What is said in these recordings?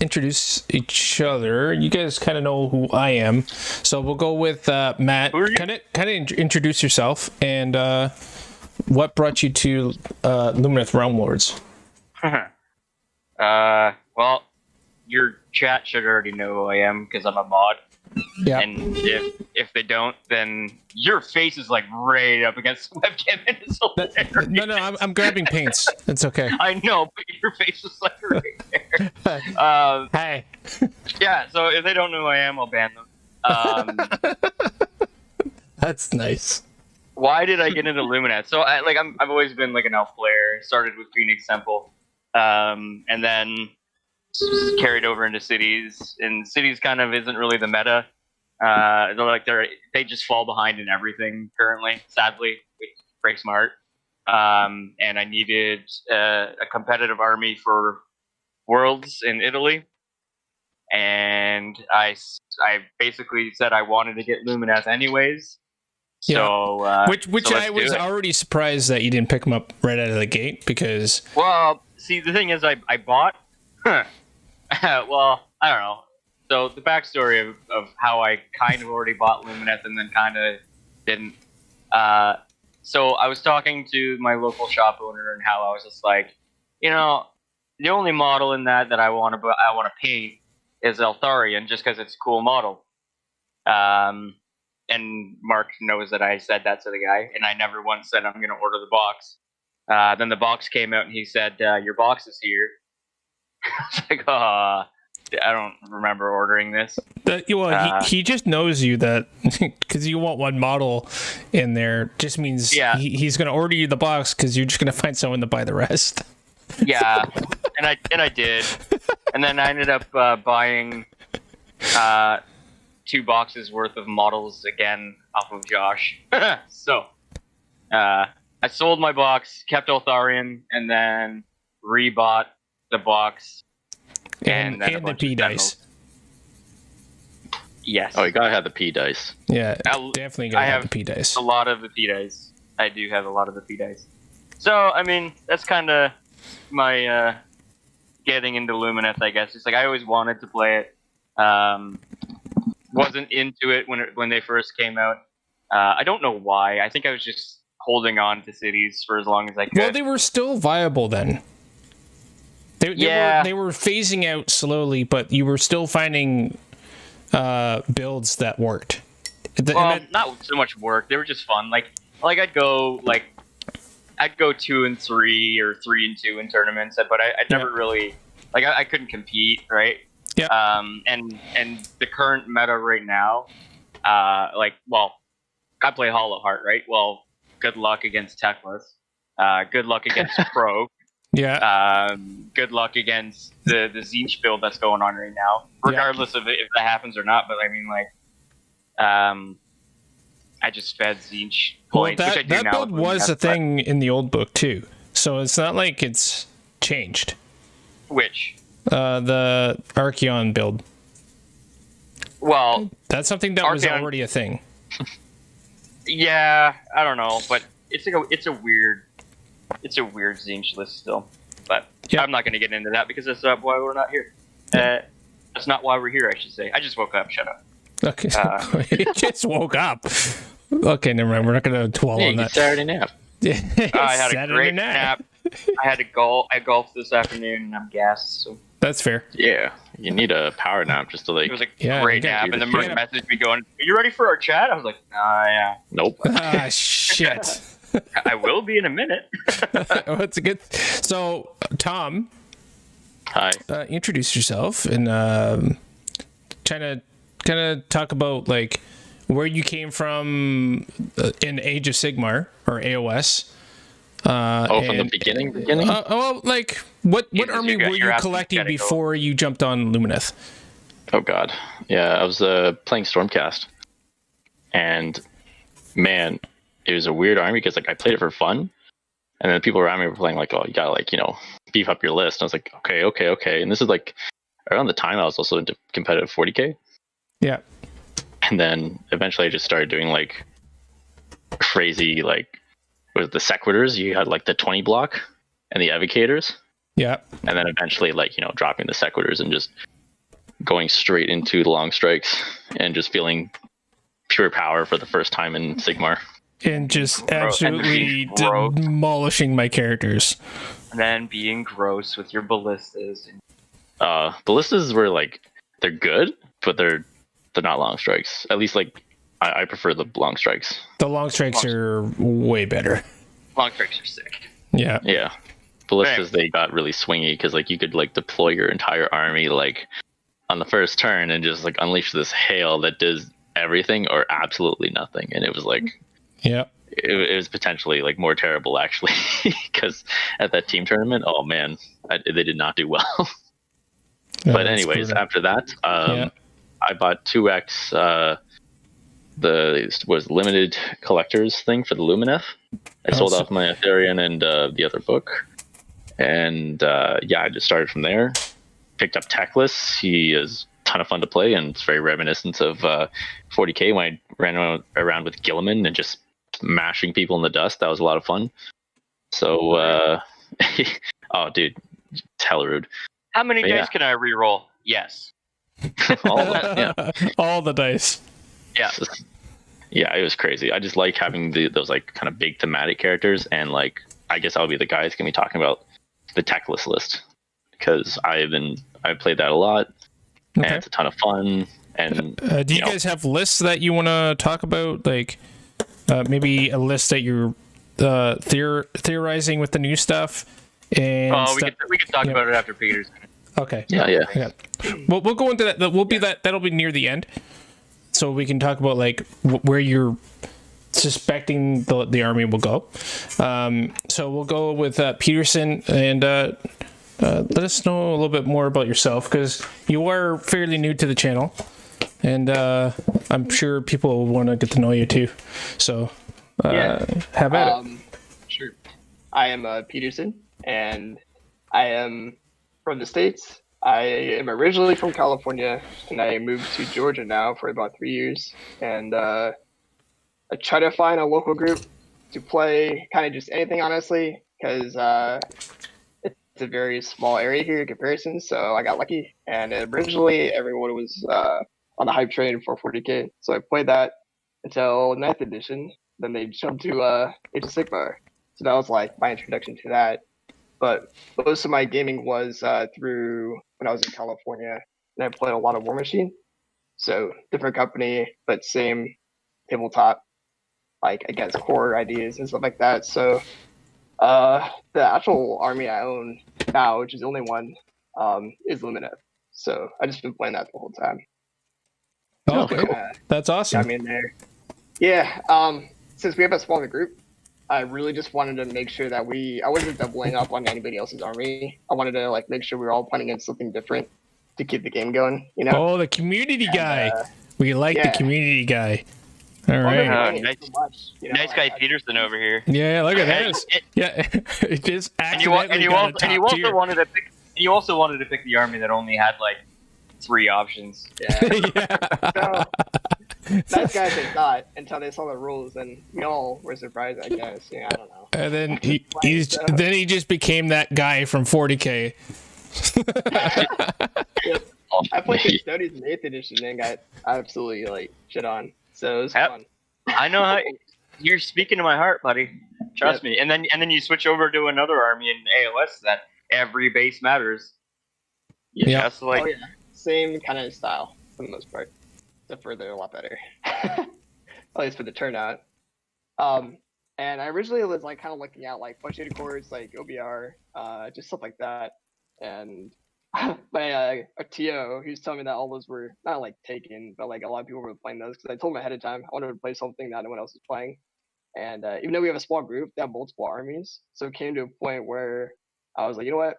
introduce each other. You guys kind of know who I am, so we'll go with Matt. Kind of introduce yourself and what brought you to Lumineth Realm Lords. Well, your chat should already know who I am because I'm a mod. Yeah. And if they don't, then your face is like right up against the webcam. And it's hilarious. No, I'm grabbing paints. It's okay. I know, but your face is like right there. Hey. Yeah. So if they don't know who I am, I'll ban them. That's nice. Why did I get into Lumineth? So I've always been like an elf player. Started with Phoenix Temple, and then carried over into cities, and cities kind of isn't really the meta. They just fall behind in everything currently, sadly, which breaks my heart. And I needed a competitive army for Worlds in Italy, and I basically said I wanted to get Lumineth anyways. So which I was already surprised that you didn't pick them up right out of the gate because. Well, see, the thing is, I bought. Well, I don't know. So the backstory of how I kind of already bought Lumineth and then kind of didn't. So I was talking to my local shop owner and how I was just like, the only model in that I want to paint is Eltharion just because it's a cool model. And Mark knows that I said that to the guy, and I never once said I'm going to order the box. Then the box came out, and he said, "Your box is here." I was like, I don't remember ordering this. He just knows you that because you want one model in there just means he's going to order you the box because you're just going to find someone to buy the rest. Yeah, and I did, and then I ended up buying 2 boxes worth of models again off of Josh. So I sold my box, kept Eltharion, and then rebought the box and the P dice. Yes. Oh, you gotta have the P dice. Yeah, definitely gotta have the P dice. A lot of the P dice. I do have a lot of the P dice. So I mean, that's kind of my getting into Lumineth, I guess. It's like I always wanted to play it. Wasn't into it when they first came out. I don't know why. I think I was just holding on to cities for as long as I could. Well, they were still viable then. They were phasing out slowly, but you were still finding builds that worked. Not so much work. They were just fun. I'd go 2 and 3 or 3 and 2 in tournaments, but I never really I couldn't compete, right? Yeah. And the current meta right now, I play Hollow Heart, right? Well, good luck against Teclis. Good luck against Pro. Yeah. Good luck against the Tzeentch build that's going on right now, regardless of if that happens or not. But I mean, I just fed Tzeentch points, which I do that now. Build was a thing in the old book too, so it's not like it's changed. Which? The Archeon build. Well, that's something that was already a thing. Yeah, I don't know, but it's a weird Tzeentch list still. But I'm not going to get into that because that's not why we're not here. That's not why we're here, I should say. I just woke up. Shut up. Okay, you just woke up. Okay, never mind. We're not going to dwell on that. Saturday nap. I had a great nap. I golfed this afternoon, and I'm gassed. So that's fair. Yeah, you need a power nap just to It was a great nap, and then Mark messaged me going, "Are you ready for our chat?" I was like, yeah. Nope. Shit. I will be in a minute. It's a good. So, Tom. Hi. Introduce yourself and kind of talk about where you came from in Age of Sigmar or AoS. From the beginning? What army were you collecting before you jumped on Lumineth? Oh god, yeah, I was playing Stormcast, and man, it was a weird army because I played it for fun, and then people around me were playing you gotta beef up your list. And I was like, okay, and this is around the time I was also into competitive 40k. Yeah, and then eventually I just started doing crazy with the sequitors. You had the 20 block and the evocators. Yeah. And then eventually dropping the sequitors and just going straight into the long strikes and just feeling pure power for the first time in Sigmar. And just And absolutely being gross. demolishing my characters. And then being gross with your ballistas. Ballistas were like, they're good, but they're not long strikes. At least like I prefer the long strikes. The long strikes are way better. Long strikes are sick. Yeah. Yeah. Ballistas, they got really swingy because like you could like deploy your entire army like on the first turn and just like unleash this hail that does everything or absolutely nothing. And it was like, yeah, it was potentially like more terrible actually because at that team tournament, oh man, they did not do well. But anyways, after that, I bought 2x was limited collectors thing for the Lumineth. I sold off my Ethereum and the other book, and I just started from there. Picked up Techless. He is a ton of fun to play, and it's very reminiscent of 40k when I ran around with Gilliman and just mashing people in the dust. That was a lot of fun. So, oh dude, it's hella rude. How many dice can I re-roll? Yes. All of that, yeah. All the dice. Yeah. Yeah, it was crazy. I just like having those like kind of big thematic characters, and like I guess I'll be the guy who's gonna be talking about the Techless list because I played that a lot, and it's a ton of fun. And do you guys have lists that you want to talk about? Like maybe a list that you're theorizing with the new stuff. And we can talk about it after Peter's. Okay. Yeah. We'll go into that. That'll be near the end, so we can talk about like where you're suspecting the army will go. So we'll go with Peterson, and let us know a little bit more about yourself because you are fairly new to the channel, and I'm sure people will want to get to know you too. So have at it. Sure. I am Peterson. And I am from the States. I am originally from California, and I moved to Georgia now for about 3 years. And I try to find a local group to play kind of just anything, honestly, because it's a very small area here in comparison. So I got lucky. And originally, everyone was on the hype train for 40k. So I played that until 9th edition. Then they jumped to Age of Sigmar. So that was like my introduction to that. But most of my gaming was through when I was in California, and I played a lot of War Machine. So different company, but same tabletop, like I guess core ideas and stuff like that. So the actual army I own now, which is the only one, is Lumineth. So I just been playing that the whole time. Oh, cool. That's awesome. Got me in there. Yeah. Since we have a smaller group, I really just wanted to make sure that I wasn't doubling up on anybody else's army. I wanted to like make sure we were all playing against something different to keep the game going, you know? Oh, the community guy. We like the community guy. All right. Nice guy Peterson over here. Yeah, look at this. Yeah, it just accidentally you also wanted to pick the army that only had like 3 options. Yeah. So, nice guys they thought until they saw the rules, and we all were surprised, I guess. Yeah, I don't know. And then he just became that guy from 40k. Yep. I played Custodians in 8th edition and got absolutely like shit on. So it was fun. I know how you're speaking to my heart, buddy. Trust me. And then you switch over to another army in AoS that every base matters. Yeah. So like same kind of style for the most part. Except for they're a lot better. At least for the turnout. And I originally was like kind of looking at like punctuated chords, like OBR, just stuff like that. And my TO, he was telling me that all those were not like taken, but like a lot of people were playing those because I told him ahead of time I wanted to play something that no one else was playing. And even though we have a small group, they have multiple armies. So it came to a point where I was like, you know what?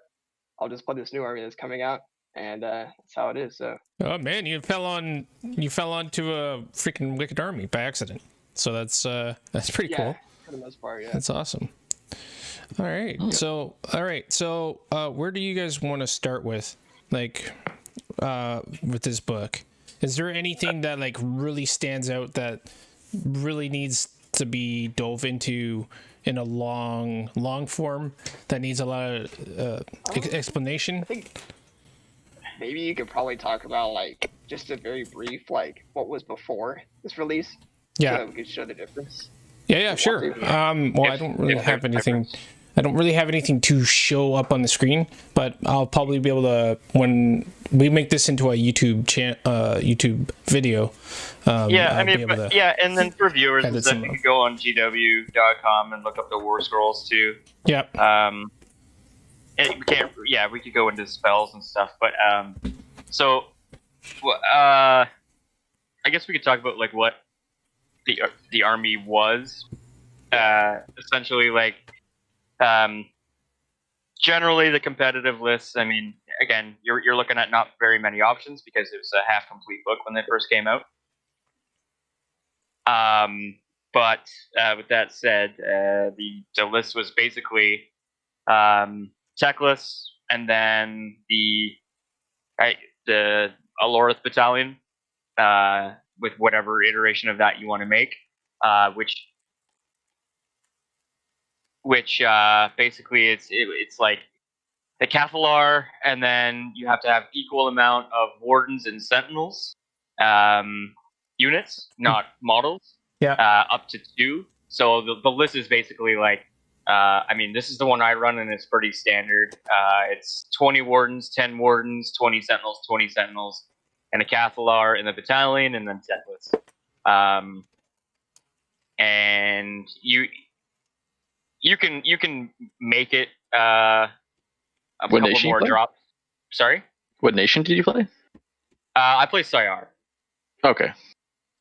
I'll just play this new army that's coming out. And that's how it is. So. Oh man, you fell onto a freaking wicked army by accident. So that's pretty cool. For the most part, yeah. That's awesome. All right. So where do you guys want to start with, like, with this book? Is there anything that like really stands out that really needs to be dove into in a long form that needs a lot of explanation? maybe you could probably talk about like just a very brief like what was before this release, so Yeah. that we could show the difference. Yeah, sure. Well, I don't really have anything. I don't really have anything to show up on the screen, but I'll probably be able to when we make this into a YouTube video. Yeah, I'll be I mean, able to and then for viewers and edit stuff, some you of- could go on GW.com and look up the Warscrolls too. Yeah. We could go into spells and stuff, but I guess we could talk about like what the army was. Essentially, like generally the competitive lists. I mean, again, you're looking at not very many options because it was a half complete book when they first came out. But with that said, the list was basically tech lists, and then the Alorith battalion with whatever iteration of that you want to make, which basically it's like the Cathalar, and then you have to have equal amount of wardens and sentinels units, not models. Yeah. Up to 2. So the list is basically like, I mean, this is the one I run, and it's pretty standard. It's 20 wardens, 10 wardens, 20 sentinels, and a Cathalar in the battalion, and then tech lists. And you can make it a What couple nation more you play? drops. Sorry? What nation did you play? I play Sayar. Okay.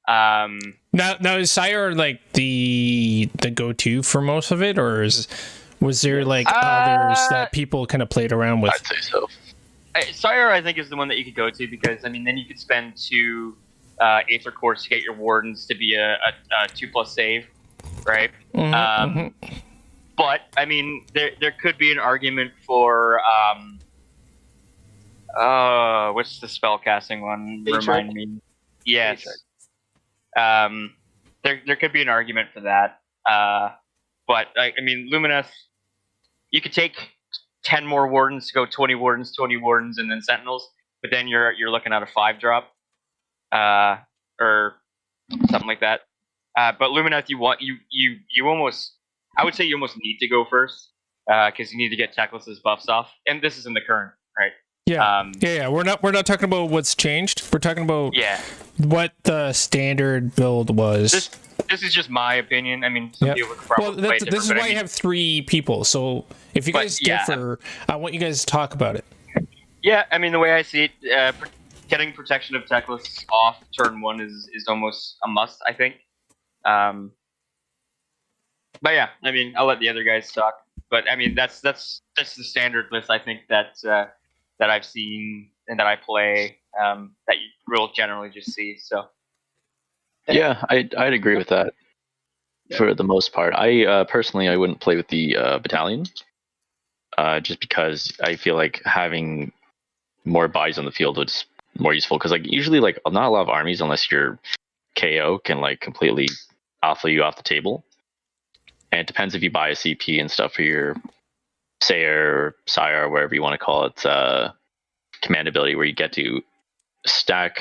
Now is Sire like the go-to for most of it, or was there like others that people kind of played around with? I'd say so. Sayar, I think, is the one that you could go to because, I mean, then you could spend 2 Aether cores to get your wardens to be a 2+ save, right? But, I mean, there could be an argument for, what's the spellcasting one? Remind me. Yes. There could be an argument for that. But, I mean, Lumineth, you could take 10 more wardens to go 20 wardens, and then sentinels, but then you're looking at a 5-drop, or something like that. But Lumineth, you almost, I would say you almost need to go first, because you need to get Teclis's buffs off, and this is in the current, right? Yeah. Yeah. We're not talking about what's changed. We're talking about what the standard build was. This is just my opinion. I mean, some people could probably play it this is why I have 3 people. So if you guys differ, I want you guys to talk about it. Yeah, I mean, the way I see it, getting protection of Teclis off turn 1 is almost a must, I think. But yeah, I mean, I'll let the other guys talk. But I mean, that's the standard list. I think that I've seen and that I play, that you will generally just see. So. Yeah, I'd agree with that for the most part. I personally I wouldn't play with the battalion, just because I feel like having more bodies on the field is more useful. Because like usually like not a lot of armies, unless you're KO, can like completely alpha you off the table. And it depends if you buy a CP and stuff for your Sayer or Sire or whatever you want to call it, command ability, where you get to stack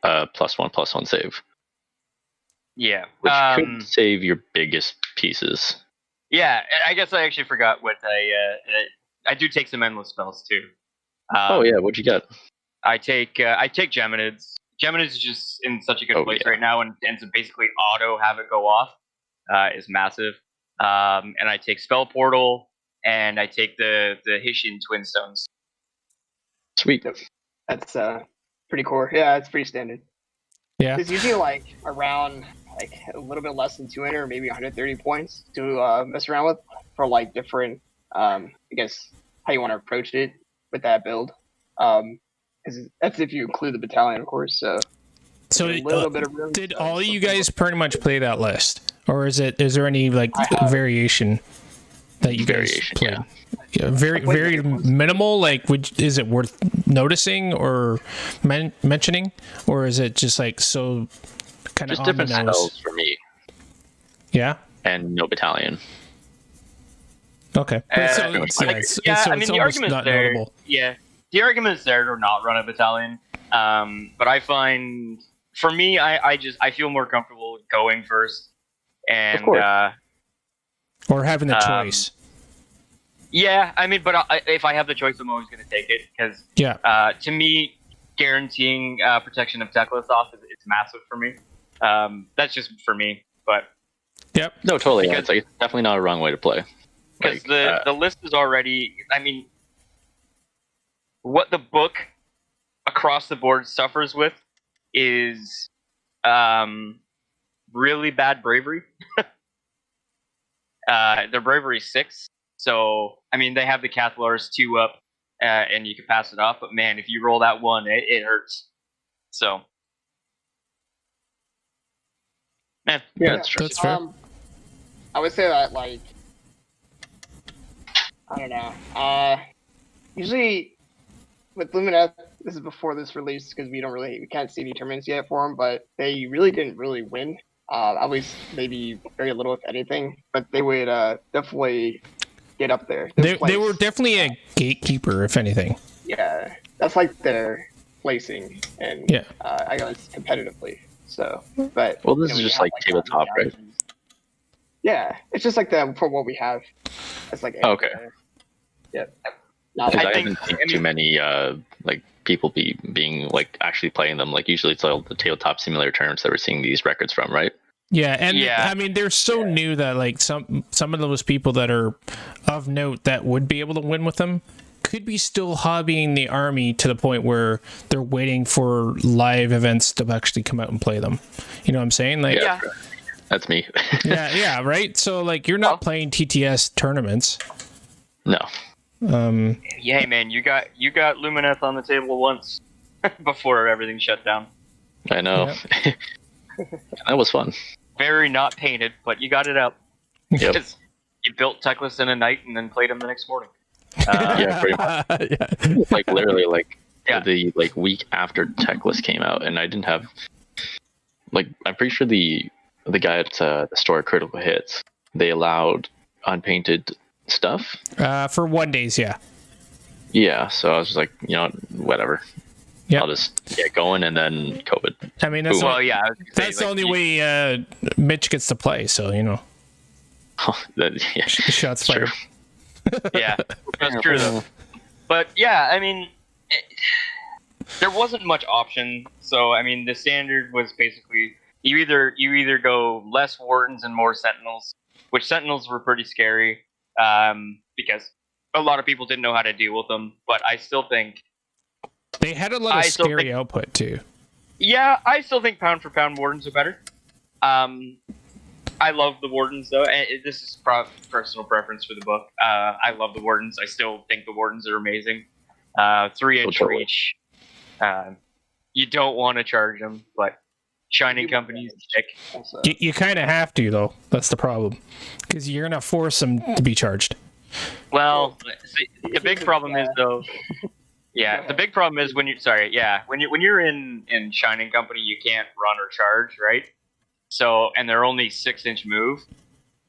+1/+1 save. Yeah, which could save your biggest pieces. Yeah, I guess I actually forgot what I do take some endless spells too. Oh yeah, what'd you get? I take Geminids. Geminids is just in such a good place right now, and to basically auto have it go off is massive. And I take Spell Portal, and I take the Hessian Twin Stones. Sweet. That's pretty core. Yeah, it's pretty standard. Yeah. It's usually like around like a little bit less than 200 or maybe 130 points to mess around with for like different, I guess, how you want to approach it with that build. Because that's if you include the battalion, of course. So a little bit of room. Did all of you guys pretty much play that list, or is there any like variation that you guys played? Yeah, very minimal. Like, is it worth noticing or mentioning, or is it just like so kind of just different spells for me? Yeah, and no battalion. Okay, I mean, the argument's there. Notable. Yeah, the argument is there to not run a battalion. But I find, for me, I feel more comfortable going first, and or having the choice. Yeah, I mean, but if I have the choice, I'm always going to take it because to me, guaranteeing protection of Teclis off is massive for me. That's just for me, but yep, no, totally. It's like, it's definitely not a wrong way to play. Because the list is already, I mean, what the book across the board suffers with is really bad bravery. Their bravery is 6, so I mean they have the Cathalars 2 up, and you can pass it off. But man, if you roll that 1, it hurts. So, yeah, that's true. That's fair. I would say that, like, I don't know. Usually with Lumineth, this is before this release because we can't see any tournaments yet for them, but they really didn't really win. At least maybe very little, if anything. But they would definitely get up there. They were definitely a gatekeeper, if anything. Yeah, that's like their placing, and I guess competitively. So, but well, this is just like tabletop, right? Yeah, it's just like for what we have. It's like okay. Yeah. I haven't seen too many like people being like actually playing them. Like usually it's all the tabletop simulator terms that we're seeing these records from, right? Yeah, and I mean they're so new that like some of those people that are of note that would be able to win with them could be still hobbying the army to the point where they're waiting for live events to actually come out and play them. You know what I'm saying? Like, yeah. That's me. yeah, right. So like you're not playing TTS tournaments. No. Yeah, man, you got Lumineth on the table once before everything shut down. I know. Yep. That was fun. Very not painted, but you got it out. Yep. You built Teclis in a night and then played him the next morning. Yeah, pretty much. Like literally, like the week after Teclis came out, and I didn't have like I'm pretty sure the guy at the store Critical Hits, they allowed unpainted stuff for 1 days. Yeah, so I was just like, you know, whatever. I'll just get going, and then COVID. I mean, that's that's the only way Mitch gets to play. So you know, shots fired. Yeah, that's true though. But yeah, I mean, there wasn't much option. So I mean, the standard was basically you either go less wardens and more sentinels, which sentinels were pretty scary because a lot of people didn't know how to deal with them. But I still think they had a lot of scary output too. Yeah, I still think pound for pound wardens are better. I love the wardens though, and this is personal preference for the book. I love the wardens. I still think the wardens are amazing. 3-inch reach. You don't want to charge them, but Shining Company's thick. You kind of have to though. That's the problem, because you're gonna force them to be charged. Well, the big problem is though. Yeah, the big problem is when you're in Shining Company, you can't run or charge, right? So, and they're only 6-inch move,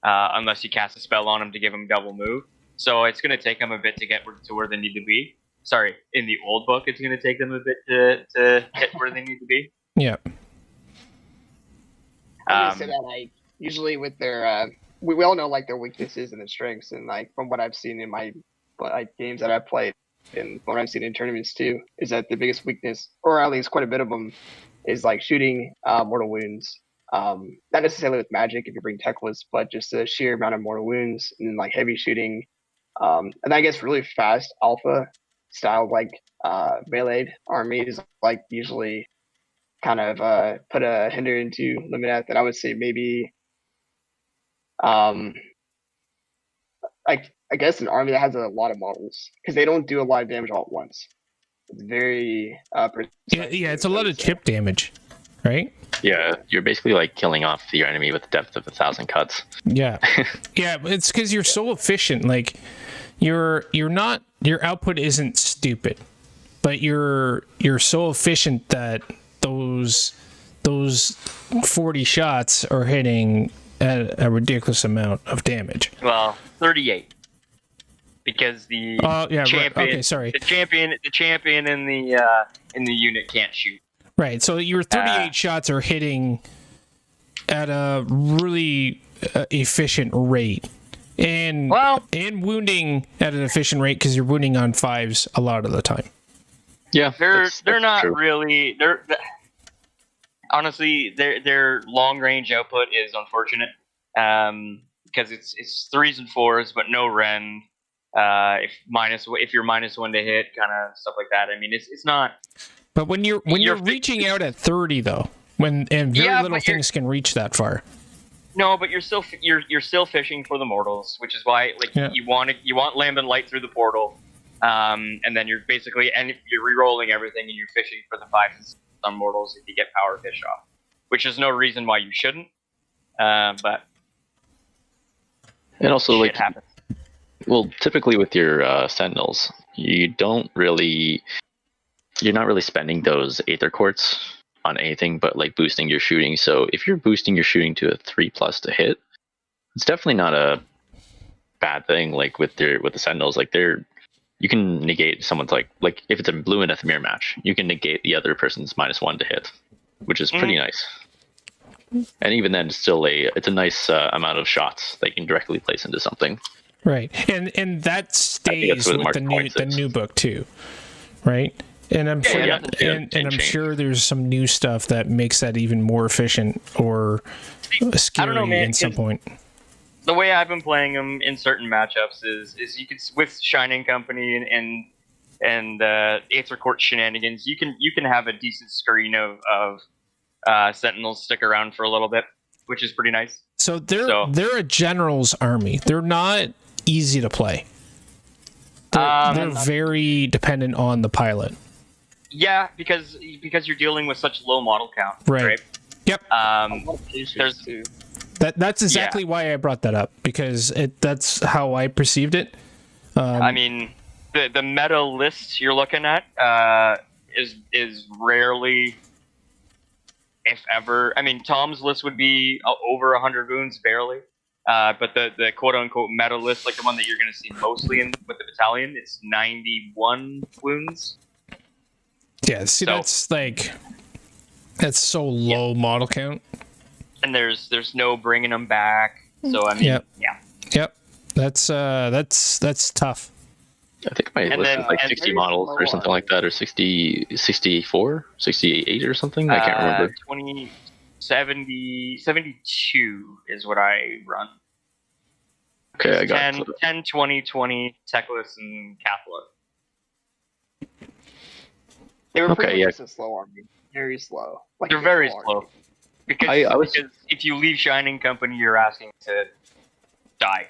unless you cast a spell on them to give them double move. So it's going to take them a bit to get to where they need to be. Sorry, in the old book, it's going to take them a bit to get where they need to be. Yeah. I would say that like usually with their we all know like their weaknesses and their strengths, and like from what I've seen in my games that I've played and what I've seen in tournaments too, is that the biggest weakness, or at least quite a bit of them, is like shooting mortal wounds. Not necessarily with magic if you bring Teclis, but just the sheer amount of mortal wounds and like heavy shooting. And I guess really fast alpha style like melee armies like usually kind of put a hinder into Lumineth, and I would say maybe I guess an army that has a lot of models, because they don't do a lot of damage all at once. It's very it's a lot of chip damage, right? Yeah, you're basically like killing off your enemy with the depth of 1,000 cuts. Yeah, yeah, it's because you're so efficient. Like you're not, your output isn't stupid, but you're so efficient that those 40 shots are hitting a ridiculous amount of damage. Well, 38. because the yeah, champion, right. Okay, sorry. the champion in the unit can't shoot. Right. So your 38 shots are hitting at a really efficient rate, and wounding at an efficient rate because you're wounding on 5s a lot of the time. Yeah, they're not true. really. Honestly, their long range output is unfortunate because it's 3s and 4s, but no rend. If you're -1 to hit, kind of stuff like that. I mean, it's not. But when you're reaching out at 30 though, and very little things can reach that far. No, but you're still fishing for the mortals, which is why you want lambent light through the portal, and then you're re-rolling everything and you're fishing for the 5s on mortals if you get power fish off, which is no reason why you shouldn't. But and also shit happens. Well, typically with your sentinels, you're not really spending those aether quartz on anything but like boosting your shooting. So if you're boosting your shooting to a 3+ to hit, it's definitely not a bad thing. Like with the sentinels, like you can negate someone's like if it's a Lumineth mirror match, you can negate the other person's -1 to hit, which is pretty nice. And even then, it's a nice amount of shots that you can directly place into something. Right, and that stays with the new book too, right? And I'm sure there's some new stuff that makes that even more efficient or scary I don't know, man, at some point. The way I've been playing them in certain matchups is you can, with Shining Company and Aether Court shenanigans, you can have a decent screen of Sentinels stick around for a little bit, which is pretty nice. So they're a general's army. They're not easy to play. They're very dependent on the pilot. Yeah, because you're dealing with such low model count. Right. Yep. That's exactly why I brought that up, because that's how I perceived it. I mean, the meta list you're looking at is rarely, if ever. I mean, Tom's list would be over 100 wounds, barely. But the quote-unquote meta list, like the one that you're going to see mostly with the battalion, it's 91 wounds. Yeah, see, that's so low model count. And there's no bringing them back. So I mean, Yep. That's tough. I think my list is like 60 models or something like that, or 60, 64, 68 or something. I can't remember. 72 is what I run. Okay, I got 10, 20, 20, Teclis, and Catholic. They were pretty much a slow army. Very slow. They're very slow. Because if you leave Shining Company, you're asking to die.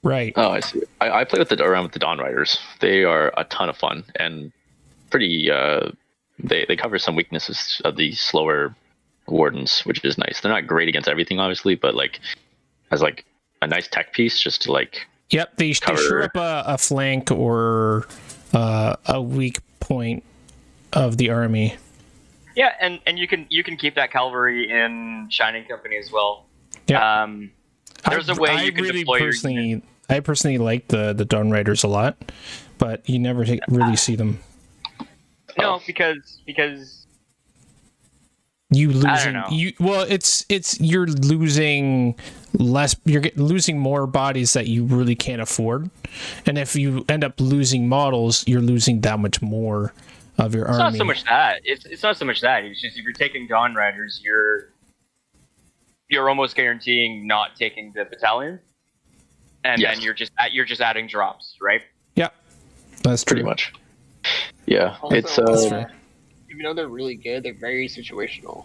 Right. Oh, I see. I play around with the Dawn Riders. They are a ton of fun and pretty. They cover some weaknesses of the slower Wardens, which is nice. They're not great against everything, obviously, but as a nice tech piece just to Yep, they shore up a flank or a weak point of the army. Yeah, and you can keep that cavalry in Shining Company as well. Yeah. There's a way you can deploy your unit. I personally like the Dawn Riders a lot, but you never really see them. No, because you losing. I don't know. You're losing less. You're losing more bodies that you really can't afford, and if you end up losing models, you're losing that much more of your army. It's not so much that. It's not so much that. It's just if you're taking Dawn Riders, you're almost guaranteeing not taking the battalion, and then you're just adding drops, right? Yeah, that's true. Pretty much. Yeah, also, it's even though they're really good, they're very situational.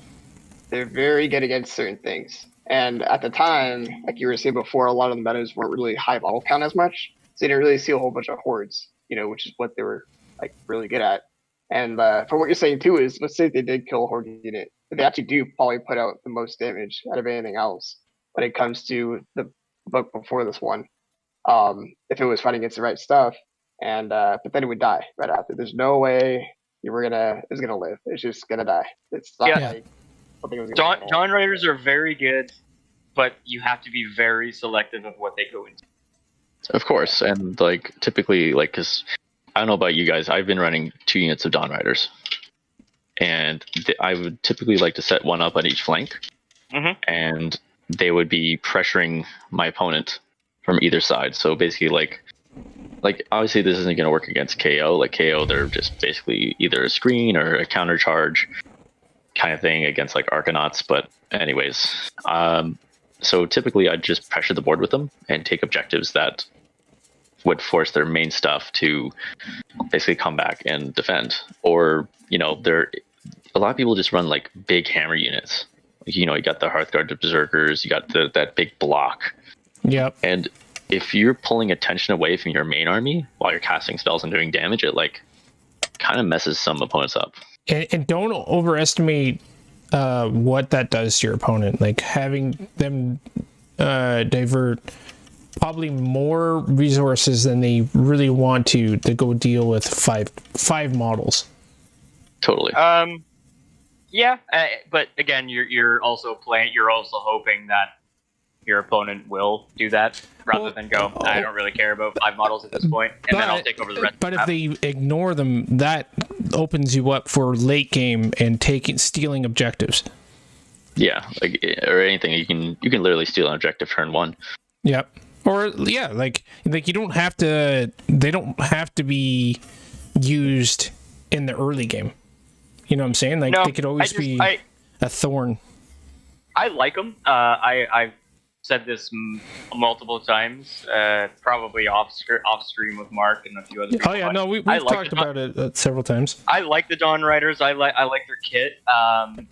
They're very good against certain things. And at the time, like you were saying before, a lot of the metas weren't really high model count as much, so you didn't really see a whole bunch of hordes, which is what they were really good at. And from what you're saying too is, let's say they did kill a horde unit, they actually do probably put out the most damage out of anything else when it comes to the book before this one. If it was fighting against the right stuff, and but then it would die right after. There's no way it was gonna live. It's just gonna die. It's not like something was gonna Dawn Riders are very good, but you have to be very selective of what they go into. Of course, and like typically, like, because I don't know about you guys, I've been running 2 units of Dawn Riders, and I would typically like to set one up on each flank, and they would be pressuring my opponent from either side. So basically, like obviously this isn't going to work against KO. Like KO, they're just basically either a screen or a counter charge kind of thing against like Arcanauts. But anyways, so typically I'd just pressure the board with them and take objectives that would force their main stuff to basically come back and defend. Or, you know, a lot of people just run like big hammer units. You know, you got the Hearthguard Berserkers, you got that big block. Yep. And if you're pulling attention away from your main army while you're casting spells and doing damage, it like kind of messes some opponents up. And don't overestimate what that does to your opponent. Like having them divert probably more resources than they really want to go deal with five models. Totally. Yeah, but again, you're also hoping that your opponent will do that rather than go, I don't really care about 5 models at this point, and then I'll take over the rest. But if they ignore them, that opens you up for late game and stealing objectives. Yeah, like, or anything, you can literally steal an objective turn 1. Yep. Or yeah, like you don't have to. They don't have to be used in the early game. You know what I'm saying? Like, they could always be a thorn. I like them. I've said this multiple times, probably off stream with Mark and a few other people. Oh yeah, no, we've talked about it several times. I like the Dawn Riders. I like their kit.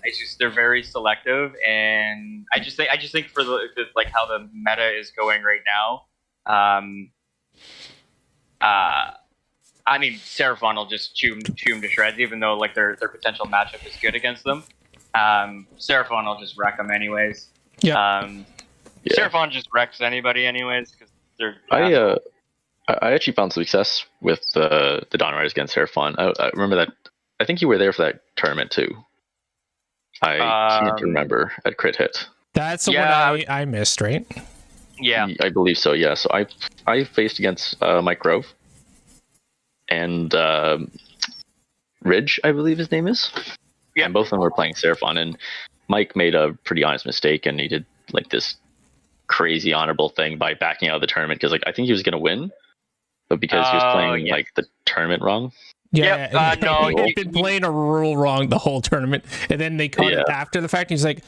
It's just they're very selective, and I just think for the like how the meta is going right now. I mean, Seraphon will just chew them to shreds, even though like their potential matchup is good against them. Seraphon will just wreck them anyways. Yeah. Seraphon just wrecks anybody anyways because they're. I actually found success with the Dawn Riders against Seraphon. I remember that. I think you were there for that tournament too. I can't remember at Crit Hit. That's the one I missed, right? Yeah, I believe so. Yeah, so I faced against Mike Grove and Ridge, I believe his name is. Yeah, and both of them were playing Seraphon, and Mike made a pretty honest mistake, and he did like this crazy honorable thing by backing out of the tournament because like I think he was going to win, but because he was playing like the tournament wrong. Yeah, no, he'd been playing a rule wrong the whole tournament, and then they caught it after the fact. He's like,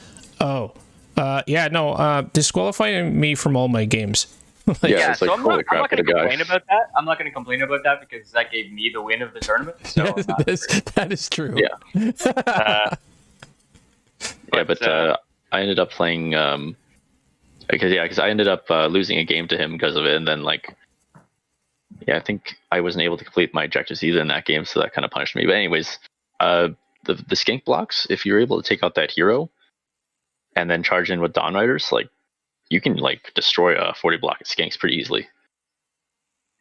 disqualifying me from all my games. It's like, so I'm not going to complain about that. I'm not going to complain about that because that gave me the win of the tournament. So that is true. Yeah. But I ended up playing because I ended up losing a game to him because of it, and then like. Yeah, I think I wasn't able to complete my objectives either in that game, so that kind of punished me. But anyways, the skink blocks, if you're able to take out that hero and then charge in with Dawn Riders, like you can like destroy a 40 block of skinks pretty easily.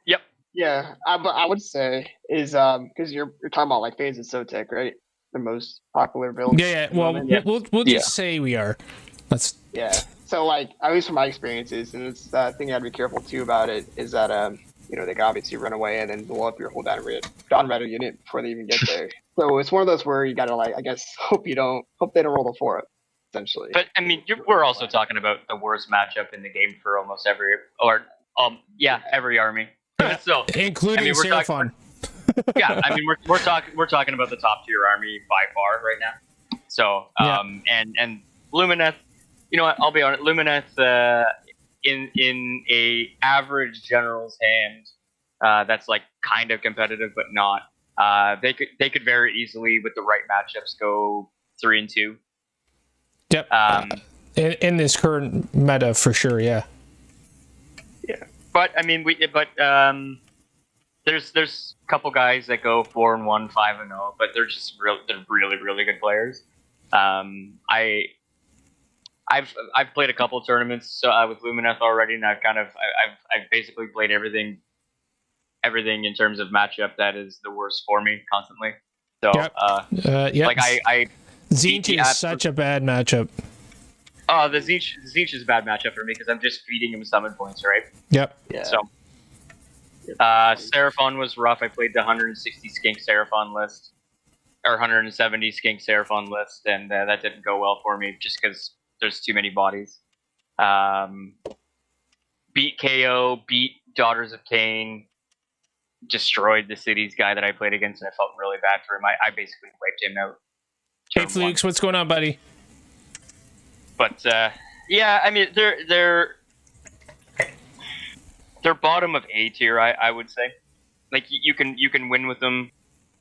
Yep. Yeah, but I would say is because you're talking about like Phase and Sotek, right? The most popular build. Yeah. Well, we'll just say we are. Yeah. So like at least from my experiences, and it's the thing you gotta be careful too about it is that they can obviously run away and then blow up your whole Dawn Rider unit before they even get there. So it's one of those where you gotta like, I guess, hope they don't roll the 4 essentially. But I mean, we're also talking about the worst matchup in the game for almost every army. So including Seraphon. We're talking about the top tier army by far right now. So and Lumineth, you know what? I'll be honest. Lumineth. In a average general's hand, that's like kind of competitive, but not. They could very easily, with the right matchups, go 3-2. Yep. In this current meta, for sure, yeah. Yeah, but I mean, there's a couple guys that go 4-1, 5-0, but they're just they're really really good players. I've played a couple tournaments with Lumineth already, and I've basically played everything in terms of matchup that is the worst for me constantly. So like Tzeentch is such a bad matchup. Oh, the Tzeentch is a bad matchup for me because I'm just feeding him summon points, right? Yep. Yeah. So Seraphon was rough. I played the 160 skink Seraphon list, or 170 skink Seraphon list, and that didn't go well for me just because there's too many bodies. Beat KO, beat Daughters of Cain, destroyed the cities guy that I played against, and I felt really bad for him. I basically wiped him out. Hey, Flukes, what's going on, buddy? But yeah, I mean they're bottom of A tier, I would say. Like you can win with them,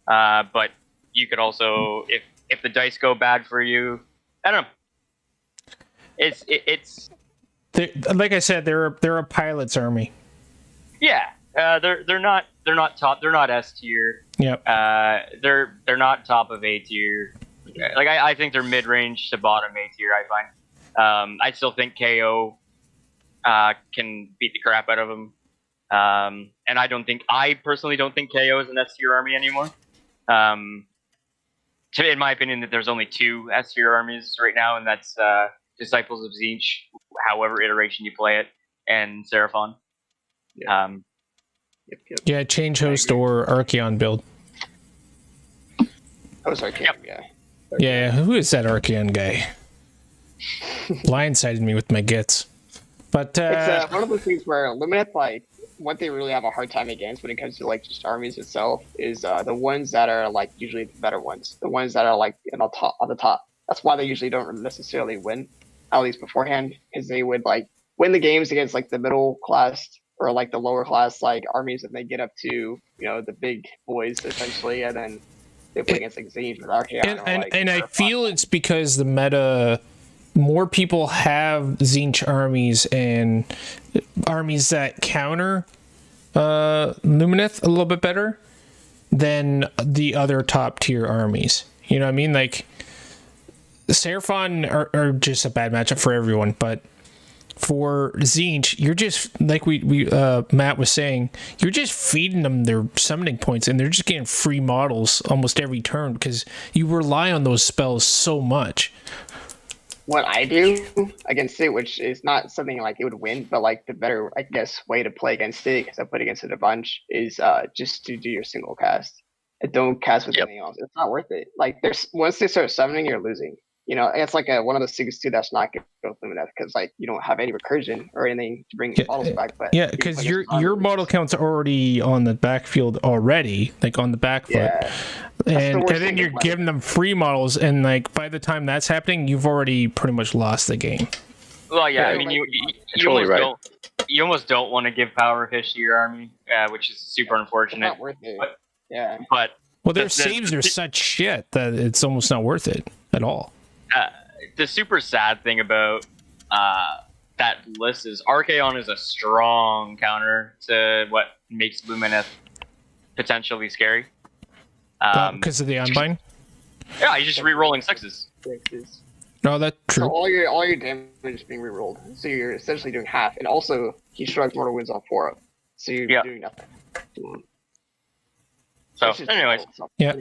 but you could also if the dice go bad for you, I don't know. It's like I said, they're a pilot's army. Yeah, they're not top. They're not S tier. Yep. They're not top of A tier. Like I think they're mid range to bottom A tier. I find. I still think KO can beat the crap out of them. And I personally don't think KO is an S tier army anymore. In my opinion, that there's only 2 S tier armies right now, and that's Disciples of Tzeentch, however iteration you play it, and Seraphon. Yeah. Yep. Yeah, change host or Archeon build. Oh, sorry, yeah. Yeah, who is that Archeon guy? Blindsided me with my gets. But it's one of those things where Lumineth, like, what they really have a hard time against when it comes to like just armies itself is the ones that are like usually the better ones, the ones that are like on the top. That's why they usually don't necessarily win, at least beforehand, because they would like win the games against like the middle class or like the lower class like armies, and they get up to the big boys essentially, and then they play against like Tzeentch with Archeon. And I feel it's because the meta, more people have Tzeentch armies and armies that counter Lumineth a little bit better than the other top tier armies. You know what I mean? Like Seraphon are just a bad matchup for everyone, but for Tzeentch, you're just like we Matt was saying, you're just feeding them their summoning points, and they're just getting free models almost every turn because you rely on those spells so much. What I do against it, which is not something like it would win, but like the better, I guess, way to play against it, because I played against it a bunch, is just to do your single cast. And don't cast with anything else. It's not worth it. Like once they start summoning, you're losing. It's like one of those things too that's not good with Lumineth, because like you don't have any recursion or anything to bring models back. But yeah, because your model count's already on the backfield already, like on the back foot. Yeah. And then you're giving them free models, and like by the time that's happening, you've already pretty much lost the game. Well, yeah, I mean, you almost don't want to give power fish to your army, which is super unfortunate. It's not worth it. But their saves are such shit that it's almost not worth it at all. The super sad thing about that list is Archeon is a strong counter to what makes Lumineth potentially scary. Because of the Unbind? Yeah, you're just re-rolling sixes. No, that's true. So all your damage is being re-rolled. So you're essentially doing half. And also, he shrugs mortal wounds on 4 up. So you're doing nothing. So, anyways. Yeah.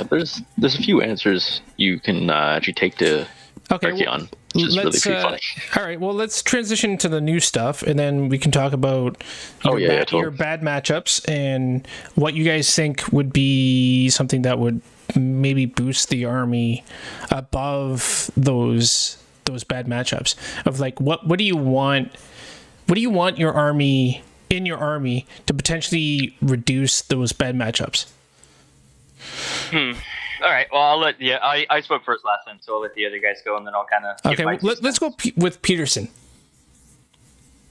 There's a few answers you can actually take to Archeon, which is really pretty fun. All right, well, let's transition to the new stuff, and then we can talk about your bad matchups and what you guys think would be something that would maybe boost the army above those bad matchups. Of like, what do you want? What do you want your army to potentially reduce those bad matchups? All right. Well, I'll let I spoke first last time, so I'll let the other guys go, and then I'll kind of. Okay. Let's go with Peterson.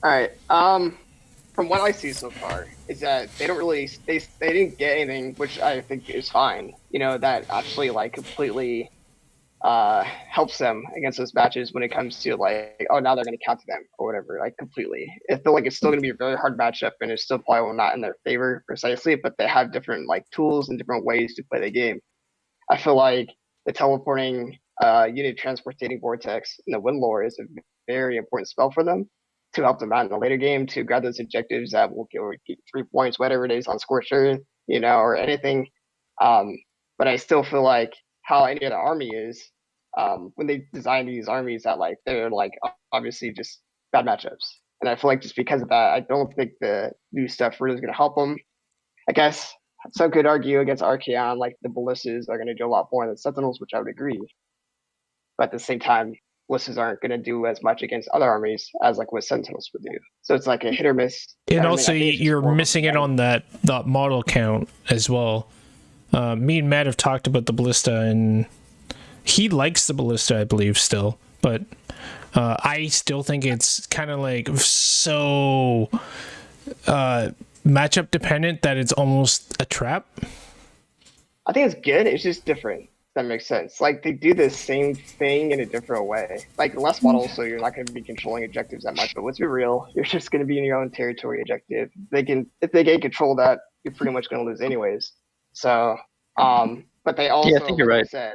All right. From what I see so far, is that they don't really they didn't get anything, which I think is fine. That actually like completely helps them against those matches when it comes to like, oh, now they're going to counter them or whatever, like completely. I feel like it's still going to be a very hard matchup, and it's still probably not in their favor precisely, but they have different like tools and different ways to play the game. I feel like the teleporting unit transportating vortex in the wind lore is a very important spell for them to help them out in the later game to grab those objectives that will get 3 points, whatever it is on Scorched Earth, or anything. But I still feel like how any other army is, when they design these armies that like they're like obviously just bad matchups. And I feel like just because of that, I don't think the new stuff really is going to help them. I guess some could argue against Archaon, like the ballistas are going to do a lot more than Sentinels, which I would agree. But at the same time, ballistas aren't going to do as much against other armies as like what Sentinels would do. So it's like a hit or miss. And also, you're missing it on that model count as well. Me and Matt have talked about the ballista, and he likes the ballista, I believe, still. But I still think it's kind of like so matchup dependent that it's almost a trap. I think it's good. It's just different. That makes sense. Like they do the same thing in a different way. Like less models, so you're not going to be controlling objectives that much. But let's be real, you're just going to be in your own territory objective. If they gain control of that, you're pretty much going to lose anyways. So, but they also, I think you're right. Said,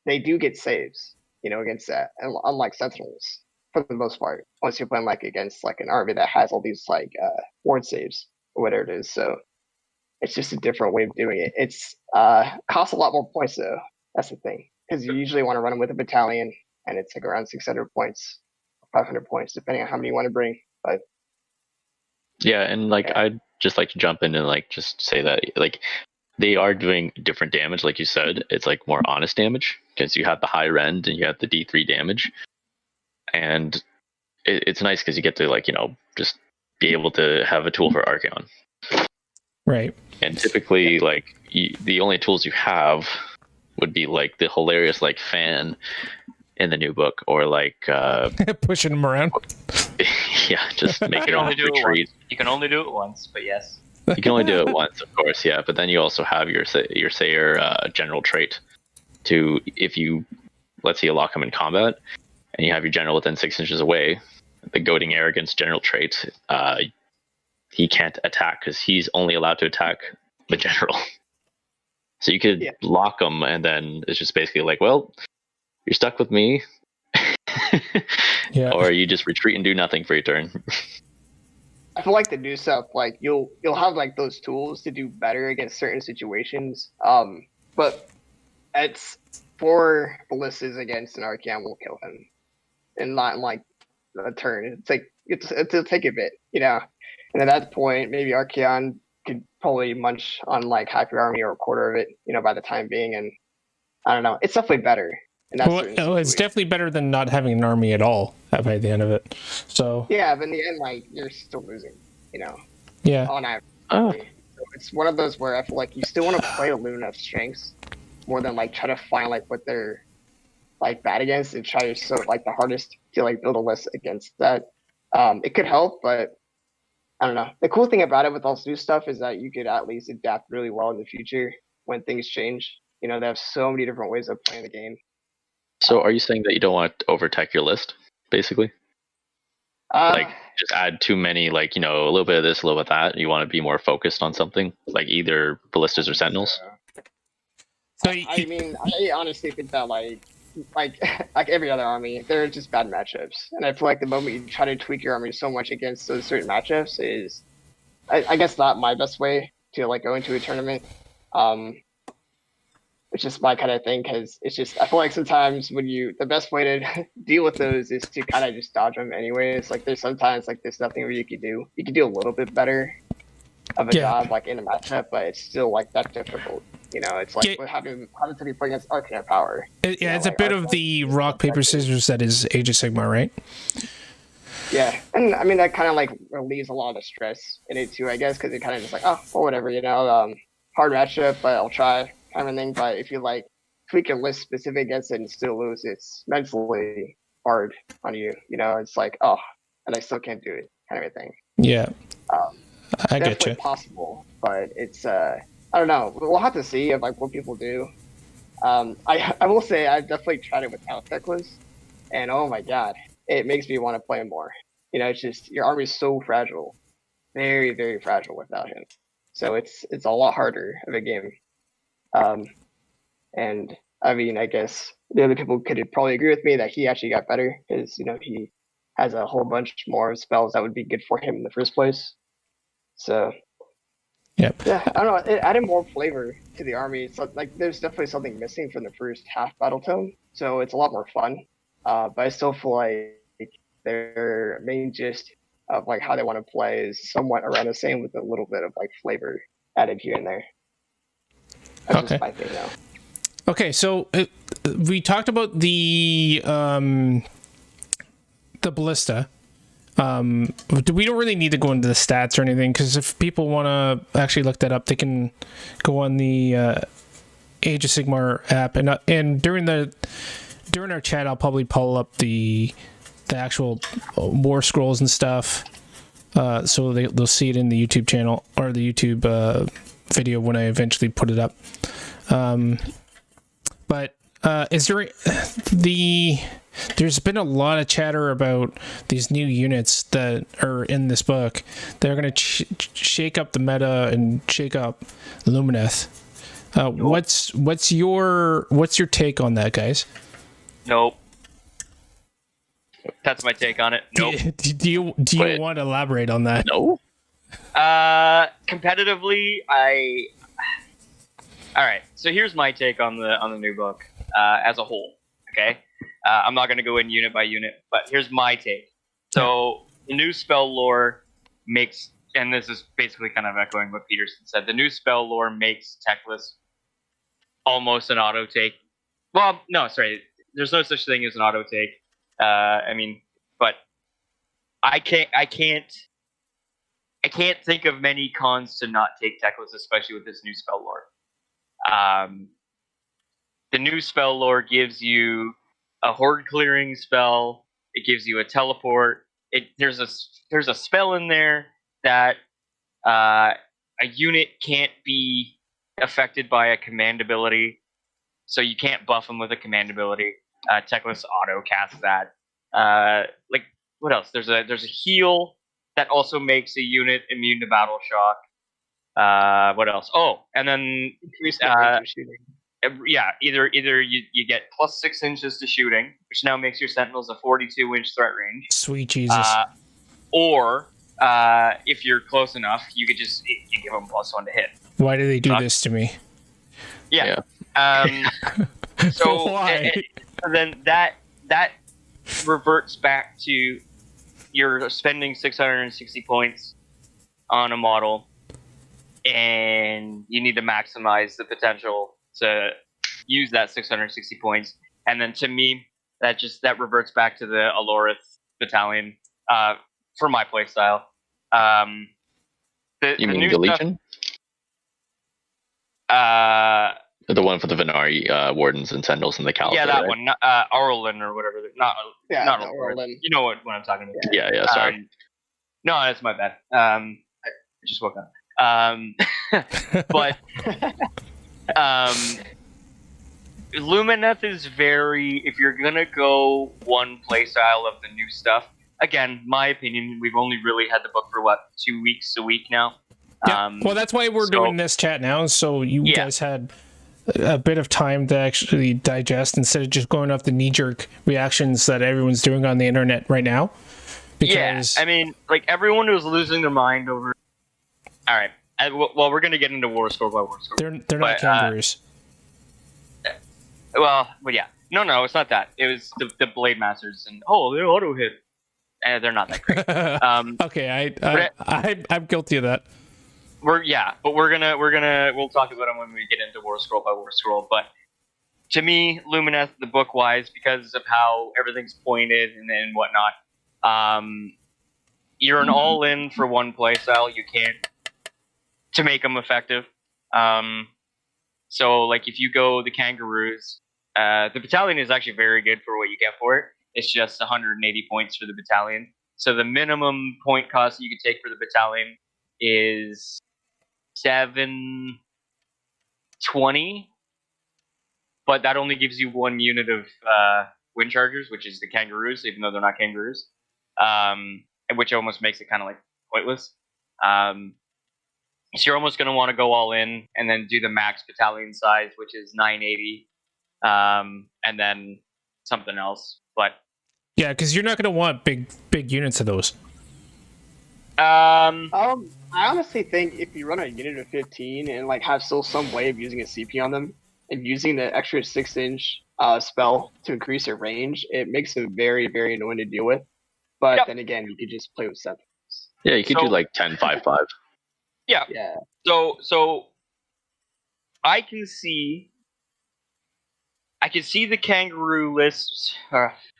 they do get saves, against that, and unlike Sentinels for the most part. Once you're playing like against like an army that has all these like ward saves or whatever it is, so it's just a different way of doing it. It's costs a lot more points though. That's the thing, because you usually want to run them with a battalion, and it's like around 600 points, 500 points, depending on how many you want to bring. But yeah, and like I'd just like to jump in and like just say that like they are doing different damage, like you said. It's like more honest damage because you have the higher end and you have the D3 damage, and it's nice because you get to like just be able to have a tool for Archaon. Right. And typically, like the only tools you have would be like the hilarious like fan in the new book, or like pushing them around. Yeah, just make it only retreat. You can only do it once, but yes. You can only do it once, of course, yeah. But then you also have your Sayer general trait to, if you, let's say you lock him in combat, and you have your general within 6 inches away, the goading arrogance general trait, he can't attack because he's only allowed to attack the general. So you could lock him, and then it's just basically like, well, you're stuck with me, or you just retreat and do nothing for your turn. I feel like the new stuff, like you'll have like those tools to do better against certain situations. But it's 4 ballistas against an Archaon will kill him, and not in like a turn. It's like it'll take a bit, And at that point, maybe Archaon could probably munch on like half your army or a quarter of it, by the time being. And I don't know, it's definitely better. It's definitely better than not having an army at all by the end of it. So yeah, but in the end, like you're still losing, Yeah. On average. So it's one of those where I feel like you still want to play to Lumineth's strengths more than like try to find like what they're like bad against and try like the hardest to like build a list against that. It could help, but I don't know. The cool thing about it with all this new stuff is that you could at least adapt really well in the future when things change. They have so many different ways of playing the game. So are you saying that you don't want to overtech your list, basically? Like just add too many, like, a little bit of this, a little bit of that. You want to be more focused on something, like either ballistas or sentinels? I honestly think that like every other army, they're just bad matchups. And I feel like the moment you try to tweak your army so much against those certain matchups is, I guess, not my best way to like go into a tournament. It's just my kind of thing, because it's just, I feel like sometimes the best way to deal with those is to kind of just dodge them anyways. Like there's sometimes like there's nothing really you could do. You could do a little bit better of a job like in a matchup, but it's still like that difficult. It's like having to be playing against Arcane Power. It's a bit of the rock, paper, scissors that is Age of Sigmar, right? Yeah, and I mean that kind of like relieves a lot of stress in it too, I guess, because it kind of just like, oh, well, whatever, hard matchup, but I'll try kind of thing. But if you like tweak your list specific against it and still lose, it's mentally hard on you. It's like, oh, and I still can't do it, kind of a thing. Yeah, I get you. Possible, but it's I don't know. We'll have to see like what people do. I will say I've definitely tried it with Teclas, and oh my god, it makes me want to play more. It's just your army is so fragile, very very fragile without him. So it's a lot harder of a game. And I mean, I guess the other people could probably agree with me that he actually got better because he has a whole bunch more spells that would be good for him in the first place. So. Yep. Yeah, I don't know. It added more flavor to the army. It's like there's definitely something missing from the first half Battletome, so it's a lot more fun. But I still feel like their main gist of like how they want to play is somewhat around the same with a little bit of like flavor added here and there. That's Okay. just my thing now. Okay, so we talked about the ballista. We don't really need to go into the stats or anything, because if people want to actually look that up, they can go on the Age of Sigmar app, and during our chat, I'll probably pull up the actual Warscrolls and stuff, so they'll see it in the YouTube channel or the YouTube video when I eventually put it up. But is there there's been a lot of chatter about these new units that are in this book. They're going to shake up the meta and shake up Lumineth. What's your take on that, guys? Nope. That's my take on it. Nope. Do you want to elaborate on that? No. Competitively, all right. So here's my take on the new book as a whole. Okay. I'm not going to go in unit by unit, but here's my take. So the new spell lore makes, and this is basically kind of echoing what Peterson said, the new spell lore makes Techless almost an auto take. Well, no, sorry. There's no such thing as an auto take. But I can't think of many cons to not take Techless, especially with this new spell lore. The new spell lore gives you a horde clearing spell. It gives you a teleport. There's a spell in there that a unit can't be affected by a command ability, so you can't buff them with a command ability. Techless auto casts that. Like what else? There's a heal that also makes a unit immune to battle shock. What else? Oh, and then Shooting. yeah, either you get plus 6 inches to shooting, which now makes your sentinels a 42-inch threat range. Sweet Jesus. Or if you're close enough, you could just you give them +1 to hit. Why do they do this to me? Yeah. So why? And then that reverts back to you're spending 660 points on a model, and you need to maximize the potential to use that 660 points. And then to me, that reverts back to the Alorith battalion for my playstyle. You mean the Legion? The one for the Venari Wardens and Sentinels and the Caliphate. Yeah, that right? one. Aurelin or whatever. Not Aurelin. You know what I'm talking about. Yeah, sorry. No, that's my bad. I just woke up. But Lumineth is if you're gonna go one playstyle of the new stuff, again, my opinion, we've only really had the book for what, 2 weeks, a week now. Yeah. Well, that's why we're doing this chat now, so you guys had a bit of time to actually digest instead of just going off the knee-jerk reactions that everyone's doing on the internet right now. Because like everyone was losing their mind over. All right, well, we're gonna get into Warscroll by Warscroll. They're not kangaroos. Well, yeah, no, it's not that. It was the Blade Masters, and they auto hit. They're not that great. Okay, I'm guilty of that. We'll talk about them when we get into Warscroll by Warscroll. But to me, Lumineth, the book wise, because of how everything's pointed and whatnot, you're an all in for one playstyle. You can't to make them effective. So like if you go the Kangaroos, the battalion is actually very good for what you get for it. It's just 180 points for the battalion. So the minimum point cost you can take for the battalion is 720, but that only gives you one unit of wind chargers, which is the Kangaroos, even though they're not Kangaroos, which almost makes it kind of like pointless. So you're almost going to want to go all in and then do the max battalion size, which is 980, and then something else. But yeah, because you're not going to want big units of those. I honestly think if you run a unit of 15 and like have still some way of using a CP on them and using the extra 6-inch spell to increase their range, it makes it very, very annoying to deal with. But then again, you could just play with Yeah, you could do like 10-5-5. Yeah. Yeah. So I can see the kangaroo list,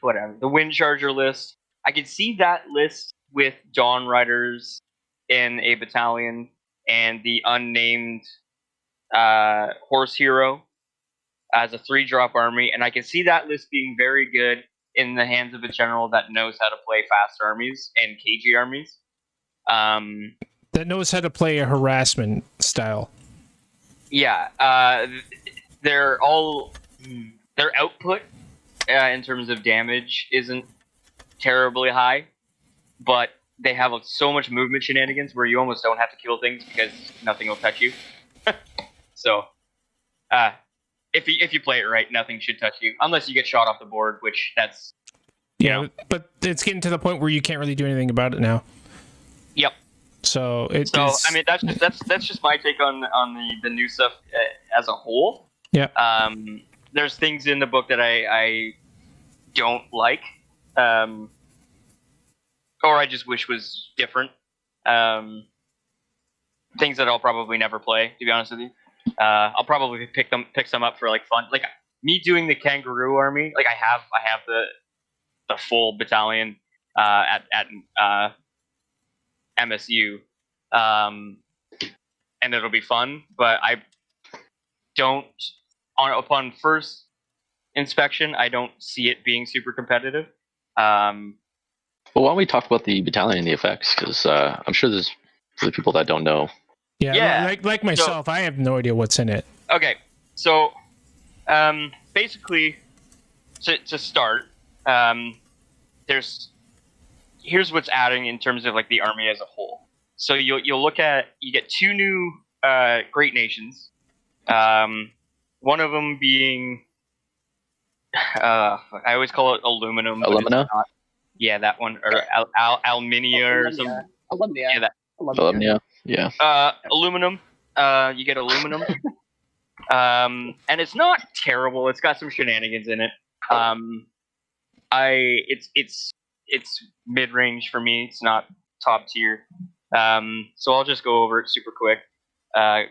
whatever, the wind charger list. I can see that list with Dawn Riders in a battalion and the unnamed horse hero as a 3-drop army, and I can see that list being very good in the hands of a general that knows how to play fast armies and cagey armies. That knows how to play a harassment style. Yeah, their output in terms of damage isn't terribly high, but they have so much movement shenanigans where you almost don't have to kill things because nothing will touch you. So, if you play it right, nothing should touch you unless you get shot off the board, which that's but it's getting to the point where you can't really do anything about it now. Yep. So it's. I mean, that's just my take on the new stuff as a whole. Yeah. There's things in the book that I don't like, or I just wish was different. Things that I'll probably never play, to be honest with you. I'll probably pick some up for like fun. Like me doing the kangaroo army. Like I have the full battalion at MSU, and it'll be fun. But I don't upon first inspection, I don't see it being super competitive. Well, why don't we talk about the battalion and the effects? Because I'm sure there's for the people that don't know. Yeah. Like myself, I have no idea what's in it. Okay, so basically, to start, here's what's adding in terms of like the army as a whole. So you get 2 new great nations. One of them being I always call it aluminum. Alumina? Yeah, that one, or Alminia or something. Alumnia. Yeah, that. Alumnia. Yeah. Aluminum. You get aluminum. And it's not terrible. It's got some shenanigans in it. It's mid-range for me. It's not top tier. So I'll just go over it super quick.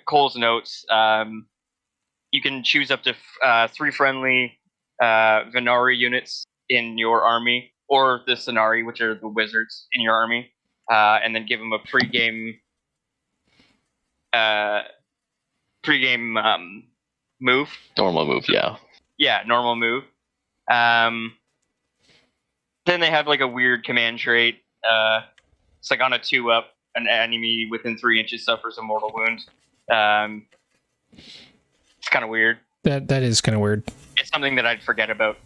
Cole's notes. You can choose up to 3 friendly Venari units in your army, or the Cenari, which are the wizards in your army, and then give them a pre-game move. Normal move, yeah. Yeah, normal move. Then they have like a weird command trait. It's like on a 2-up, an enemy within 3 inches suffers a mortal wound. It's kind of weird. That is kind of weird. It's something that I'd forget about.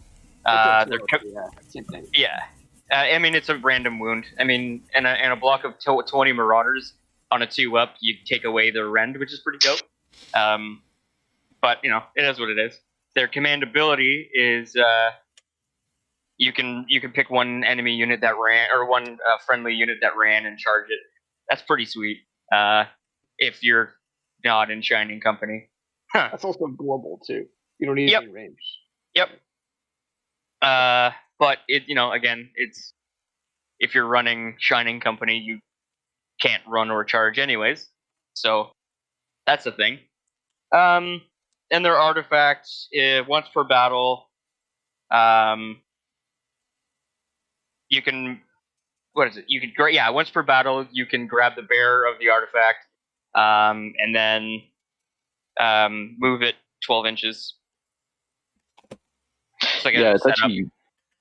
Same thing. Yeah. I mean, it's a random wound. I mean, and a block of 20 Marauders on a 2-up, you take away their rend, which is pretty dope. But, it is what it is. Their command ability is you can pick one enemy unit that ran, or one friendly unit that ran and charge it. That's pretty sweet if you're not in Shining Company. Huh. That's also global, too. You don't need any range. Yep. But again, it's if you're running Shining Company, you can't run or charge anyways. So that's the thing. And their artifacts, once per battle, you can once per battle you can grab the bearer of the artifact, and then move it 12 inches.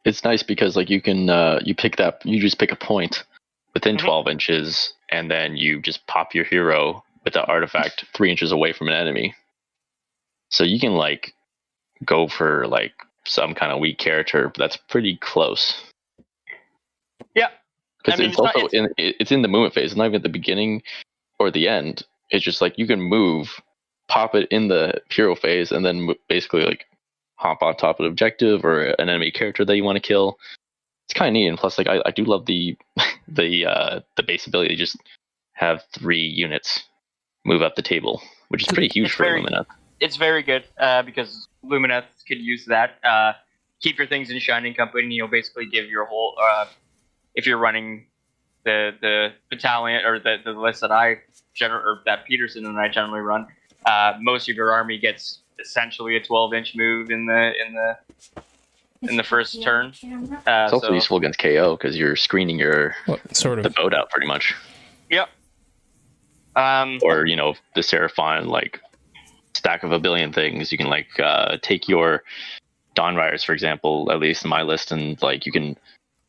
It's nice because like you can you just pick a point within 12 inches, and then you just pop your hero with the artifact 3 inches away from an enemy. So you can like go for like some kind of weak character, but that's pretty close. Yeah, because it's in the movement phase. It's not even at the beginning or the end. It's just like you can move, pop it in the hero phase, and then basically like hop on top of an objective or an enemy character that you want to kill. It's kind of neat, and plus, like I do love the base ability to just have 3 units move up the table, which is pretty huge for Lumineth. It's very good because Lumineth could use that. Keep your things in Shining Company. Basically give your whole if you're running the battalion or the list that that Peterson and I generally run, most of your army gets essentially a 12-inch move in the first turn. It's also useful against KO because you're screening the boat out pretty much. Yep. Or the Seraphon stack of a billion things. You can take your Dawn Riders, for example, at least in my list, and you can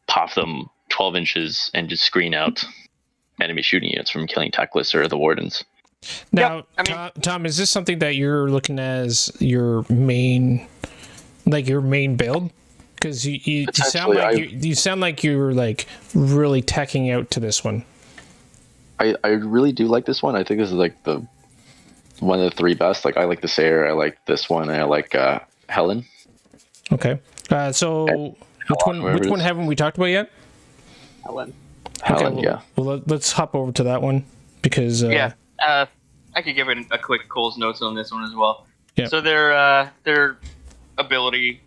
pop them 12 inches and just screen out enemy shooting units from killing Teclis or the Wardens. Now, Tom, is this something that you're looking as your main build? Because you sound like you're really teching out to this one. I really do like this one. I think this is one of the three best. I like the Sayer, I like this one, and I like Helen. Okay. So which one haven't we talked about yet? Helen. Okay, yeah. Well, let's hop over to that one because I could give it a quick Cole's notes on this one as well. Yeah. So their ability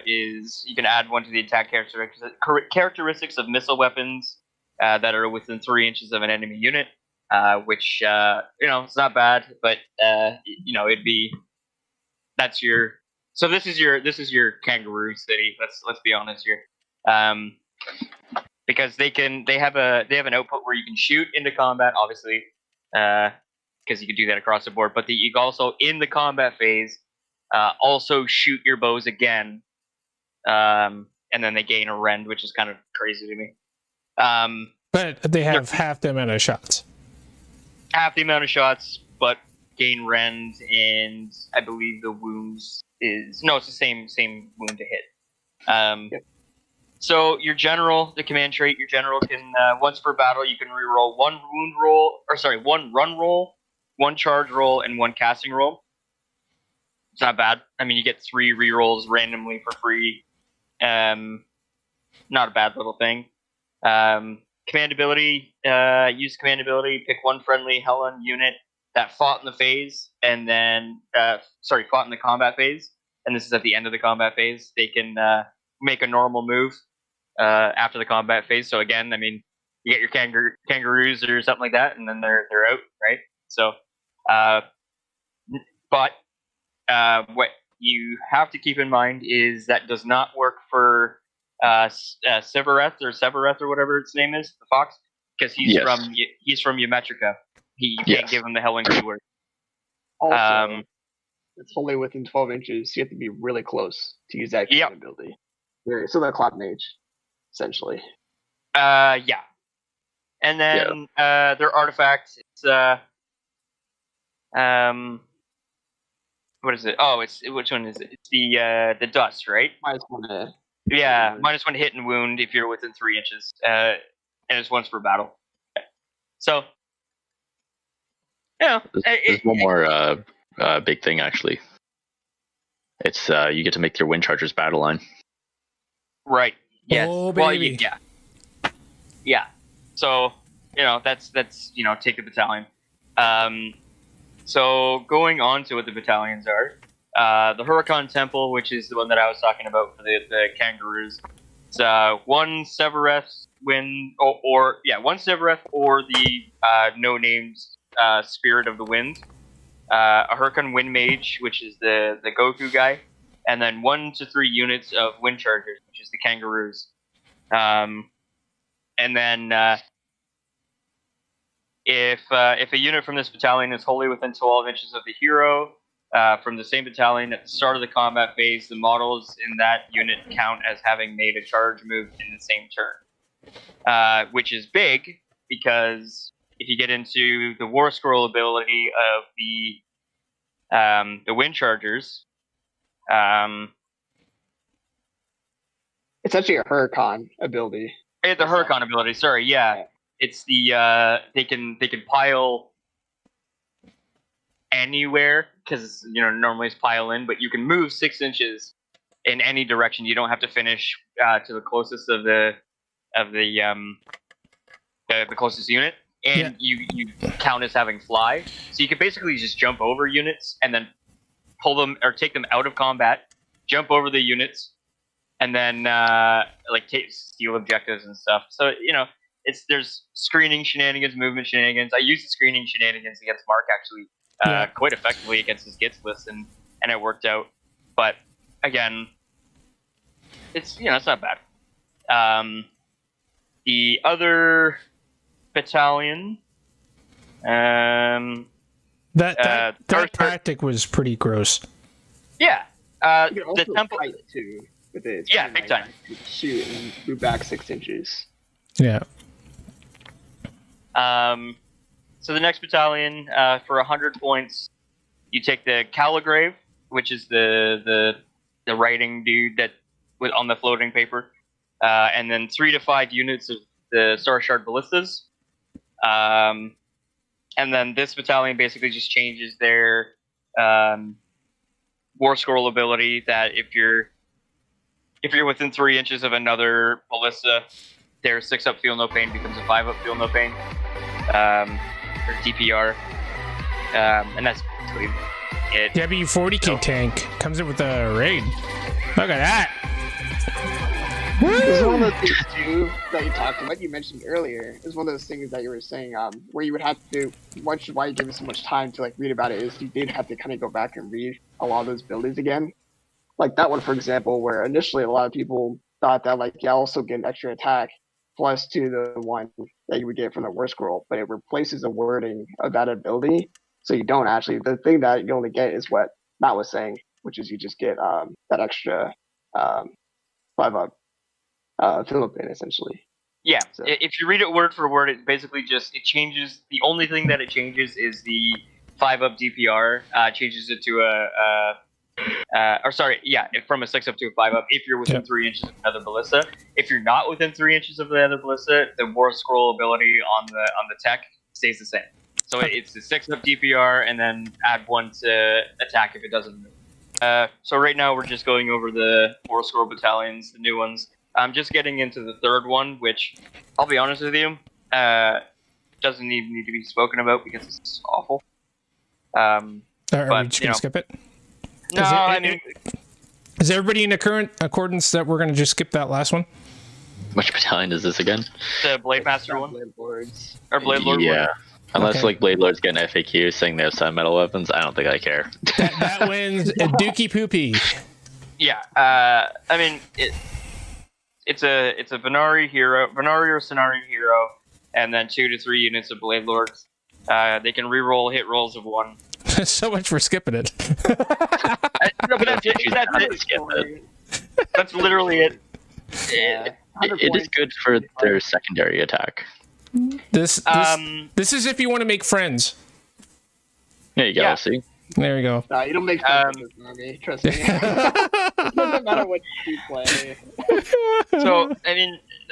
is you can add one to the attack characteristics of missile weapons that are within 3 inches of an enemy unit, which it's not bad, but it'd be so this is your kangaroo city. Let's be honest here, because they have an output where you can shoot into combat, obviously, because you can do that across the board. But you can also in the combat phase also shoot your bows again, and then they gain a rend, which is kind of crazy to me. But they have half the amount of shots. Half the amount of shots, but gain rend, and I believe the wounds it's the same wound to hit. So your general, the command trait, your general can once per battle you can reroll one run roll, one charge roll, and one casting roll. It's not bad. I mean, you get 3 rerolls randomly for free. Not a bad little thing. Command ability, use command ability, pick one friendly Helen unit that fought in the phase, and then fought in the combat phase, and this is at the end of the combat phase. They can make a normal move after the combat phase. So again, I mean, you get your kangaroos or something like that, and then they're out, right? So, but what you have to keep in mind is that does not work for Severeth or whatever its name is, the fox, because he's from Eumetrica. You can't give him the Helen keyword. Also, it's only within 12 inches. So you have to be really close to use that ability. So the Cloud Mage, essentially. Yeah. And then their artifacts. It's what is it? Oh, which one is it? It's the dust, right? -1 hit. Yeah, -1 hit and wound if you're within 3 inches, and it's once per battle. So, there's one more big thing actually. It's you get to make your Wind Chargers battle line. Right. Yes. Oh, baby. Well, yeah. So that's take the battalion. So going on to what the battalions are, the Huracan Temple, which is the one that I was talking about for the kangaroos. It's one Severeth one Severeth or the no-named Spirit of the Wind, a Huracan Wind Mage, which is the Goku guy, and then 1 to 3 units of Wind Chargers, which is the kangaroos. And then if a unit from this battalion is wholly within 12 inches of the hero from the same battalion at the start of the combat phase, the models in that unit count as having made a charge move in the same turn, which is big because if you get into the Warscroll ability of the Wind Chargers, it's actually a Huracan ability. The Huracan ability, sorry, yeah. It's the they can pile anywhere because normally it's pile in, but you can move 6 inches in any direction. You don't have to finish to the closest of the closest unit, and you count as having fly. So you can basically just jump over units and then pull them or take them out of combat, jump over the units, and then steal objectives and stuff. So there's screening shenanigans, movement shenanigans. I used the screening shenanigans against Mark actually quite effectively against his Gits list, and it worked out. But again, it's not bad. The other battalion, that tactic was pretty gross. Yeah, You can the also temple. fight too with it. Yeah, big time. Shoot and move back 6 inches. Yeah. So the next battalion, for 100 points, you take the Caligrave, which is the writing dude that on the floating paper, and then 3 to 5 units of the Star Shard Ballistas. And then this battalion basically just changes their War Scroll ability that if you're within 3 inches of another ballista, their 6-up feel no pain becomes a 5-up feel no pain, or DPR, and that's basically it. W40K tank comes in with a raid. Look at that. This is one of those things too that you talked about. You mentioned earlier. It's one of those things that you were saying, where you would have to. Why you give us so much time to read about it? Is you did have to kind of go back and read a lot of those buildings again. Like that one, for example, where initially a lot of people thought that also get an extra attack plus to the one that you would get from the Warscroll, but it replaces the wording of that ability, so you don't actually. The thing that you only get is what Matt was saying, which is you just get that extra 5-up Philippine essentially. Yeah, So. if you read it word for word, it basically it changes. The only thing that it changes is the 5-up DPR. Changes it to from a 6-up to a 5-up. If you're within 3 inches of another ballista, if you're not within 3 inches of the other ballista, the War Scroll ability on the tech stays the same. So it's the 6-up DPR, and then add 1 to attack if it doesn't move. So right now we're just going over the War Scroll battalions, the new ones. I'm just getting into the third one, which, I'll be honest with you, doesn't even need to be spoken about because it's awful. Are we just going to skip it? No, Is everybody in accordance that we're going to just skip that last one? Which battalion is this again? The Blade Master one? Blade Lords. Or Blade Lord Yeah. one? Unless Blade Lords get an FAQ saying they have some metal weapons, I don't think I care. That wins a Dookie Poopy. Yeah, it's a Venari hero, Venari or Cenari hero, and then 2 to 3 units of Blade Lords. They can reroll hit rolls of 1. So much for skipping it. That's literally it. It is good for their secondary attack. This is if you want to make friends. There you go. Yeah. See. There you go. You don't make friends with this army. Trust me. It doesn't matter what you play. So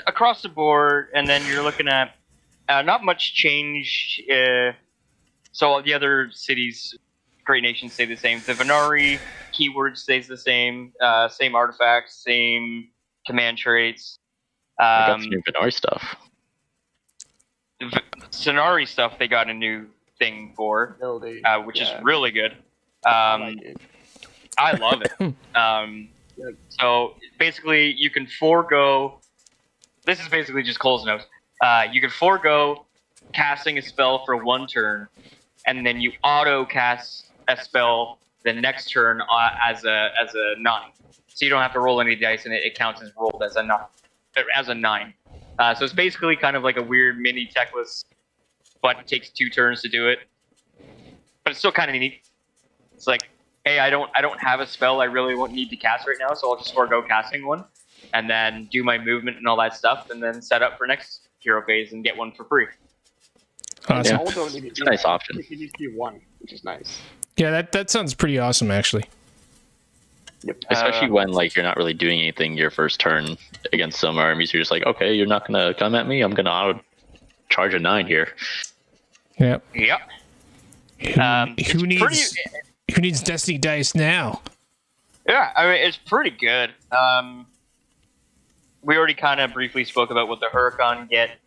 across the board, and then you're looking at not much change. So all the other cities, great nations stay the same. The Venari keyword stays the same. Same artifacts, same command traits. I got some new Venari stuff. Cenari stuff they got a new thing for, which is really good. I love it. So basically, you can forego. This is basically just Cole's notes. You can forego casting a spell for 1 turn, and then you auto cast a spell the next turn as a 9. So you don't have to roll any dice, and it counts as rolled as a 9. So it's basically kind of like a weird mini techless, but it takes 2 turns to do it. But it's still kind of neat. It's like, hey, I don't have a spell I really won't need to cast right now, so I'll just forego casting one, and then do my movement and all that stuff, and then set up for next hero phase and get one for free. Awesome. Yeah. It's a nice option. You can just do 1, which is nice. Yeah, that sounds pretty awesome, actually. Yep. Especially when you're not really doing anything your first turn against some armies. You're just like, okay, you're not gonna come at me. I'm gonna auto charge a 9 here. Yep. Yep. Who needs Destiny dice now? Yeah, it's pretty good. We already kind of briefly spoke about what the Huracan get.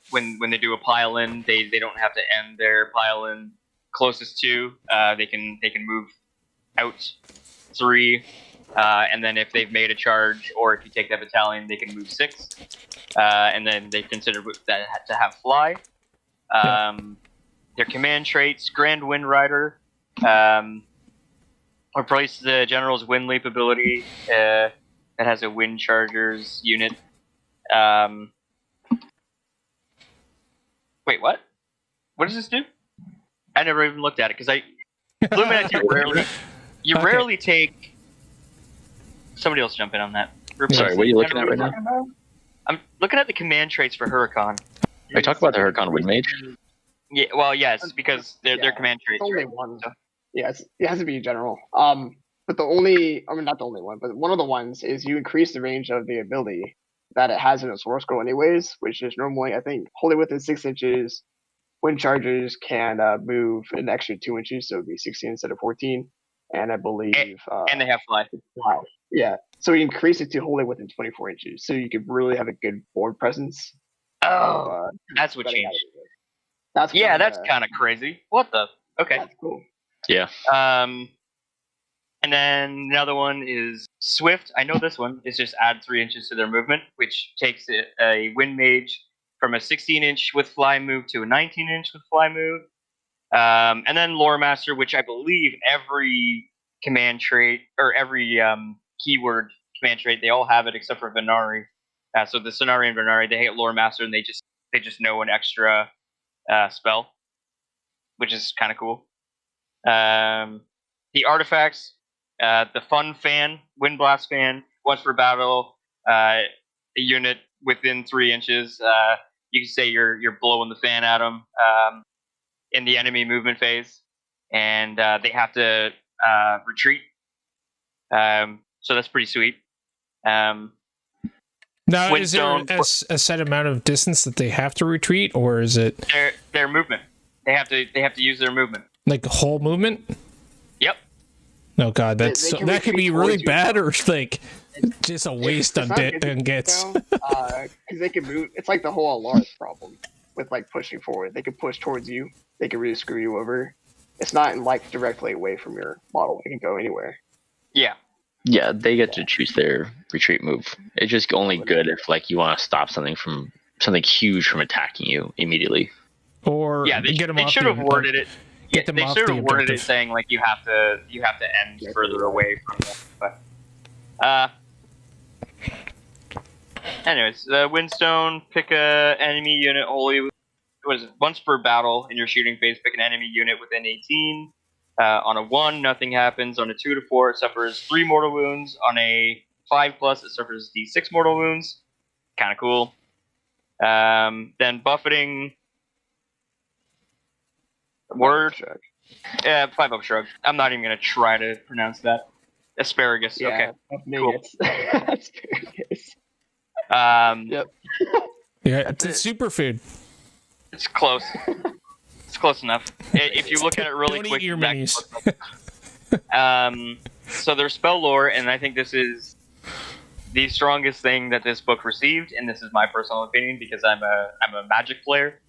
When they do a pile in, they don't have to end their pile in closest to. They can move out 3, and then if they've made a charge, or if you take that battalion, they can move 6. and then they considered that to have fly. Their command traits: Grand Wind Rider, replace the general's Wind Leap ability. It has a Wind Chargers unit. Wait, what? What does this do? I never even looked at it because Lumineth, you rarely take. Somebody else jump in on that. Sorry, what are you looking at right now? I'm looking at the command traits for Huracan. Are you talking about the Huracan Wind Mage? Yeah, well, yes, because they're command traits. It's only right? one. Yeah, it has to be general. But the only, I mean, not the only one, but one of the ones is you increase the range of the ability that it has in its Warscroll anyways, which is normally, I think, wholly within 6 inches. Wind Chargers can move an extra 2 inches, so it would be 16 instead of 14. And I believe... and they have fly. Wow. Yeah. So you increase it to wholly within 24 inches, so you could really have a good board presence. Oh, that's what changed. That's kind of crazy. What the? Okay. That's cool. Yeah. And then another one is Swift. I know this one is just add 3 inches to their movement, which takes a Wind Mage from a 16-inch with fly move to a 19-inch with fly move. And then Lore Master, which I believe every command trait or every keyword command trait, they all have it except for Venari. So the Sonari and Venari, they hate Lore Master and they just know an extra spell, which is kind of cool. The artifacts, the Fun Fan, Wind Blast Fan, once per battle, a unit within 3 inches. You can say you're blowing the fan at them in the enemy movement phase, and they have to retreat. So that's pretty sweet. Now, is there a set amount of distance that they have to retreat, or is it their movement? They have to use their movement. Like the whole movement? Yep. Oh god, that could be really bad, or like just a waste on gets. Because they can move. It's like the whole Alaris problem with like pushing forward. They can push towards you. They can really screw you over. It's not like directly away from your model. It can go anywhere. Yeah. Yeah, they get to choose their retreat move. It's just only good if like you want to stop something huge from attacking you immediately. Or they get them off. They should have worded it. Get them they off should the have worded it objective. saying like you have to end further away from them. But anyways, Windstone, pick a enemy unit wholly. What is it? Once per battle in your shooting phase, pick an enemy unit within 18. On a 1, nothing happens. On a 2 to 4, it suffers 3 mortal wounds. On a 5+, it suffers D6 mortal wounds. Kind of cool. Then buffeting. Word. 5-up shrug. I'm not even gonna try to pronounce that. Asparagus. Yeah, okay. Cool. Asparagus. Yep. Yeah, it's a superfood. It's close. It's close enough. If you look at it really Don't quick, eat your exactly minis. So there's spell lore, and I think this is the strongest thing that this book received, and this is my personal opinion because I'm a Magic player.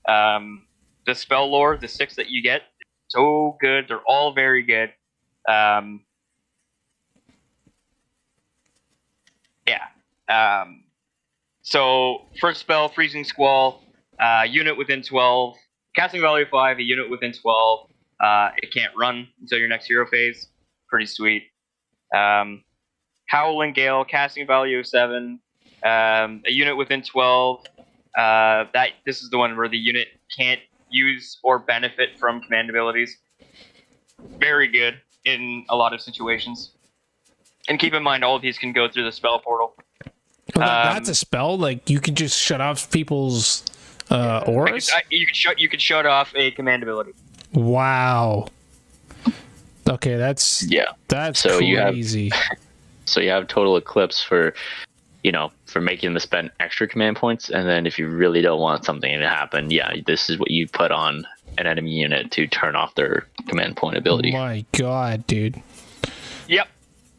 The spell lore, the 6 that you get, so good. They're all very good. So first spell, Freezing Squall, unit within 12. Casting value 5, a unit within 12. It can't run until your next hero phase. Pretty sweet. Howling Gale, casting value of 7. A unit within 12. This is the one where the unit can't use or benefit from command abilities. Very good in a lot of situations. And keep in mind, all of these can go through the spell portal. That's a spell? Like, you can just shut off people's auras? You could shut off a command ability. Wow. Okay, that's so crazy. You have Total Eclipse for making them spend extra command points, and then if you really don't want something to happen, this is what you put on an enemy unit to turn off their command point ability. Oh my god, dude. Yep.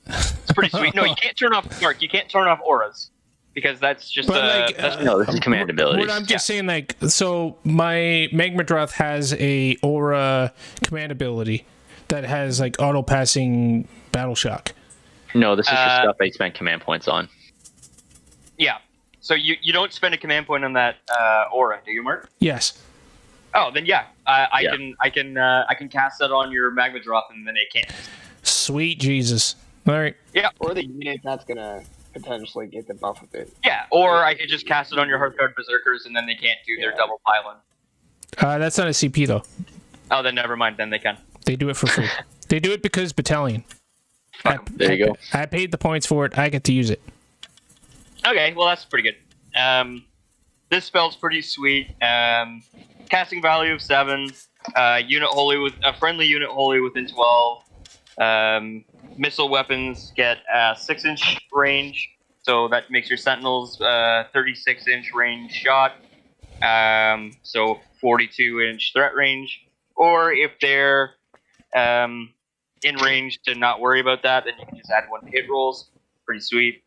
It's pretty sweet. No, you can't turn off Mark. You can't turn off auras because that's just no, this is command abilities. I'm just saying, like, so my Magmadroth has a aura command ability that has like auto passing battle shock. No, this is for stuff they spend command points on. Yeah. So you don't spend a command point on that aura, do you, Mark? Yes. Oh, then yeah, I Yeah. can cast that on your magma drop, and then it can't. Sweet Jesus. All right. Yeah, Or the unit that's gonna potentially get the buff of it. yeah. Or I could just cast it on your Hearthguard Berserkers, and then they can't do their Yeah. double pylon. That's not a CP though. Oh, then never mind. Then they can. They do it for free. They do it because battalion. Fuck 'em. There you go. I paid the points for it. I get to use it. Okay, well that's pretty good. This spell's pretty sweet. Casting value of 7. Unit holy with a friendly unit holy within 12. Missile weapons get 6-inch range, so that makes your sentinels 36-inch range shot. So 42-inch threat range. Or if they're in range to not worry about that, then you can just add 1 to hit rolls. Pretty sweet.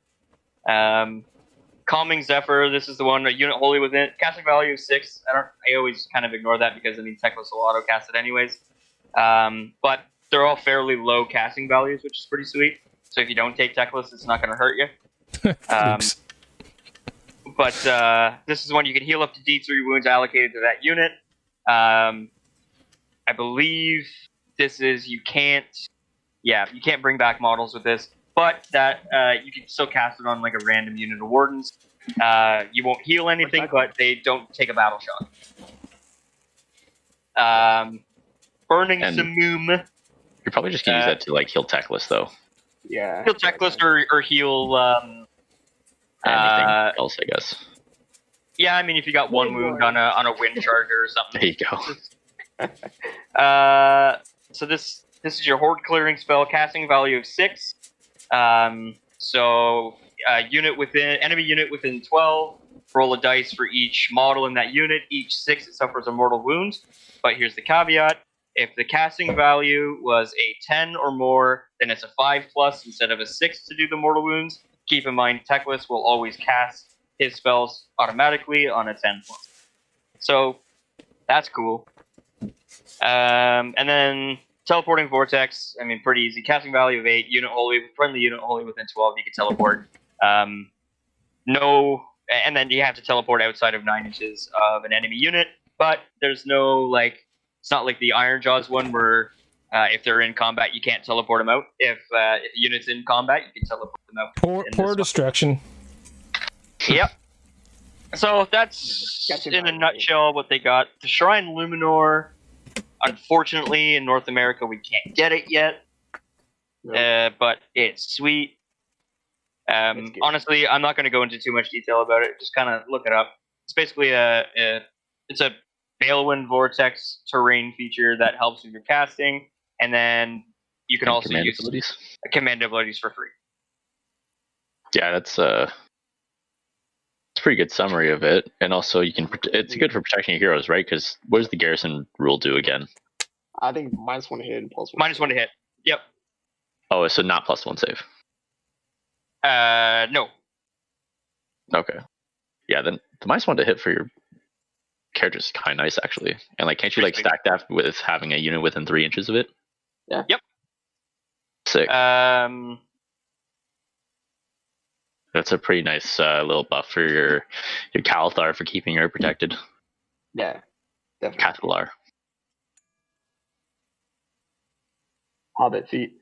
Calming Zephyr, this is the one, a unit holy within casting value of 6. I always kind of ignore that because Teclis will auto cast it anyways. But they're all fairly low casting values, which is pretty sweet. So if you don't take Teclis, it's not going to hurt you. Thanks. But this is one you can heal up to D3 wounds allocated to that unit. I believe this is you can't bring back models with this. But that you can still cast it on like a random unit of wardens. You won't heal anything, but they don't take a battle shot. Burning Samum. You're probably just gonna use that to like heal Teclis though. Yeah. Heal checklist or heal. Anything else, I guess. Yeah, I mean if you got 1 wound on a wind charger or something. There you go. So this is your horde clearing spell, casting value of 6. So enemy unit within 12, roll a dice for each model in that unit. Each 6 it suffers a mortal wound. But here's the caveat: if the casting value was a 10 or more, then it's a 5+ instead of a 6 to do the mortal wounds. Keep in mind, Teclis will always cast his spells automatically on a 10+. So that's cool. And then teleporting vortex, I mean, pretty easy. Casting value of 8, unit holy, friendly unit holy within 12, you can teleport. And then you have to teleport outside of 9 inches of an enemy unit, but there's no, it's not like the Iron Jaws one where if they're in combat, you can't teleport them out. If a unit's in combat, you can teleport them out. Poor destruction. Yep. So that's, in a nutshell, what they got. The Shrine Luminor, unfortunately, in North America, we can't get it yet. Nope. But it's sweet. Honestly, I'm not going to go into too much detail about it. Just kind of look it up. It's basically it's a Balewind Vortex terrain feature that helps with your casting, and then you can also use command abilities for free. Yeah, that's a pretty good summary of it, and also you can. It's good for protecting your heroes, right? Because what does the garrison rule do again? I think -1 to hit and +1. -1 to hit. Yep. Oh, so not +1 save. No. Okay. Yeah, then the -1 to hit for your character is kind of nice, actually. And can't you stack that with having a unit within 3 inches of it? Yeah. Yep. Sick. That's a pretty nice little buff for your Kalthar for keeping her protected. Yeah, definitely. Cathalar. Hobbit feet.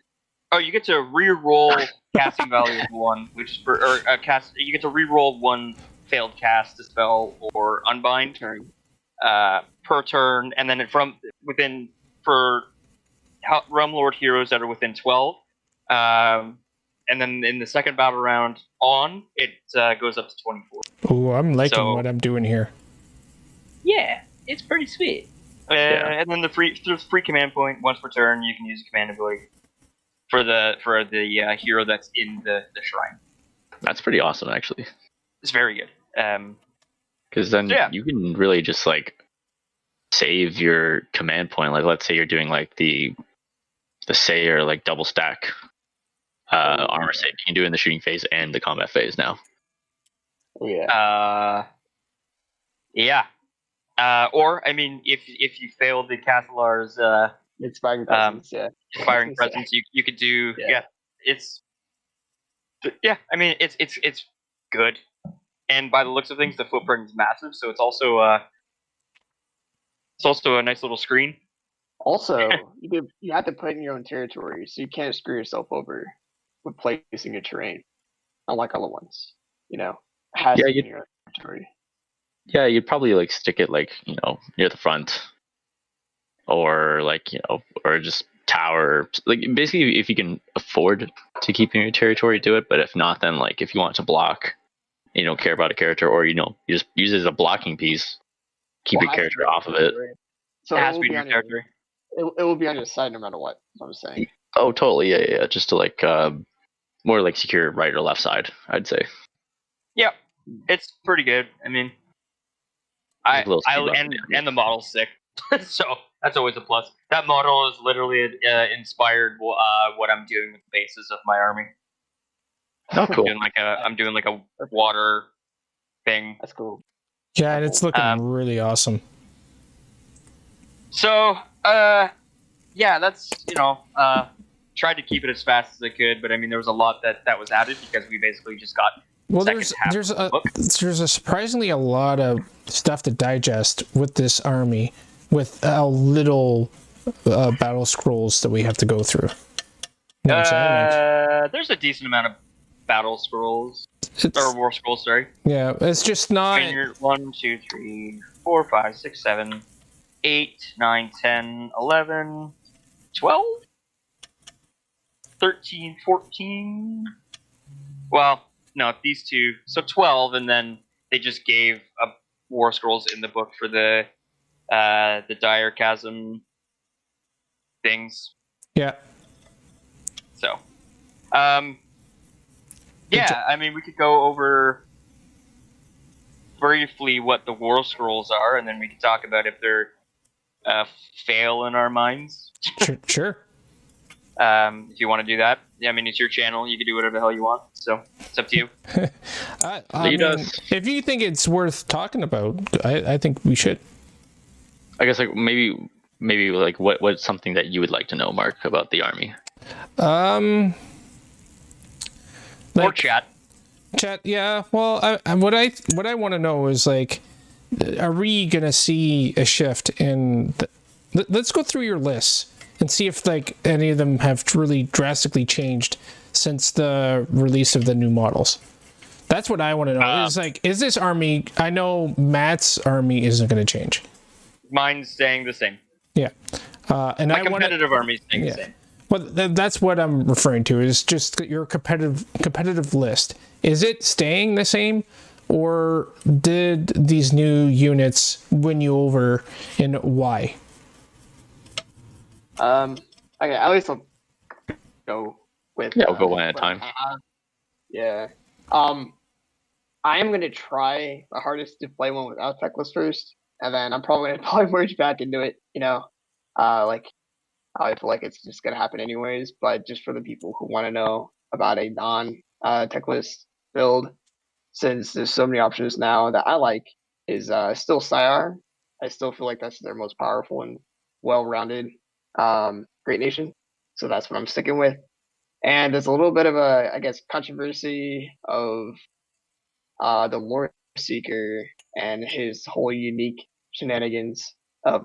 Oh, you get to re-roll casting value of 1, which is you get to re-roll 1 failed cast, dispel, or unbind turn per turn, and then for Realm Lord heroes that are within 12. And then in the second battle round it goes up to 24. Oh, I'm liking what I'm doing here. Yeah, it's pretty sweet. And then the free command point, once per turn, you can use a command ability for the hero that's in the shrine. That's pretty awesome, actually. It's very good. Because then you can really just save your command point. Let's say you're doing the Sayer double stack armor save. You can do it in the shooting phase and the combat phase now. Oh yeah. Yeah. Or I mean, if you fail the Cathalar's Inspiring Presence, Inspiring Presence, you could do I mean, it's good. and by the looks of things, the footprint is massive. So it's also a nice little screen. Also, you have to put in your own territory, so you can't screw yourself over with placing your terrain, unlike other ones. You know, it has Yeah, to be in your own territory. Yeah, you'd probably like stick it like, near the front, or like, or just tower. Like basically if you can afford to keep in your territory, do it. But if not, then like if you want to block, you don't care about a character, or you just use it as a blocking piece, keep your Well, it has to character be on off your of it. territory. So It it has to will be be in your on your territory. it will be on your side no matter what. That's what I'm saying. Oh, totally. Yeah. Just to like more like secure right or left side, I'd say. Yep, it's pretty good. I mean, Like a little speed bump. and the model's sick, so that's always a plus. That model is literally inspired what I'm doing with the bases of my army. Oh, cool. I'm doing like a water thing. That's cool. Yeah, and it's looking really awesome. So, yeah, that's tried to keep it as fast as I could, but I mean there was a lot that was added because we basically just got. Well, there's a surprisingly a lot of stuff to digest with this army, with how little battle scrolls that we have to go through. You know what I'm saying? There's a decent amount of battle scrolls or war scrolls. Sorry. Yeah, it's just not. 1, 2, 3, 4, 5, 6, 7, 8, 9, 10, 11, 12, 13, 14. Well. No, these two. So 12, and then they just gave war scrolls in the book for the dire chasm things. Yeah. So, yeah. I mean, we could go over briefly what the war scrolls are, and then we could talk about if they're fail in our minds. Sure. If you want to do that, I mean, it's your channel. You can do whatever the hell you want. So it's up to you. I mean, if you think it's worth talking about, I think we should. I guess like maybe like what's something that you would like to know, Mark, about the army? Or chat. Chat, yeah. Well, what I want to know is like, are we gonna see a shift in? Let's go through your lists and see if like any of them have really drastically changed since the release of the new models. That's what I want to know. Is like, is this army? I know Matt's army isn't going to change. Mine's staying the same. Yeah, and my competitive army staying the same. Well, that's what I'm referring to. Is just your competitive list. Is it staying the same, or did these new units win you over, and why? Okay, at least I'll go with. Yeah, we'll go one at a time. Yeah. I am gonna try the hardest to play one without tech list first, and then I'm probably gonna merge back into it. Like I feel like it's just gonna happen anyways. But just for the people who want to know about a non tech list build, since there's so many options now that I like, is still Syar. I still feel like that's their most powerful and well-rounded great nation. So that's what I'm sticking with. And there's a little bit of a, I guess, controversy of the Lore Seeker and his whole unique shenanigans of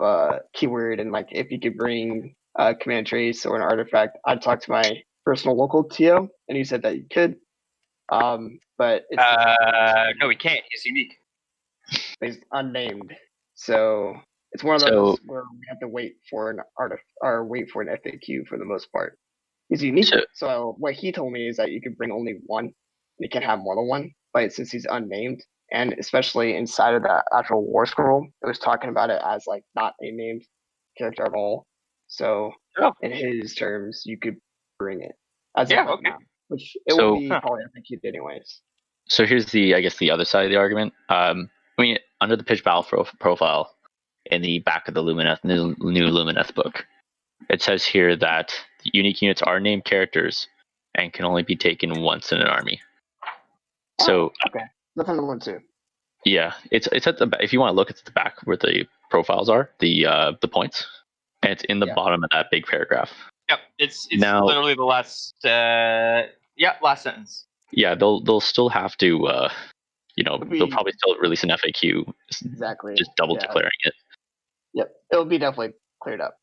keyword, and like if you could bring a command trace or an artifact. I talked to my personal local TO, and he said that you could. But it's no, we can't. He's unique. He's unnamed, so it's one of those where we have to wait for an FAQ for the most part. He's unique. So what he told me is that you can bring only one. You can have more than one, but since he's unnamed, and especially inside of that actual war scroll, it was talking about it as like not a named character at all. So in his terms, you could bring it as of right now, which it will be probably FAQ'd anyways. So here's the other side of the argument. I mean, under the pitch battle profile in the back of the Lumineth new Lumineth book, it says here that unique units are named characters and can only be taken once in an army. So okay, that's another one too. Yeah, it's at the if you want to look, it's at the back where the profiles are, the points, and it's in the bottom of that big paragraph. Yep, it's now, literally the last last sentence. Yeah, they'll still have to they'll probably still release an FAQ, Exactly. just double declaring it. Yep, it'll be definitely cleared up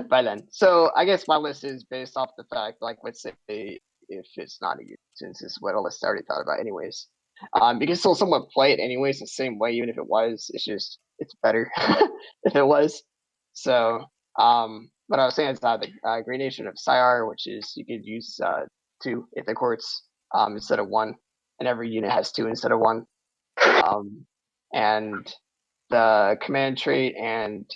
by then. So I guess my list is based off the fact, like, let's say if it's not a unit, since it's what a list I already thought about anyways. You can still somewhat play it anyways the same way, even if it was. It's better if it was. So, what I was saying is that the gradation of Syar, which is you could use 2 Aether Quartz instead of 1, and every unit has 2 instead of 1. And the command trait and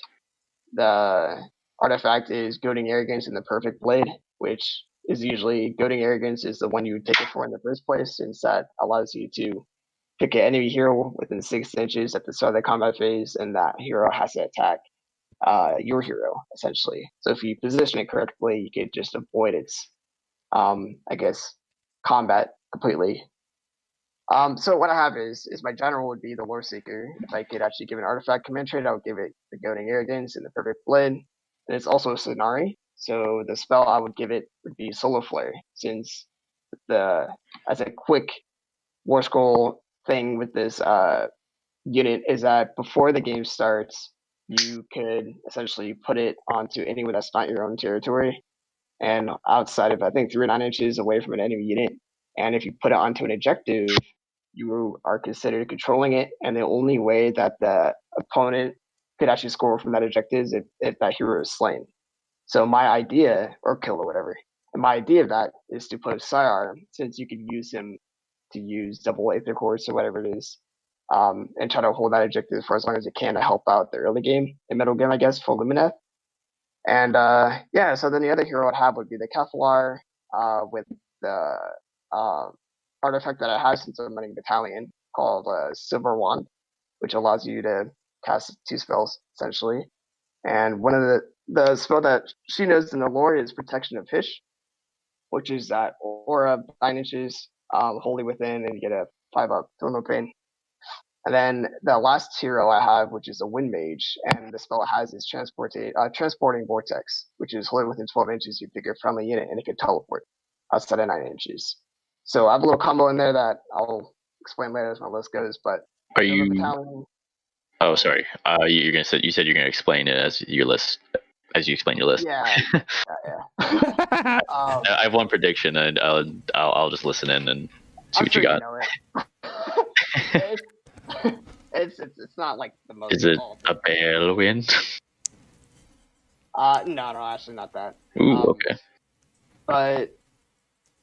the artifact is Goading Arrogance in the Perfect Blade, which is usually Goading Arrogance is the one you would take it for in the first place, since that allows you to pick an enemy hero within 6 inches at the start of the combat phase, and that hero has to attack your hero, essentially. So if you position it correctly, you could just avoid its, I guess, combat completely. So what I have is my general would be the Lore Seeker. If I could actually give an artifact command trait, I would give it the Goading Arrogance and the Perfect Blade. And it's also a Sonari, so the spell I would give it would be Solar Flare, since as a quick Warscroll thing with this unit is that before the game starts, you could essentially put it onto anyone that's not your own territory, and outside of, I think, 3 or 9 inches away from an enemy unit. And if you put it onto an objective, you are considered controlling it, and the only way that the opponent could actually score from that objective is if that hero is slain. So my idea, or killed or whatever, and my idea of that is to put Syar, since you could use him to use double Aether Quartz or whatever it is, and try to hold that objective for as long as it can to help out the early game and middle game, I guess, for Lumineth. And so then the other hero I'd have would be the Keflar with the artifact that I have since I'm running Battalion called Silver Wand, which allows you to cast 2 spells essentially. And one of the spell that she knows in the lore is Protection of Fish, which is that aura 9 inches wholly within, and you get a 5-up thermal pain. And then the last hero I have, which is a Wind Mage, and the spell it has is Transporting Vortex, which is wholly within 12 inches. You pick a friendly unit, and it can teleport outside of 9 inches. So I have a little combo in there that I'll explain later as my list goes. But are you? Oh, sorry. You said you're gonna explain it as your list, as you explain your list. Yeah. I have one prediction, and I'll just listen in and see what you got. It's not like the most. Is it a Bale win? No, actually not that. Ooh, okay. But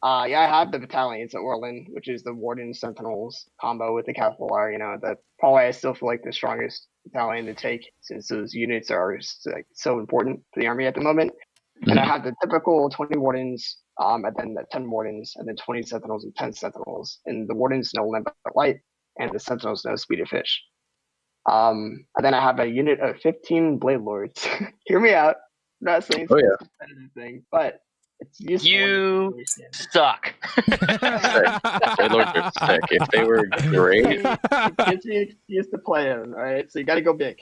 I have the Battalions at Orlin, which is the Warden Sentinels combo with the Keflar. That probably I still feel like the strongest battalion to take, since those units are so important to the army at the moment. Mm-hmm. And I have the typical 20 Wardens, and then the 10 Wardens, and then 20 Sentinels and 10 Sentinels. And the Wardens know Limb but Light, and the Sentinels know Speed of Fish. And then I have a unit of 15 Blade Lords. Hear me out. I'm not saying it's a competitive thing, but it's useful. You suck. Blade Lords are sick. If they were great, it gives me an excuse to play them. All right, so you got to go big.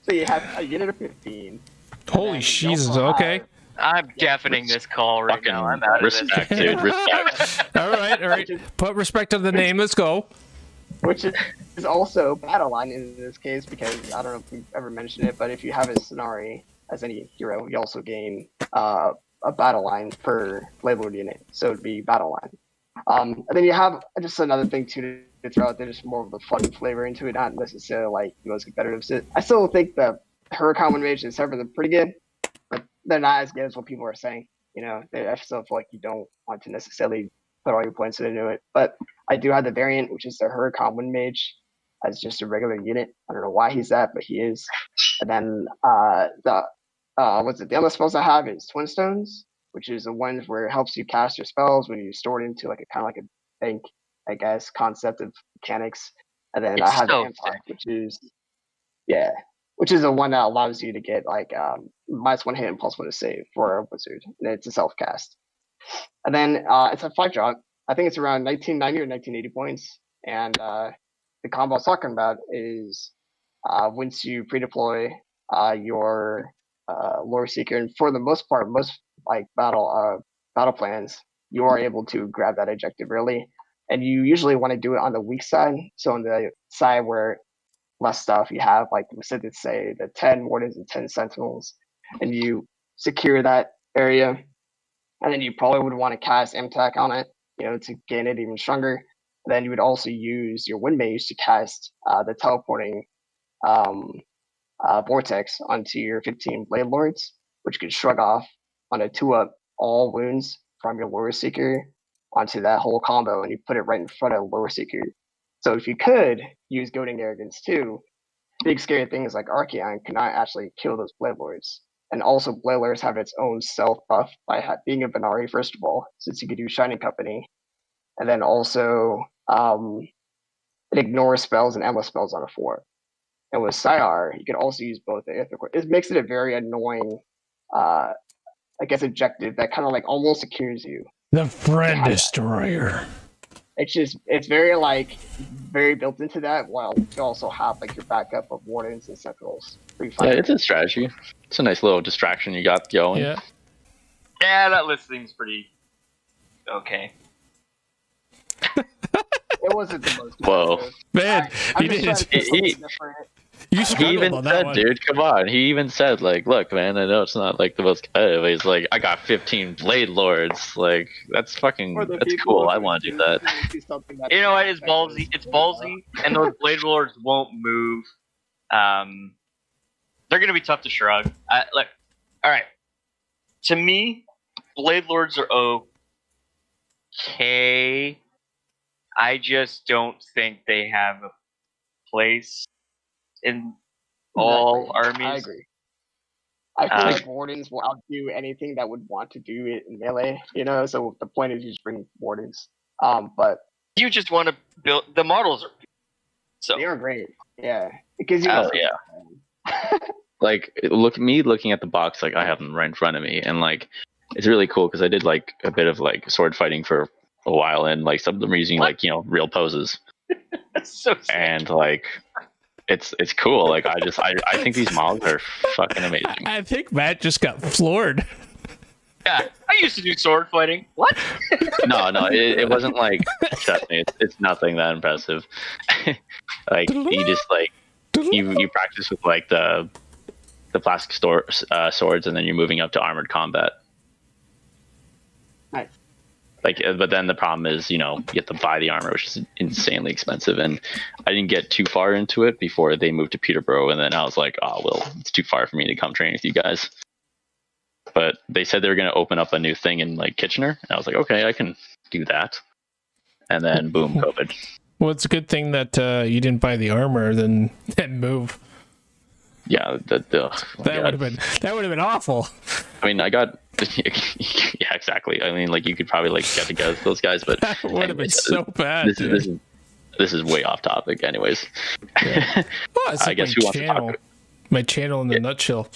So you have a unit of 15. Holy Jesus! Okay. I'm deafening this call right now. I'm out of this. Dude, respect. All right. Put respect on the name. Let's go. Which is also battle line in this case, because I don't know if we've ever mentioned it, but if you have a Sonari as any hero, you also gain a battle line per Blade Lord unit, so it'd be battle line. And then you have just another thing too to throw out there, just more of the fun flavor into it, not necessarily like the most competitive. I still think the Huracan Wind Mage and Serpent are pretty good, but they're not as good as what people are saying. I still feel like you don't want to necessarily put all your points into it. But I do have the variant, which is the Huracan Wind Mage, as just a regular unit. I don't know why he's that, but he is. And then the other spells I have is Twin Stones, which is the ones where it helps you cast your spells when you store it into like a bank, I guess, concept of mechanics. And then I have the Impact, which is the one that allows you to get like -1 hit and +1 to save for a wizard, and it's a self cast. And then it's a 5-drop. I think it's around 1990 or 1980 points. And the combo I was talking about is once you pre-deploy your Lore Seeker, and for the most part, most like battle plans, you are able to grab that objective early. and you usually want to do it on the weak side, so on the side where less stuff you have, like we said, say the 10 wardens and 10 sentinels, and you secure that area, and then you probably would want to cast MTAC on it, to gain it even stronger. Then you would also use your wind mage to cast the teleporting vortex onto your 15 blade lords, which could shrug off on a 2-up all wounds from your lower seeker onto that whole combo, and you put it right in front of lower seeker. So if you could use goading arrogance too, big scary things like Archaeon cannot actually kill those blade lords. And also blade lords have its own self buff by being a Venari, first of all, since you could do Shining Company, and then also it ignores spells and endless spells on a 4. And with Sire, you can also use both. It makes it a very annoying, objective that kind of like almost secures you. The Friend Destroyer. It's very built into that, while you also have like your backup of wardens and sentinels. Yeah, it's a strategy. It's a nice little distraction you got going. Yeah. Yeah, that list seems pretty okay. It wasn't the most. Whoa, man! You he even on that said, one. dude, come on. He even said, like, look, man, I know it's not like the most competitive. He's like, I got 15 blade lords. Like, that's cool. I want to do that. You know what? It's ballsy. It's ballsy, and those blade lords won't move. They're gonna be tough to shrug. Look, all right. To me, blade lords are okay. I just don't think they have a place in all armies. I agree. I feel like wardens will outdo anything that would want to do it in melee, so the point is you just bring wardens. But you just want to build the models so they are great. Yeah. Because like looking at the box, like I have them right in front of me, and like it's really cool because I did like a bit of like sword fighting for a while, and like some of them are using like real poses. That's so sick. And like it's cool. Like I think these models are fucking amazing. I think Matt just got floored. Yeah, I used to do sword fighting. What? No, it wasn't like, trust me, it's nothing that impressive. Like you just like you practice with like the plastic swords, and then you're moving up to armored combat. Nice. Like, but then the problem is, you have to buy the armor, which is insanely expensive. And I didn't get too far into it before they moved to Peterborough. And then I was like, oh, well, it's too far for me to come train with you guys. But they said they were going to open up a new thing in like Kitchener. And I was like, okay, I can do that. And then boom, COVID. Well, it's a good thing that you didn't buy the armor and move. Yeah, that would have been awful. I mean, I got yeah, exactly. I mean, like you could probably like get together with those guys, but that would have been so bad. This is way off topic, anyways. Yeah. Well, I guess who wants to talk? My channel in the nutshell.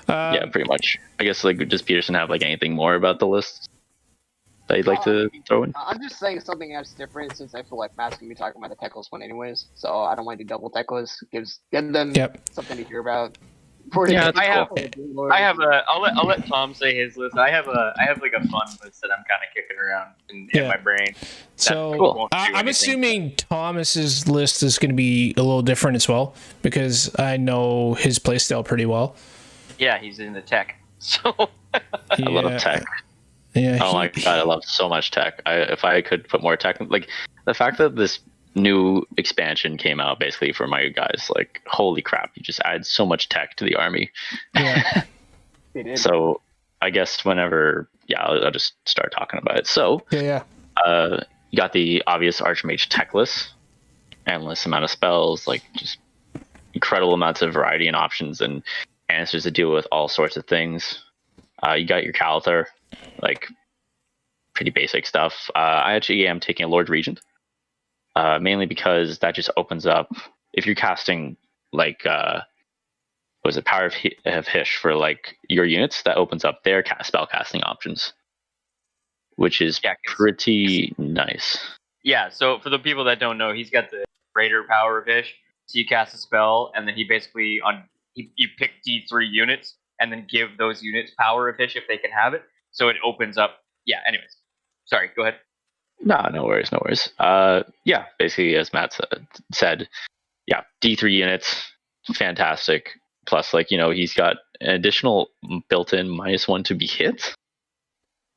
Yeah, pretty much. I guess like does Peterson have like anything more about the list that you'd like to throw in? I'm just saying something that's different, since I feel like Matt's gonna be talking about the Techless one anyways. So I don't want to do double Techless. Give them something to hear about. Yeah, I'll let Tom say his list. I have like a fun list that I'm kind of kicking around in my brain. So cool. I'm assuming Thomas's list is going to be a little different as well, because I know his playstyle pretty well. Yeah, he's in the tech. So I love tech. Yeah. Oh my god, I love so much tech. If I could put more tech, like the fact that this new expansion came out basically for my guys, like holy crap, you just add so much tech to the army. Yeah. So I guess whenever I'll just start talking about it. So you got the obvious Archmage tech list, endless amount of spells, like just incredible amounts of variety and options and answers to deal with all sorts of things. You got your Calathar, like pretty basic stuff. I actually am taking a Lord Regent. Mainly because that just opens up, if you're casting like Power of Hish for like your units, that opens up their spell casting options, which is pretty nice. Yeah, so for the people that don't know, he's got the greater Power of Hish. So you cast a spell, and then he basically you pick D3 units, and then give those units Power of Hish if they can have it. So it opens up. Yeah. Anyways, sorry. Go ahead. No worries, no worries. Yeah, basically as Matt said, yeah, D3 units, fantastic. Plus, like, he's got an additional built-in -1 to be hit,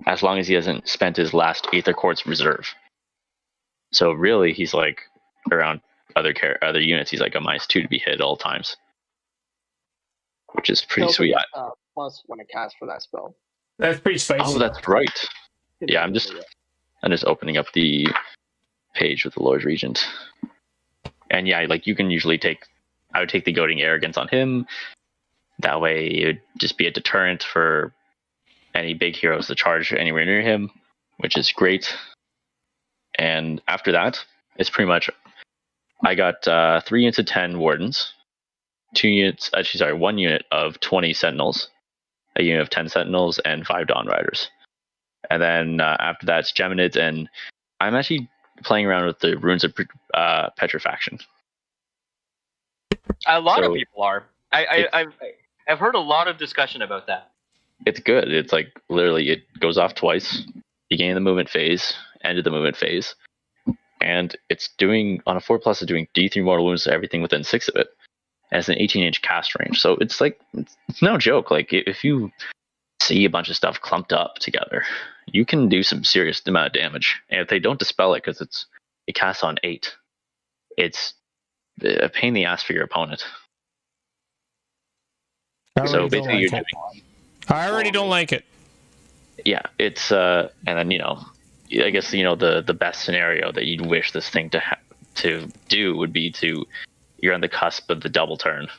as long as he hasn't spent his last Aether Quartz reserve. So really, he's like around other units. He's like a -2 to be hit at all times, which is pretty sweet. Plus when it casts for that spell. That's pretty spicy. Oh, that's right. Yeah, I'm just opening up the page with the Lord Regent, and yeah, like you can usually I would take the Goading Arrogance on him. That way, it would just be a deterrent for any big heroes to charge anywhere near him, which is great. And after that, it's pretty much, I got 3 units of 10 Wardens, 1 unit of 20 Sentinels, a unit of 10 Sentinels, and 5 Dawn Riders. And then after that, it's Geminids, and I'm actually playing around with the Runes of Petrifaction. A lot of people are. I've heard a lot of discussion about that. It's good. It's like literally it goes off twice, beginning of the movement phase, end of the movement phase, and it's doing on a 4+ it's doing D3 mortal wounds to everything within 6 of it. And it's an 18-inch cast range, so it's like it's no joke. Like if you see a bunch of stuff clumped up together, you can do some serious amount of damage. And if they don't dispel it because it casts on 8, it's a pain in the ass for your opponent. So basically, you're doing. I already don't like it. Yeah, it's and then I guess the best scenario that you'd wish this thing to do would be you're on the cusp of the double turn,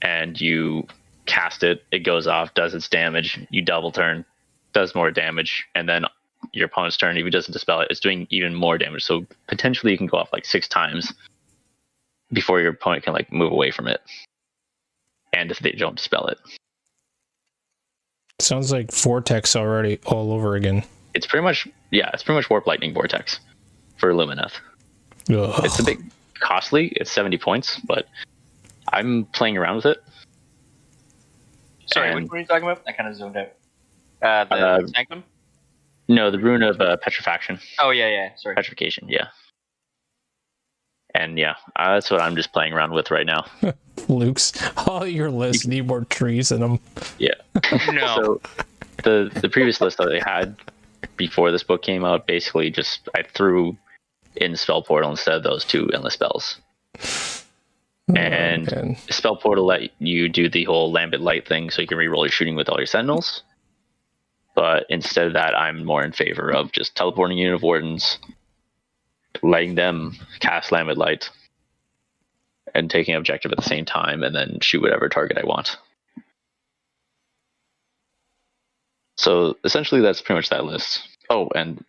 and you cast it. It goes off, does its damage. You double turn, does more damage, and then your opponent's turn, if he doesn't dispel it, it's doing even more damage. So potentially you can go off like 6 times before your opponent can like move away from it. And if they don't dispel it. Sounds like Vortex already all over again. It's pretty much Warp Lightning Vortex for Lumineth. Ugh. It's a bit costly. It's 70 points, but I'm playing around with it. Sorry, what were you talking about? I kind of zoned out. The Sanctum? No, the Rune of Petrifaction. Oh, yeah. Sorry. Petrification, yeah. And yeah, that's what I'm just playing around with right now. Luke's, all your lists need more trees in them. Yeah. No. So the previous list that I had before this book came out, basically just I threw in Spell Portal instead of those 2 endless spells. And Spell Portal let you do the whole Lambent Light thing, so you can reroll your shooting with all your Sentinels. But instead of that, I'm more in favor of just teleporting unit of Wardens, letting them cast Lambent Light, and taking objective at the same time, and then shoot whatever target I want. So essentially, that's pretty much that list. Oh, and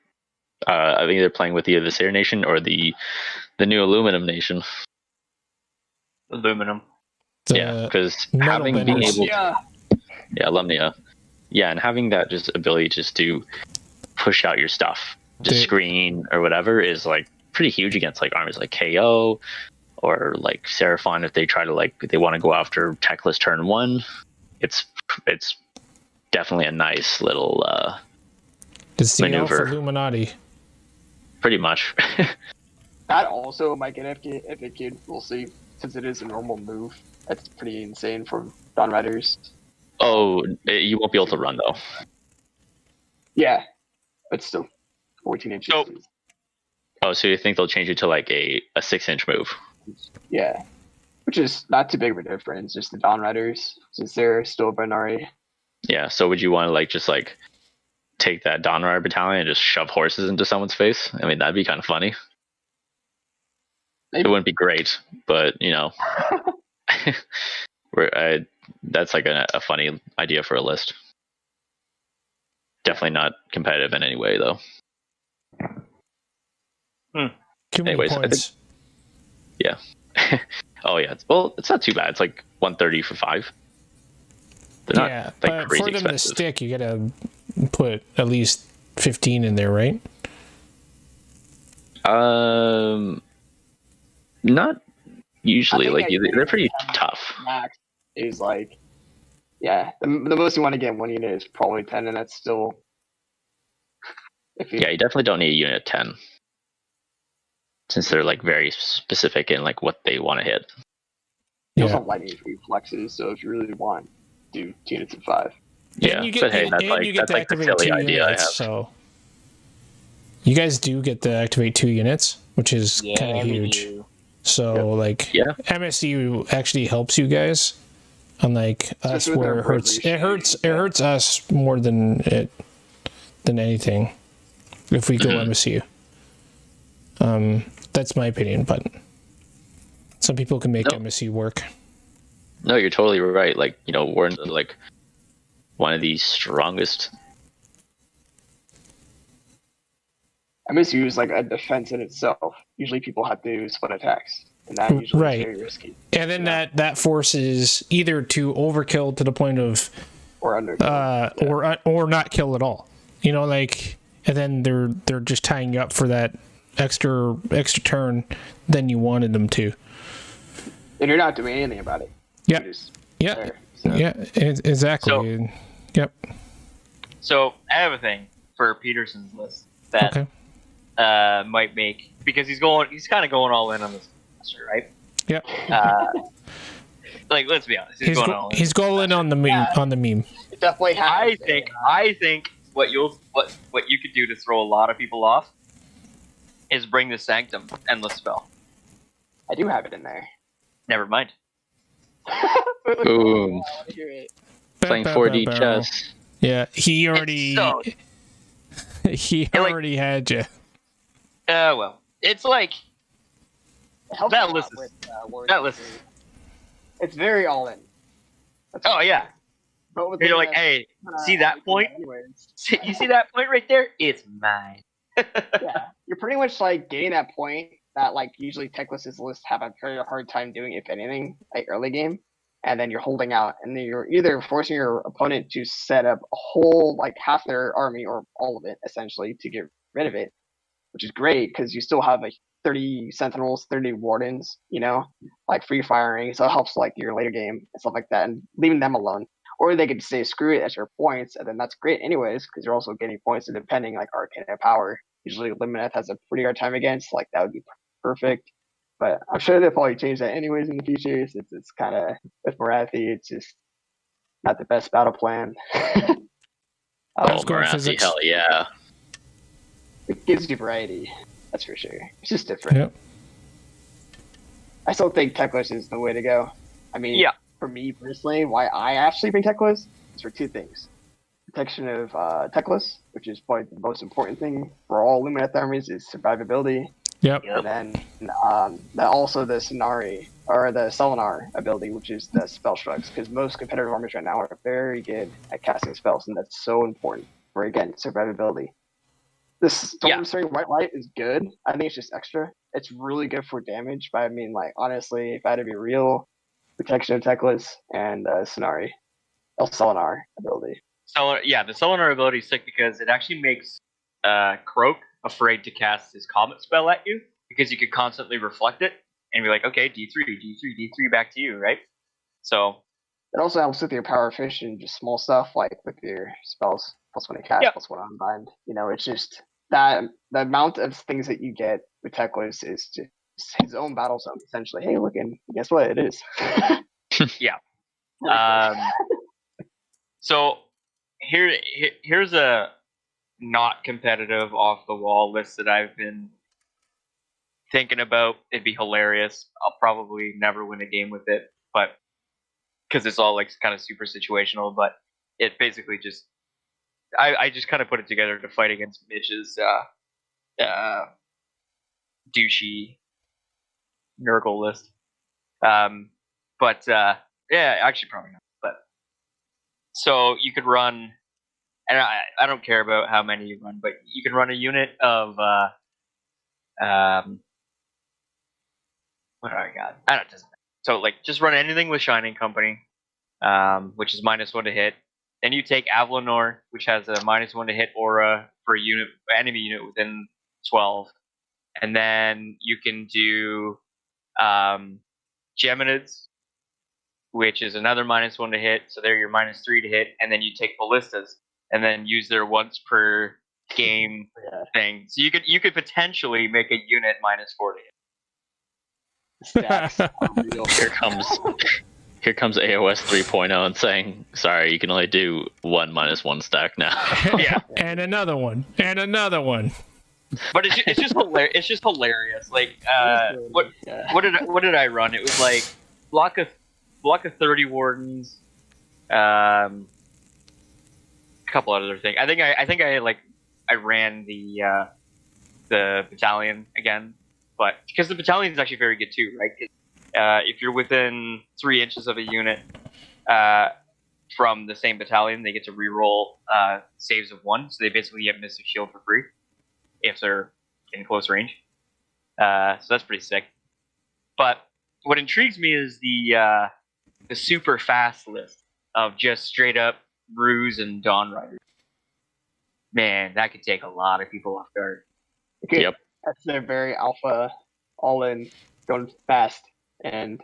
I'm either playing with either the Sayer Nation or the new Aluminum Nation. Aluminum. Yeah, because having being able to, Lumnia. Yeah, and having that just ability just to push out your stuff to screen or whatever is like pretty huge against like armies like KO or like Seraphon if they try to they want to go after Techless turn 1. It's definitely a nice little it's the maneuver. Alpha Illuminati. Pretty much. That also might get FAQ'd. We'll see, since it is a normal move. That's pretty insane for Dawn Riders. Oh, you won't be able to run though. Yeah, but still, 14 inches. Oh, so you think they'll change it to like a 6-inch move? Yeah, which is not too big of a difference. Just the Dawn Riders, since they're still binary. Yeah. So would you want to just take that Dawn Rider battalion and just shove horses into someone's face? I mean, that'd be kind of funny. Maybe. It wouldn't be great, but that's like a funny idea for a list. Definitely not competitive in any way, though. Too many points. Yeah. Oh yeah. It's not too bad. It's like 130 for 5. They're not but crazy for them expensive. to stick, you gotta put at least 15 in there, right? Not usually. They're pretty tough. Max is the most you want to get in one unit is probably 10, and that's still Yeah, you definitely don't need a unit of 10. Since they're like very specific in like what they want to hit. You Yeah. also have lightning reflexes, so if you really want, do 2 units of 5. Yeah, And you get, but hey, and that's like you get that's to like the activate silly 2 idea units. I have. So you guys do get to activate 2 units, which is kind of we huge. do. So like, Yeah. MSU actually helps you guys, unlike us, Especially with where our it hurts. It hurts. resolution, It hurts us more than anything. If we go MSU, that's my opinion. But some people can make No. MSU work. No, you're totally right. Like, you know, we're in like one of the strongest. MSU is like a defense in itself. Usually people have to split attacks, and that usually Right. is very risky. And then Yeah. that forces either to overkill to the point of Or under. or not kill at all. You know, like, and then they're just tying you up for that extra turn than you wanted them to. And you're not doing anything about it. Yeah. You're just Yeah. there, so. Yeah, exactly. So- Yep. So I have a thing for Peterson's list that Okay. might make, because he's kind of going all in on this monster, right? Yep. Like, let's be honest, he's going all in. He's going on the meme. On the meme. It definitely has. I think what you could do to throw a lot of people off is bring the Sanctum Endless spell. I do have it in there. Never mind. Boom. I want to hear it. Playing 4D chess. Yeah, he already So, he like- already had you. well, it's like It helps That a lot list is- with, Warscrolls. that list. It's very all in. Oh yeah, But with you're like, Lumineth, hey, see you that can point? anyways. You see that point right there? It's mine. Yeah, you're pretty much like getting that point that like usually Techless's lists have a very hard time doing, if anything, like early game, and then you're holding out, and then you're either forcing your opponent to set up a whole like half their army or all of it essentially to get rid of it, which is great because you still have like 30 sentinels, 30 wardens, you know, like free firing, so it helps like your later game and stuff like that, and leaving them alone. Or they could say screw it at your points, and then that's great anyways because you're also getting points and depending like Arcana power. Usually Lumineth has a pretty hard time against, like that would be perfect. But I'm sure they'll probably change that anyways in the future. Since it's kind of with Morathi, it's just not the best battle plan. Let's Oh, go on Morathi, physics. hell yeah. It gives you variety, that's for sure. It's just different. Yep. I still think Techless is the way to go. I mean, Yeah. for me personally, why I actually bring Techless is for 2 things. Protection of Techless, which is probably the most important thing for all Lumineth armies, is survivability. Yep. Yep. And then also the Sonari, or the Selenar ability, which is the spell shrugs, because most competitive armies right now are very good at casting spells, and that's so important for, again, survivability. This Storm Stirring White Light is good. I think it's just extra. It's really good for damage, but I mean, like, honestly, if I had to be real, Protection of Techless and Sonari, Selenar ability. So yeah, the Selenar ability is sick because it actually makes Croak afraid to cast his Comet spell at you because you could constantly reflect it and be like, okay, D3, D3, D3, back to you, right? So It also helps with your power efficient, just small stuff like with your spells, +1 cast, +1 unbind. You know, it's just that the amount of things that you get with Techless is just his own battle zone, essentially. Hey, look, and guess what? It is. So here's a not competitive off the wall list that I've been thinking about. It'd be hilarious. I'll probably never win a game with it, but because it's all like kind of super situational. But it basically just I just kind of put it together to fight against Mitch's douchey Nurgle list. But yeah, actually probably not. But so you could run, and I don't care about how many you run, but you can run a unit of what do I got? I don't just so like just run anything with Shining Company, which is -1 to hit. Then you take Avlanor, which has a -1 to hit aura for a unit, enemy unit within 12, and then you can do Geminids, which is another -1 to hit, so they're your -3 to hit, and then you take Ballistas, and then use their once per game Yeah. thing. So you could potentially make a unit -40. Stacks. Unreal. Here comes AoS 3.0 and saying, sorry, you can only do 1 -1 stack now. Yeah. And another one. And another one. But it's just hilarious. It's just hilarious. Like what Yeah. what did I run? It was like block of 30 wardens, a couple other things. I think I ran the battalion again, but because the battalion is actually very good too, right? 'Cause, if you're within 3 inches of a unit from the same battalion, they get to reroll saves of 1, so they basically get Mystic Shield for free if they're in close range. So that's pretty sick. But what intrigues me is the super fast list of just straight up Ruse and Dawn Riders. Man, that could take a lot of people off guard. Okay. Yep. That's their very alpha, all in, going fast, and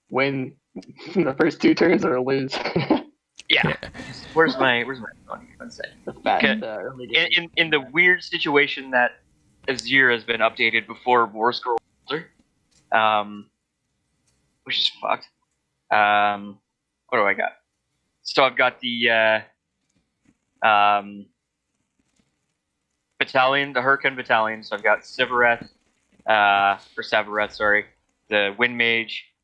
win the first 2 turns or lose. Yeah. Where's my phone? Let's say. The fast Okay. early game. In the weird situation that Azir has been updated before Warscrolls, which is fucked. What do I got? So I've got the battalion, the Hurricane Battalion. So I've got Severeth, sorry, the Wind Mage,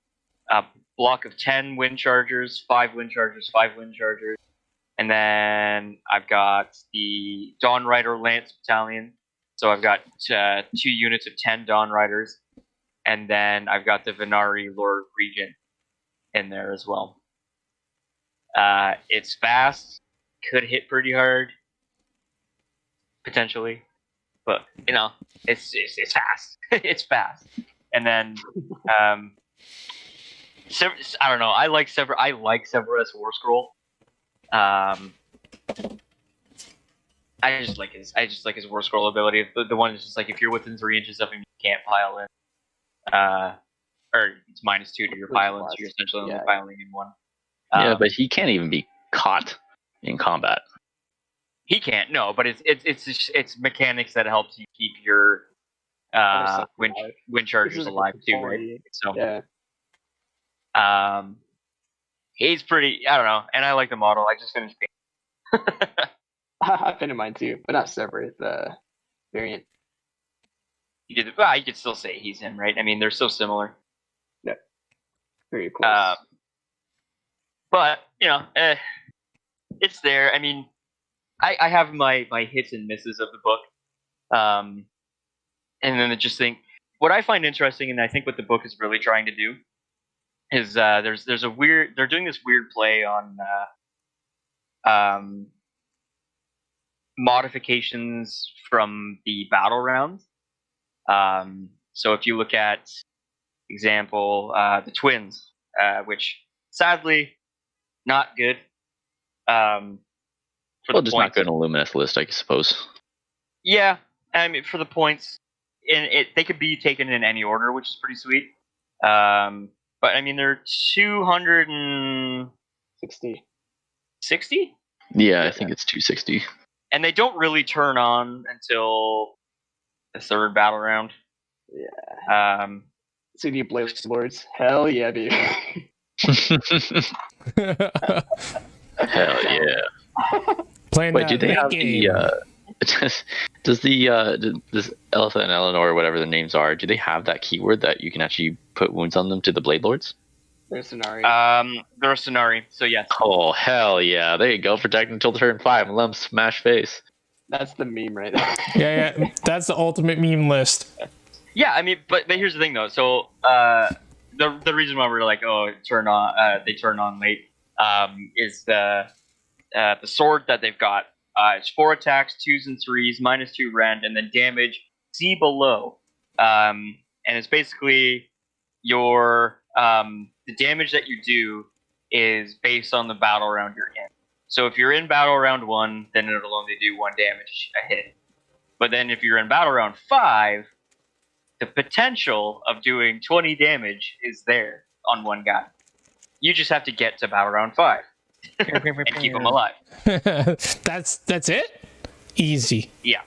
block of 10 Wind Chargers, 5 Wind Chargers, 5 Wind Chargers. And then I've got the Dawn Rider Lance Battalion. So I've got 2 units of 10 Dawn Riders. And then I've got the Venari Lord Regent in there as well. It's fast, could hit pretty hard, potentially. But, you know, it's fast. It's fast. And then, I don't know, I like Severus Warscroll. I just like his Warscroll ability. The one is just like if you're within 3 inches of him, you can't pile in. Or it's -2 to your pile in, so you're essentially only piling in 1. Yeah, but he can't even be caught in combat. He can't. No, but it's mechanics that helps you keep your wind chargers alive too, right? So Yeah. he's pretty. I don't know, and I like the model. I just finished. I've been in mine too, but not separate. The variant. You could still say he's him, right? I mean, they're so similar. Yeah. Very close. But you know, it's there. I mean, I have my hits and misses of the book, and then I just think what I find interesting, and I think what the book is really trying to do, is there's a weird. They're doing this weird play on modifications from the battle rounds. So if you look at example the twins, which sadly not good. Just not good on a Lumineth list, I suppose. Yeah, I mean for the points, they could be taken in any order, which is pretty sweet. But I mean they're 260. 60? Yeah, I think it's 260. And they don't really turn on until the 3rd battle round. Yeah. CD Blade Lords. Hell yeah, dude. Hell yeah. Playing Wait, that do they have game. does Elsa and Eleanor, or whatever the names are, do they have that keyword that you can actually put wounds on them to the Blade Lords? They're Sonari. They're a Sonari, so yes. Oh, hell yeah. There you go. Protect until turn 5 and let them smash face. That's the meme right there. Yeah, that's the ultimate meme list. Yeah, I mean, but here's the thing though. So the reason why we're like, oh, they turn on late, is the sword that they've got. It's 4 attacks, 2s and 3s, -2 rend, and then damage. See below, and it's basically your the damage that you do is based on the battle round you're in. So if you're in battle round 1, then it'll only do 1 damage a hit. But then if you're in battle round 5, the potential of doing 20 damage is there on one guy. You just have to get to battle round 5 and keep him alive. That's it? Easy. Yeah.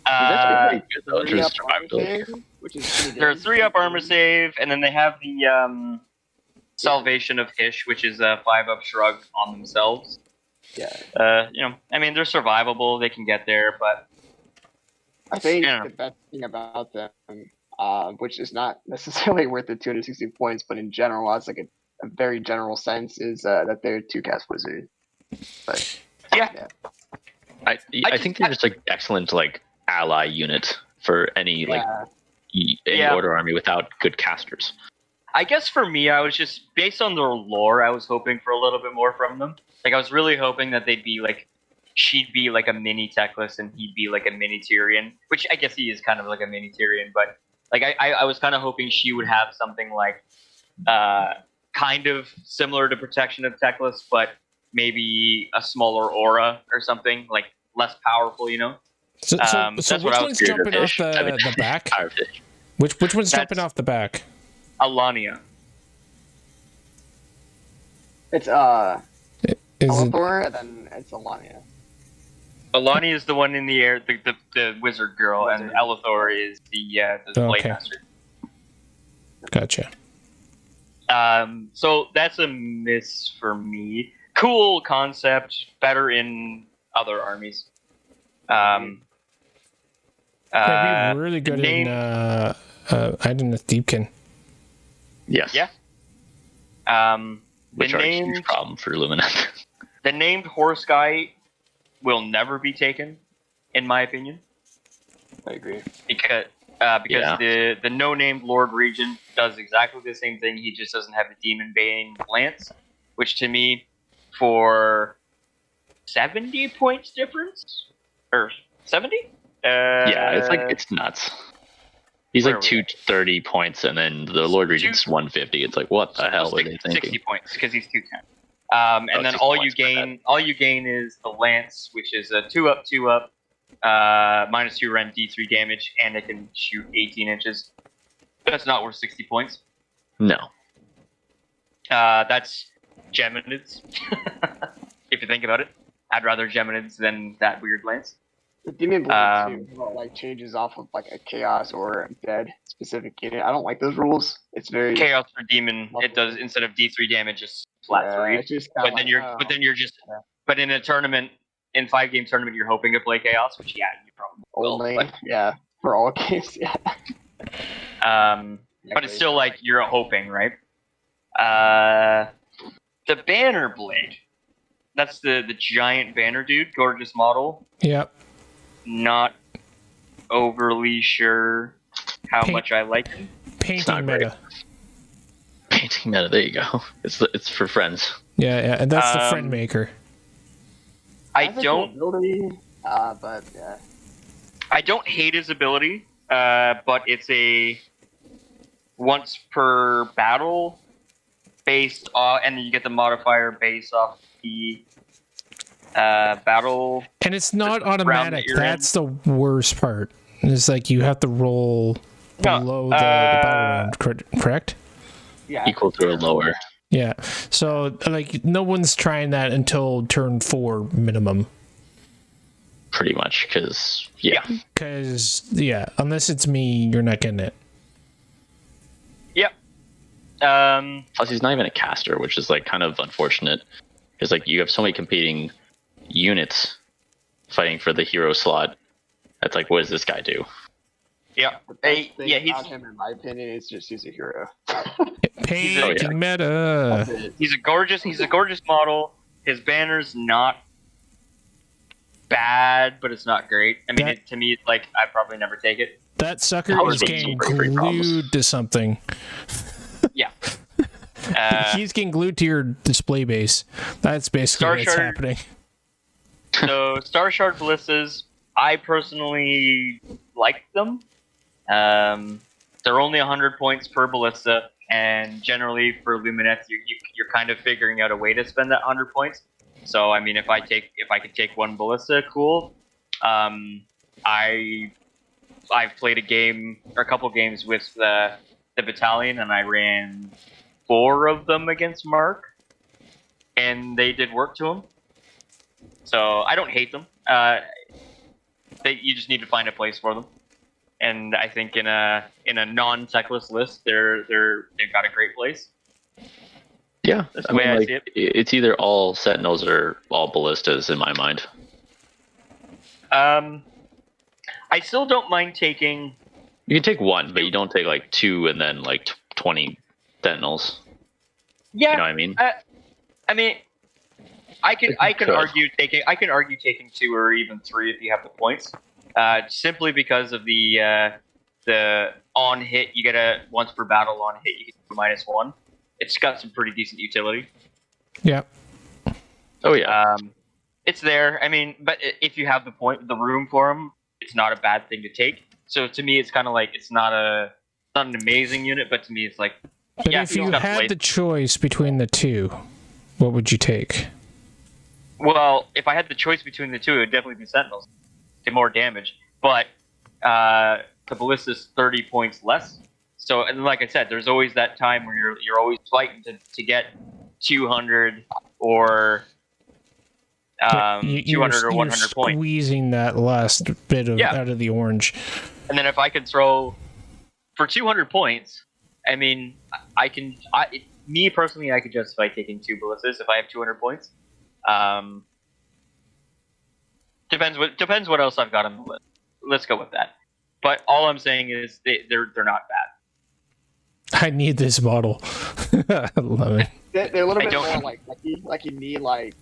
That's pretty good though in terms of 3-up armor survivability. save, which is pretty They're a good. 3-up armor save, and then they have the Salvation of Hish, which is a 5-up shrug on themselves. Yeah. You know, I mean, they're survivable. They can get there, but I think Yeah. the best thing about them, which is not necessarily worth the 260 points, but in general, as like a very general sense, is that they're 2-cast wizard. But yeah. I think they're just like excellent like ally unit for any like any Yeah. order army without good casters. I guess for me, I was just based on their lore. I was hoping for a little bit more from them. Like I was really hoping that they'd be like, she'd be like a mini Teclis and he'd be like a mini Tyrion, which I guess he is kind of like a mini Tyrion. But like I was kind of hoping she would have something like, kind of similar to Protection of Teclis, but maybe a smaller aura or something like less powerful. You know. So That's which what I was one's scared of jumping off fish. I mean, the back? Power fish. Which one's jumping That's- off the back? Alania. it's Is it, Alethor, and then it's Alania. Alani is the one in the air, the wizard girl, and Wizard. Elithor is the Blade Okay. Master. gotcha. So that's a miss for me. Cool concept, better in other armies. That'd be really good name- in Idoneth Deepkin. Yes. Yeah. Which the are a huge named problem for Lumineth. the named horse guy will never be taken, in my opinion, I agree. because Yeah. the no named Lord Regent does exactly the same thing. He just doesn't have the Demon Bane Lance, which to me, for 70 points difference or 70. Yeah, it's nuts. He's where like are we 230 points, and then the Lord Regent's 150. It's like, what the hell were they 60 thinking? points because he's 210. And Oh, then 60 all you points, my gain, is the lance, which is a 2-up, 2-up, -2 rend D3 damage, and it can shoot 18 inches. That's not worth 60 points. No. That's Geminids. If you think about it, I'd rather Geminids than that weird lance. The Demon Blade Um, too, like changes off of like a Chaos or a Dead specific unit. I don't like those rules. It's very Chaos for Demon, it does instead of D3 damage, just flat 3. It's just But then you're just, but in a tournament, in 5-game tournament, you're hoping to play Chaos, which you probably will. only But, for all games. Yeah. but it's still like you're hoping, right? The Banner Blade. That's the giant banner dude, gorgeous model. Yep. Not overly sure how Paint- much I like him. Painting not great. meta. Painting meta, there you go. It's for friends. Yeah, and that's the Um, friend maker. I Has a don't cool ability, but yeah. I don't hate his ability, but it's a once per battle based off, and then you get the modifier based off the battle. And it's not round that automatic. you're in. That's the worst part. It's like you have to roll No, below the battle round, correct? Yeah. Equal to or lower. Yeah. So like no one's trying that until turn 4 minimum. Pretty much, because Because unless it's me, you're not getting it. Yep. Plus, he's not even a caster, which is like kind of unfortunate, because like you have so many competing units fighting for the hero slot. That's like, what does this guy do? Yeah. The best thing Yeah, he's about him, in my opinion, is just he's a hero. Painting meta. That's it. he's a gorgeous model. His banner's not bad, but it's not great. I mean, That- to me, it's like I'd probably never take it. That sucker How is is it getting so great problems? glued to something. Yeah. He's getting glued to your display base. That's basically Star what's Shard- happening. So Star Shard Ballisters, I personally like them. They're only 100 points per ballista, and generally for Lumineth, you're kind of figuring out a way to spend that 100 points. So I mean, if I could take one ballista, cool. I've played a couple games with the battalion, and I ran 4 of them against Mark, and they did work to him. So I don't hate them. You just need to find a place for them. And I think in a non-techless list, they've got a great place. Yeah, That's I the way mean, I like see it. it's either all Sentinels or all Ballistas in my mind. I still don't mind taking. You can take one, but you don't take like two and then like 20 Sentinels. Yeah, You know what I mean? I mean, I can could. argue taking two or even three if you have the points. Simply because of the on hit, you get a once per battle on hit, you get a -1. It's got some pretty decent utility. Yeah. Oh yeah. It's there. I mean, but if you have the room for them, it's not a bad thing to take. So to me, it's kind of like it's not an amazing unit, but to me, it's like. But Yeah, if you had the choice between the two, what would you take? Well, if I had the choice between the two, it would definitely be Sentinels. Do more damage, but the Ballista's 30 points less. So, and like I said, there's always that time where you're always fighting to get 200 or 200 or 100 points. Squeezing that last bit of out of the orange. And then if I could throw for 200 points, I mean, me personally, I could justify taking 2 Ballistas if I have 200 points. Depends what else I've got on the list. Let's go with that. But all I'm saying is they're not bad. I need this model. I love it. They're a little bit more like you need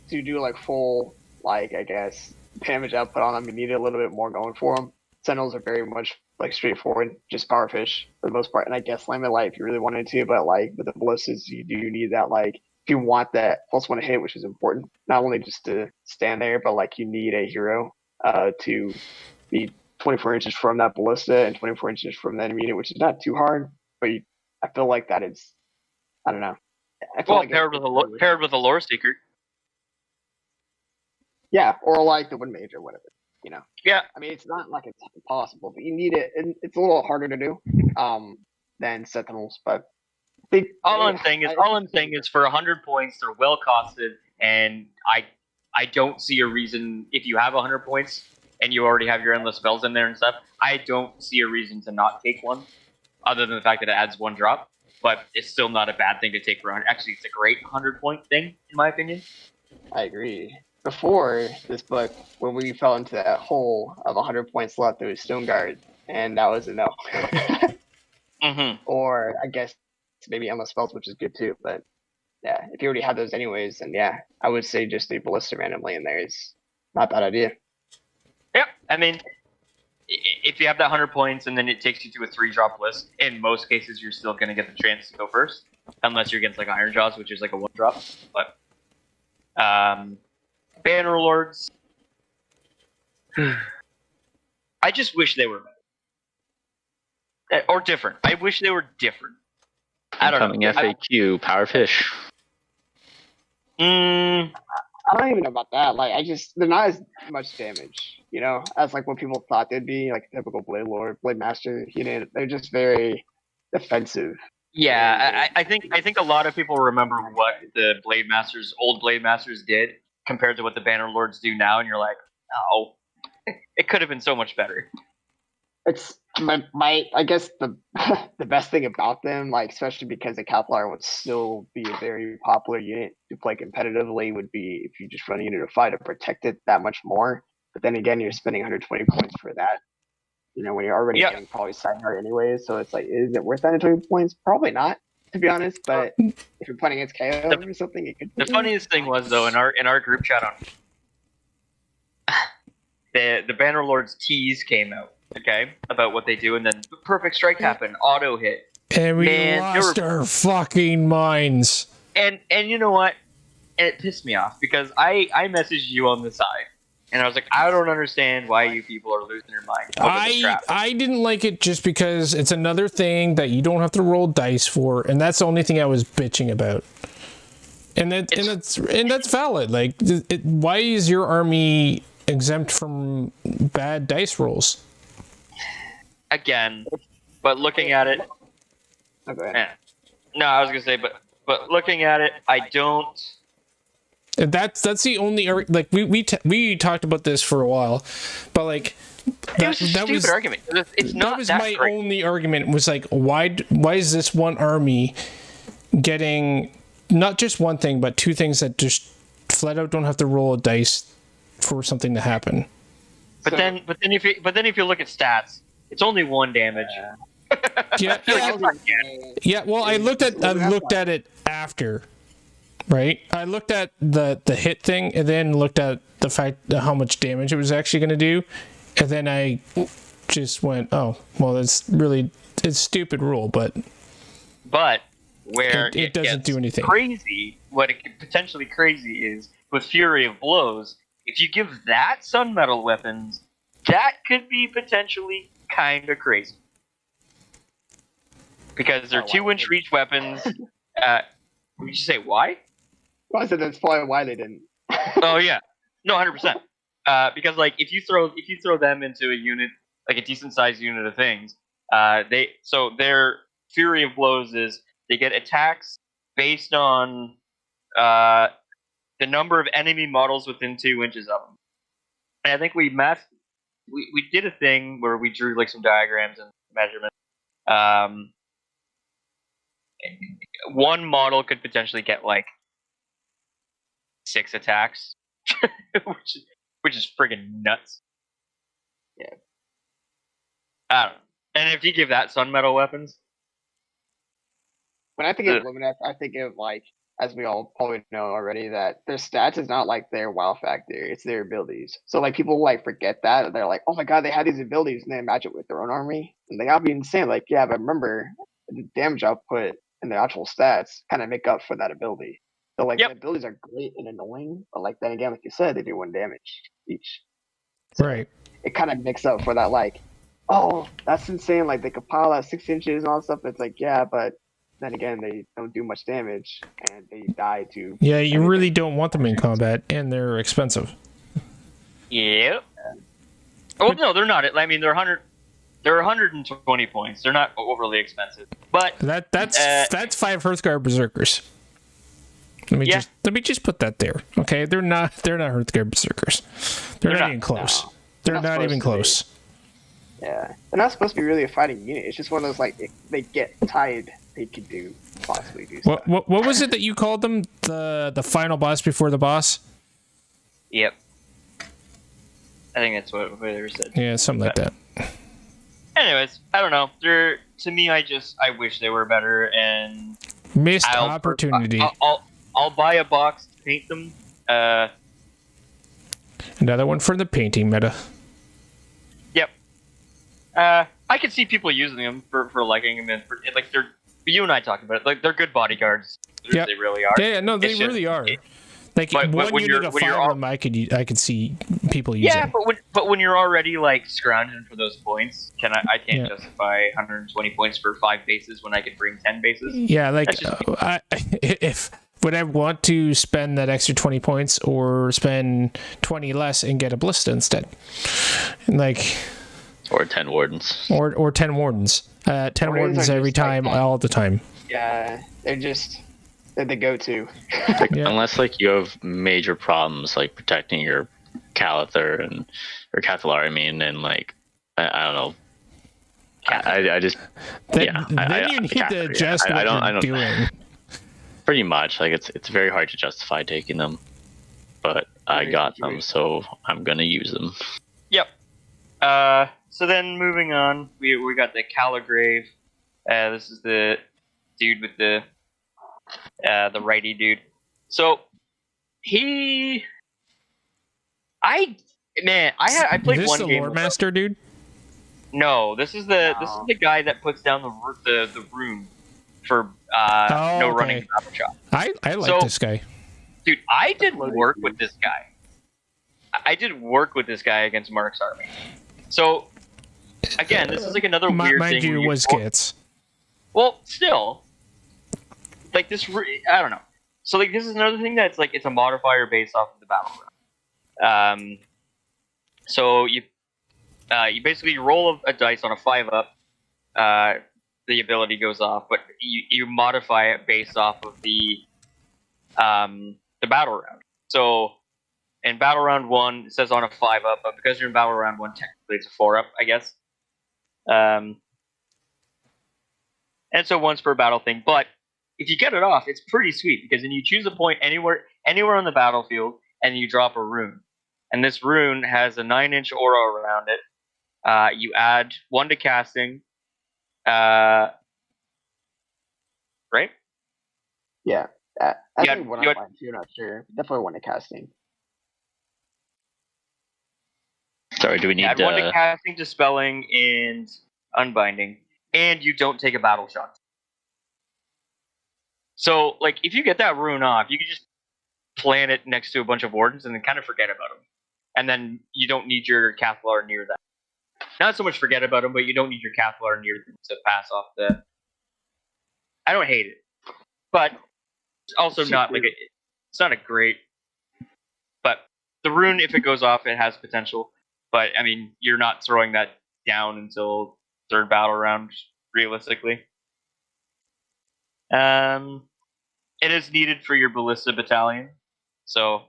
to do full I guess damage output on them. You need a little bit more going for them. Sentinels are very much straightforward, just power fish for the most part, and I guess limit if you really wanted to, but with the ballistas you do need that if you want that +1 hit, which is important, not only just to stand there, but you need a hero to be 24 inches from that ballista and 24 inches from the enemy unit, which is not too hard, but I feel like that is, I don't know. I feel paired with a lore seeker. Yeah, or the wind mage or whatever. Yeah. I mean, it's not it's impossible, but you need it, and it's a little harder to do than Sentinels. But all I'm saying is for 100 points, they're well costed, and I don't see a reason if you have 100 points and you already have your endless spells in there and stuff. I don't see a reason to not take one, other than the fact that it adds 1 drop. But it's still not a bad thing to take for 100. Actually, it's a great 100-point thing, in my opinion. I agree. Before this book, when we fell into that hole of 100 points left, there was Stone Guard, and that was a no. Mm-hmm. Or I guess maybe endless spells, which is good too. But yeah, if you already have those anyways, then yeah, I would say just a ballista randomly in there is not a bad idea. Yeah, I mean, if you have that 100 points and then it takes you to a 3-drop list, in most cases you're still going to get the chance to go first, unless you're against Iron Jaws, which is a 1-drop. But Banner Lords, I just wish they were better. Or different. I wish they were different. I don't know. FAQ, power fish. I don't even know about that. They're not as much damage, as what people thought they'd be, a typical Blade Lord, Blade Master unit. They're just very defensive. Yeah, I think a lot of people remember what the old Blade Masters did compared to what the Banner Lords do now, and you're like, oh, it could have been so much better. It's I guess the best thing about them, especially because the Kevlar would still be a very popular unit to play competitively, would be if you just run a unit of 5 to protect it that much more. But then again, you're spending 120 points for that. When you're already getting probably Sigmar anyway, so it's is it worth 120 points? Probably not, to be honest. But if you're playing against KO or something, it could. The funniest thing was though in our group chat on the Banner Lords tease came out, okay, about what they do, and then the perfect strike happened, auto hit, and we lost our fucking minds. And you know what? And it pissed me off because I messaged you on the side. And I was like, I don't understand why you people are losing your mind. I didn't like it just because it's another thing that you don't have to roll dice for, and that's the only thing I was bitching about. And that's valid. Why is your army exempt from bad dice rolls? Again, but looking at it, okay. No, I was gonna say, but looking at it, I don't. And that's the only like we talked about this for a while, but like It was a stupid argument. It's not that was that my great. only argument was like why is this one army getting not just one thing but two things that just flat out don't have to roll a dice for something to happen. But then if you look at stats, it's only 1 damage. Yeah. Well, I looked at it after, right? I looked at the hit thing and then looked at the fact that how much damage it was actually going to do, and then I just went, oh, well, it's stupid rule, but where it doesn't do anything crazy. What it could potentially crazy is with Fury of Blows. If you give that Sunmetal weapons, that could be potentially kind of crazy. Because they're 2-inch reach weapons. Did you say why? Well, I said that's probably why they didn't. Oh yeah, no, 100%. Because like if you throw them into a unit, like a decent sized unit of things, their Fury of Blows is they get attacks based on the number of enemy models within 2 inches of them. And I think we did a thing where we drew like some diagrams and measurements. One model could potentially get like 6 attacks, which is friggin' nuts. Yeah, I don't know. And if you give that Sunmetal weapons, when I think of Lumineth, I think of like, as we all probably know already, that their stats is not like their wow factor; it's their abilities. So like people like forget that they're like, oh my god, they have these abilities, and they match it with their own army, and they gotta be insane. Like, yeah, but remember the damage output and the actual stats kind of make up for that ability. So like the abilities are great and annoying, but like then again, like you said, they do 1 damage each. So right. It kind of makes up for that. Like, oh, that's insane. Like they could pile out 6 inches and all that stuff. It's like, yeah, but then again, they don't do much damage and they die to. Yeah, you really don't want them in combat, and they're expensive. Yep. Oh no, they're not. I mean, they're 100. They're 120 points. They're not overly expensive, but that's 5 Hearthguard Berserkers. Let me just put that there. Okay, they're not Hearthguard Berserkers. They're not even close. No. They're not even close. Yeah, they're not supposed to be really a fighting unit. It's just one of those like they get tied. They could possibly do stuff. What was it that you called them? The final boss before the boss? Yep. I think that's what they said. Yeah, something like that. Anyways, I don't know. To me, I wish they were better, and missed opportunity. I'll buy a box to paint them. Another one for the painting meta. Yep. I could see people using them for liking them, and like they're. You and I talked about it. Like they're good bodyguards. Yep. They really are. Yeah, no, they really are. Like one unit of 5 of them, I could see people using. Yeah, but when you're already like scrounging for those points, I can't justify 120 points for 5 bases when I could bring 10 bases. Yeah, like would I want to spend that extra 20 points or spend 20 less and get a ballista instead? Like, or 10 wardens. Or 10 wardens. 10 wardens every time, all the time. Yeah, they're the go-to. Unless like you have major problems like protecting your Cathallar or Cathallar, I mean, and like I don't know. I just then you need to adjust what you're doing. Pretty much, like it's very hard to justify taking them, but I got them, so I'm gonna use them. Yep. So then moving on, we got the Caligrave. This is the dude with the righty dude. So I played is one the game. Lore Master dude? No, this is the guy that puts down the room for running the battle shop. I like this guy. Dude, I did work with this guy. I did work with this guy against Mark's army. So again, this is like another weird thing. Mind you, was kits. Well, still, like this, I don't know. So like this is another thing that's like it's a modifier based off of the battle round. So you basically roll a dice on a 5-up. The ability goes off, but you modify it based off of the battle round. So in battle round 1, it says on a 5-up, but because you're in battle round 1, technically it's a 4-up, I guess. And so once per battle thing. But if you get it off, it's pretty sweet because then you choose a point anywhere on the battlefield, and you drop a rune. And this rune has a 9-inch aura around it. You add 1 to casting. Right? Yeah. I Yeah, think one you on had- mine too, not sure. Definitely one to casting. Sorry, do we need Add 1 to casting, dispelling, and unbinding. And you don't take a battle shot. So, like, if you get that rune off, you can just plant it next to a bunch of wardens and then kind of forget about them. And then you don't need your Cathlar near them. Not so much forget about them, but you don't need your Cathlar near them to pass off the... I don't hate it. But it's also not like it's not a great... But the rune, if it goes off, it has potential. But, I mean, you're not throwing that down until 3rd battle round, realistically. It is needed for your Ballista battalion. So,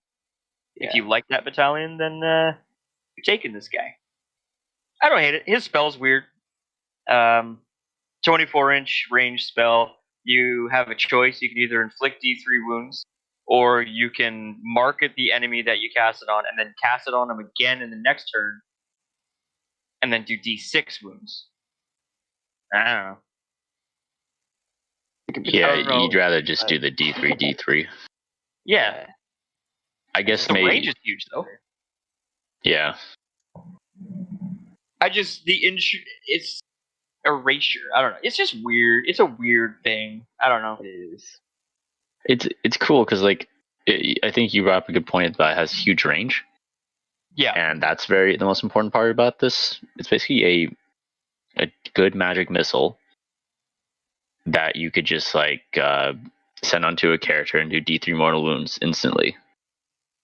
if you like that battalion, then you're taking this guy. I don't hate it. His spell's weird. 24-inch range spell. You have a choice. You can either inflict D3 wounds, or you can market the enemy that you cast it on, and then cast it on them again in the next turn, and then do D6 wounds. I don't know. Yeah, don't know. you'd rather just do the D3, D3. Yeah. I guess The maybe. range is huge, though. Yeah. It's erasure. I don't know. It's just weird. It's a weird thing. I don't know. It is. It's cool because, like, I think you brought up a good point that it has huge range. Yeah. And that's the most important part about this. It's basically a good magic missile that you could just, like, send onto a character and do D3 mortal wounds instantly.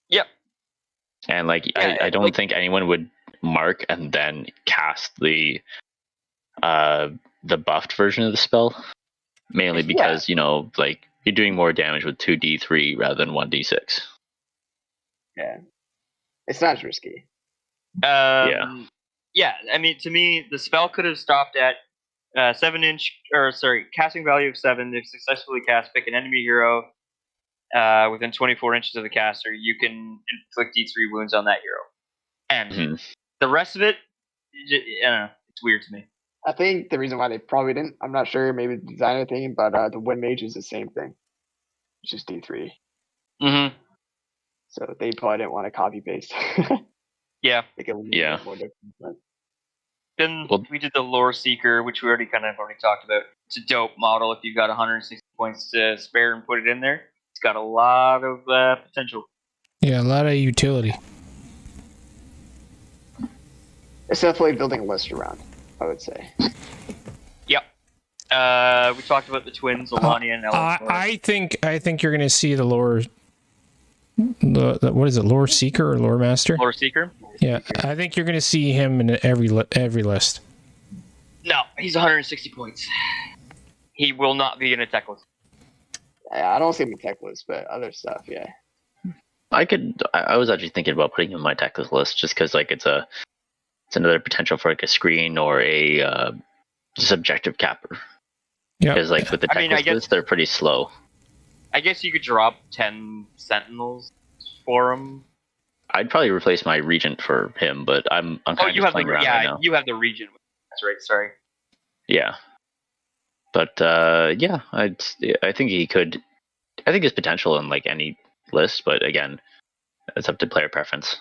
Yep. And, like, Yeah, I don't like- think anyone would mark and then cast the buffed version of the spell. Mainly because, you know, like, you're doing more damage with 2d3 rather than 1d6. Yeah. It's not as risky. Yeah, I mean, to me, the spell could have stopped at 7-inch, casting value of 7. If successfully cast, pick an enemy hero within 24 inches of the caster. You can inflict D3 wounds on that hero. And the rest of it, I don't know, it's weird to me. I think the reason why they probably didn't, I'm not sure, maybe the designer thing, but the Wind Mage is the same thing. It's just D3. Mm-hmm. So they probably didn't want to copy paste. Yeah. Yeah. More different, but... Then we did the Lore Seeker, which we already talked about. It's a dope model if you've got 160 points to spare and put it in there. It's got a lot of potential. Yeah, a lot of utility. It's definitely building a list around, I would say. Yep. We talked about the twins, Alania and Eleanor. I think you're going to see the lore. What is it? Lore Seeker or Lore Master? Lore Seeker. Yeah, I think you're going to see him in every list. No, he's 160 points. He will not be in a tech list. I don't see him in tech list, but other stuff, yeah. I was actually thinking about putting him in my tech list just because, like, it's another potential for, like, a screen or a just objective capper. Yeah. Because, like, with the tech list, they're pretty slow. I guess you could drop 10 Sentinels for him. I'd probably replace my Regent for him, but I'm kind of playing around right now. You have the Regent. That's right. Sorry. Yeah, but yeah, I think he could. I think his potential in, like, any list, but again, it's up to player preference.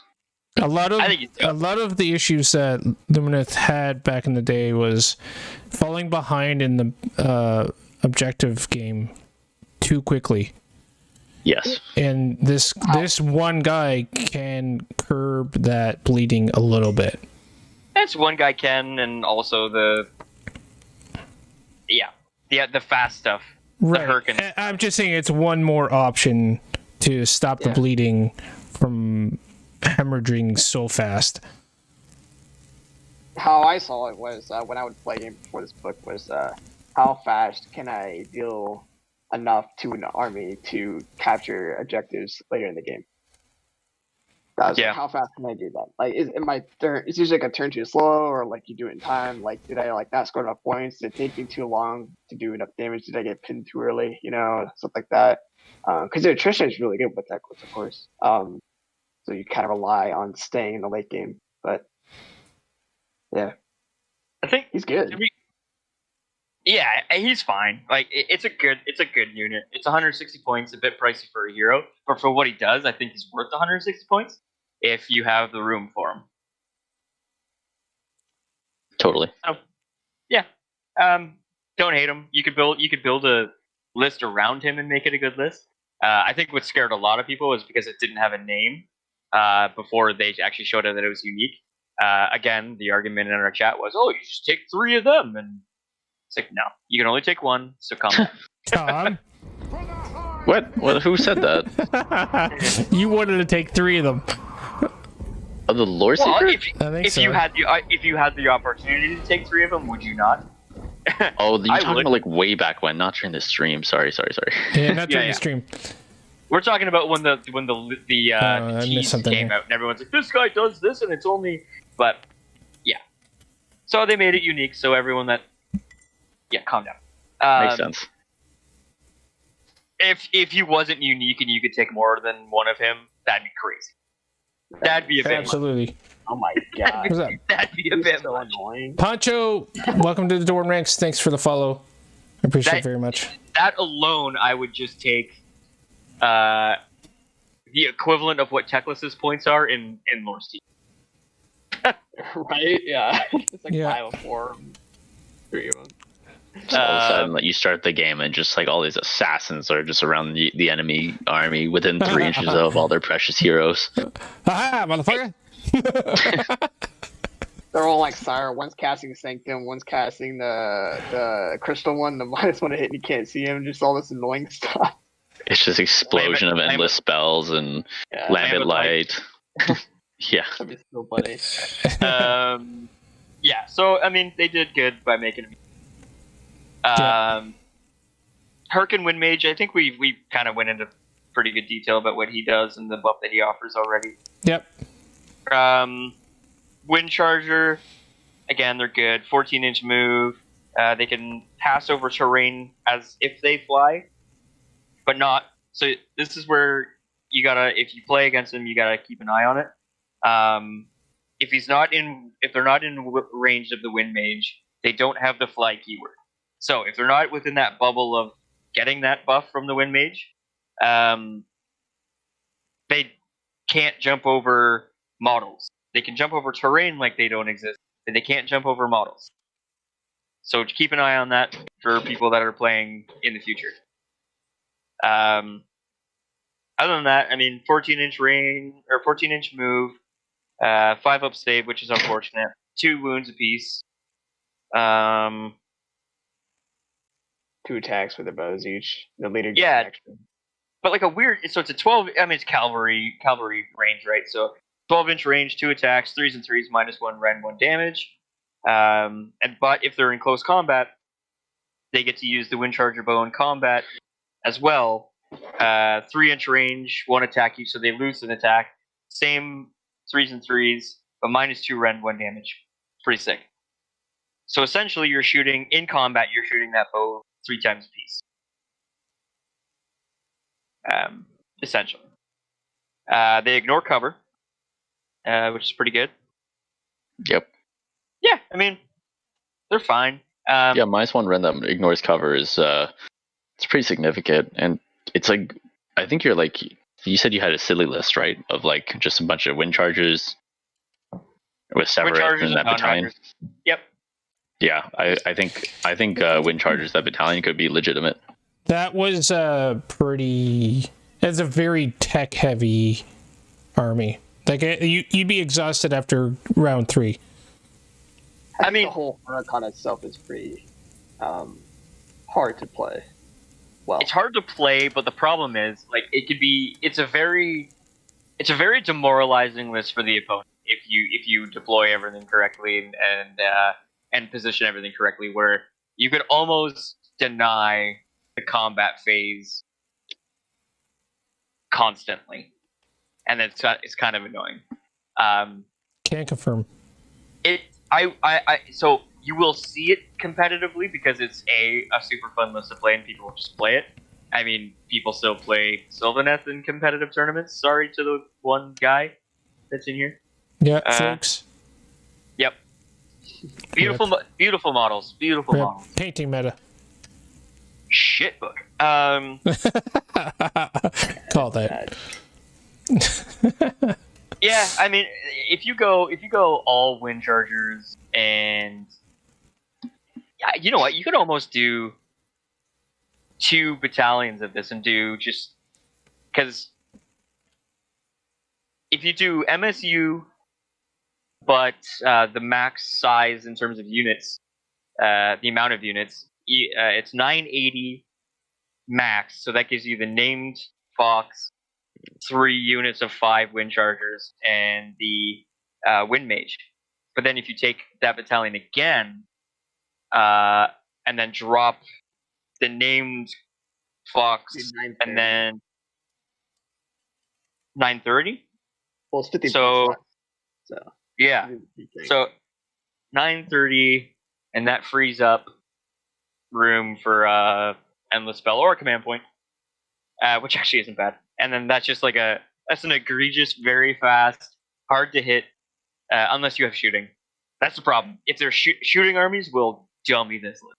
A lot of the issues that Lumineth had back in the day was falling behind in the objective game too quickly. Yes. And this one guy can curb that bleeding a little bit. That's one guy can, and also the fast stuff. Right. I'm just saying it's one more option to stop the bleeding from hemorrhaging so fast. How I saw it was when I would play game before this book was how fast can I deal enough to an army to capture objectives later in the game. I was Yeah. like, how fast can I do that? Like, am I turn? It's usually like a turn too slow, or like you do it in time. Like, did I like not score enough points? Did it take me too long to do enough damage? Did I get pinned too early? You know, stuff like that. Because the attrition is really good with Equus, of course. So you kind of rely on staying in the late game. But yeah, I think he's good. Yeah, he's fine. Like it's a good unit. It's 160 points, a bit pricey for a hero, but for what he does, I think he's worth 160 points if you have the room for him. Totally. So, yeah. Don't hate him. You could build a list around him and make it a good list. I think what scared a lot of people was because it didn't have a name before they actually showed it that it was unique. Again, the argument in our chat was, "Oh, you just take 3 of them," and it's like, no, you can only take 1. So come on. Tom, What? Who said that? you wanted to take 3 of them. Oh, the lore Well, secret? if you had the opportunity to take 3 of them, would you not? Oh, you're I talking would. about like way back when, not during the stream. Sorry. Yeah, not during Yeah. the stream. We're talking about when the I tease missed something came here. out, and everyone's like, "This guy does this," and it's only. But yeah, so they made it unique, so everyone that calm down. Makes sense. If he wasn't unique and you could take more than one of him, that'd be crazy. That'd be a bit much. Absolutely. Oh my god, What's up? That'd be a he's bit so much. annoying. Poncho, welcome to the Dorm Ranks. Thanks for the follow. I appreciate it That- very much. That alone, I would just take the equivalent of what Teclis's points are in Lore's team. Right? Yeah. It's like Yeah. 5 of 4, 3 of them. So all of a sudden, like, you start the game and just like all these assassins are just around the enemy army within 3 inches of all their precious heroes. Haha, motherfucker! They're all like Sire. One's casting Sanctum, one's casting the Crystal one, the -1 to hit and you can't see him. Just all this annoying stuff. It's just explosion of endless spells and Yeah, Lambent Lambent Light. Yeah. that'd be so funny. Yeah, so I mean, they did good by making him. Hurricane Windmage, I think we kind of went into pretty good detail about what he does and the buff that he offers already. Yep. Wind Charger, again, they're good. 14-inch move. They can pass over terrain as if they fly, but not. So this is where you gotta, if you play against them, you gotta keep an eye on it. If they're not in range of the Wind Mage, they don't have the fly keyword. So if they're not within that bubble of getting that buff from the Wind Mage, they can't jump over models. They can jump over terrain like they don't exist, but they can't jump over models. So keep an eye on that for people that are playing in the future. Other than that, I mean, 14-inch range or 14-inch move, 5 up save, which is unfortunate. 2 wounds apiece. 2 attacks with the bows each. The leader gets Yeah. an extra. But like a weird, so it's a 12. I mean, it's cavalry range, right? So 12-inch range, 2 attacks, 3s and 3s, -1 rend, 1 damage. But if they're in close combat, they get to use the Wind Charger bow in combat as well. 3-inch range, 1 attack each, so they lose an attack. Same 3s and 3s, but -2 rend, 1 damage. Pretty sick. So essentially, you're shooting in combat. You're shooting that bow 3 times a piece. Essentially, they ignore cover, which is pretty good. Yep. Yeah, I mean, they're fine. Yeah, -1 rend that ignores cover is it's pretty significant, and it's like I think you're like you said you had a silly list, right? Of like just a bunch of wind chargers with Severus in that battalion. Yep. Yeah, I think wind chargers that battalion could be legitimate. That was it's a very tech heavy army. Like you'd be exhausted after round 3. I mean, the whole Huracan itself is pretty hard to play. Well, It's hard to play, but the problem is, like, it's a very demoralizing list for the opponent if you deploy everything correctly and position everything correctly, where you could almost deny the combat phase constantly. and it's kind of annoying. Can't confirm. So you will see it competitively because it's a super fun list to play and people will just play it. I mean, people still play Sylvaneth in competitive tournaments. Sorry to the one guy that's in here. Yeah, folks. Yep. Beautiful models. Beautiful models. Painting meta. Shit book. Call that. Yeah, I mean, if you go all wind chargers and yeah, you know what? You could almost do 2 battalions of this and do just because if you do MSU, but the max size in terms of units, the amount of units, it's 980 max, so that gives you the named Fox, 3 units of 5 wind chargers, and the wind mage. But then if you take that battalion again, and then drop the named Fox, and then 930. Well, it's 50 So slots, so yeah, so 930, and that frees up room for endless spell or a command point, which actually isn't bad. And then that's just like that's an egregious, very fast, hard to hit, unless you have shooting. That's the problem. If they're shooting armies, will dummy this list.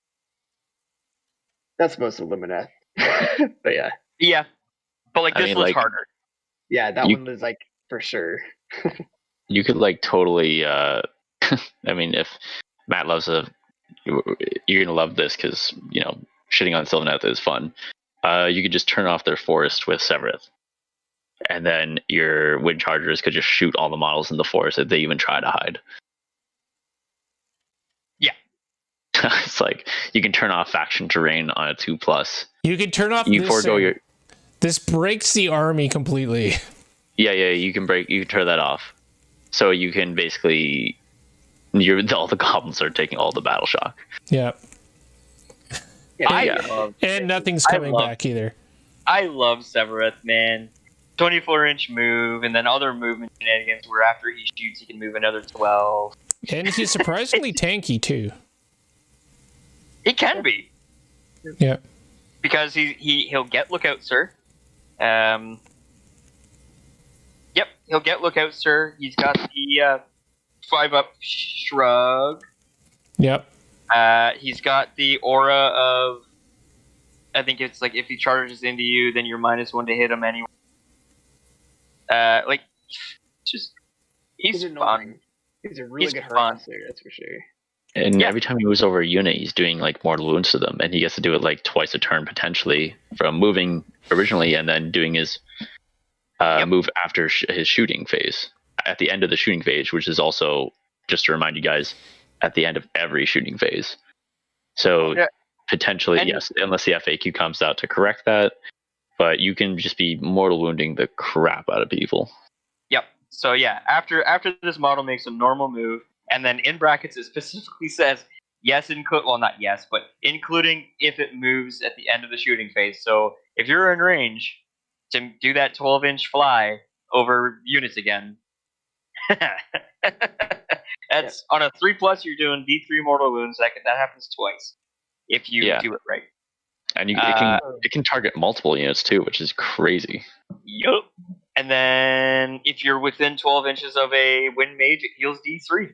That's most of Lumineth. But yeah. Yeah, but like this one's harder. Yeah, that one is like for sure. You could like totally. I mean, if Matt loves you're gonna love this because shitting on Sylvaneth is fun. You could just turn off their forest with Severeth, and then your wind chargers could just shoot all the models in the forest if they even try to hide. Yeah, it's like you can turn off faction terrain on a 2+. You can turn off. You forego your. This breaks the army completely. Yeah, you can turn that off, so you can basically. All the goblins are taking all the battle shock. Yeah. Yeah. And nothing's coming back either. I love Severeth, man. 24-inch move, and then other movement shenanigans where after he shoots, he can move another 12. And he's surprisingly tanky too. He can be. Yeah. Because he'll get Lookout Sir. Yep, he'll get Lookout Sir. He's got the 5-up shrug. Yep. He's got the aura of, I think it's like if he charges into you, then you're -1 to hit him anyway. He's fun. He's a really good harasser, that's for sure. And every time he moves over a unit, he's doing like mortal wounds to them, and he gets to do it like twice a turn potentially from moving originally and then doing his move after his shooting phase at the end of the shooting phase, which is also, just to remind you guys, at the end of every shooting phase. So potentially, yes, unless the FAQ comes out to correct that, but you can just be mortal wounding the crap out of people. Yep. So yeah, after this model makes a normal move, and then in brackets it specifically says including if it moves at the end of the shooting phase. So if you're in range to do that 12-inch fly over units again, that's on a 3+. You're doing D3 mortal wounds. That happens twice if you do it right. And it can target multiple units too, which is crazy. Yup. And then if you're within 12 inches of a wind mage, it heals D3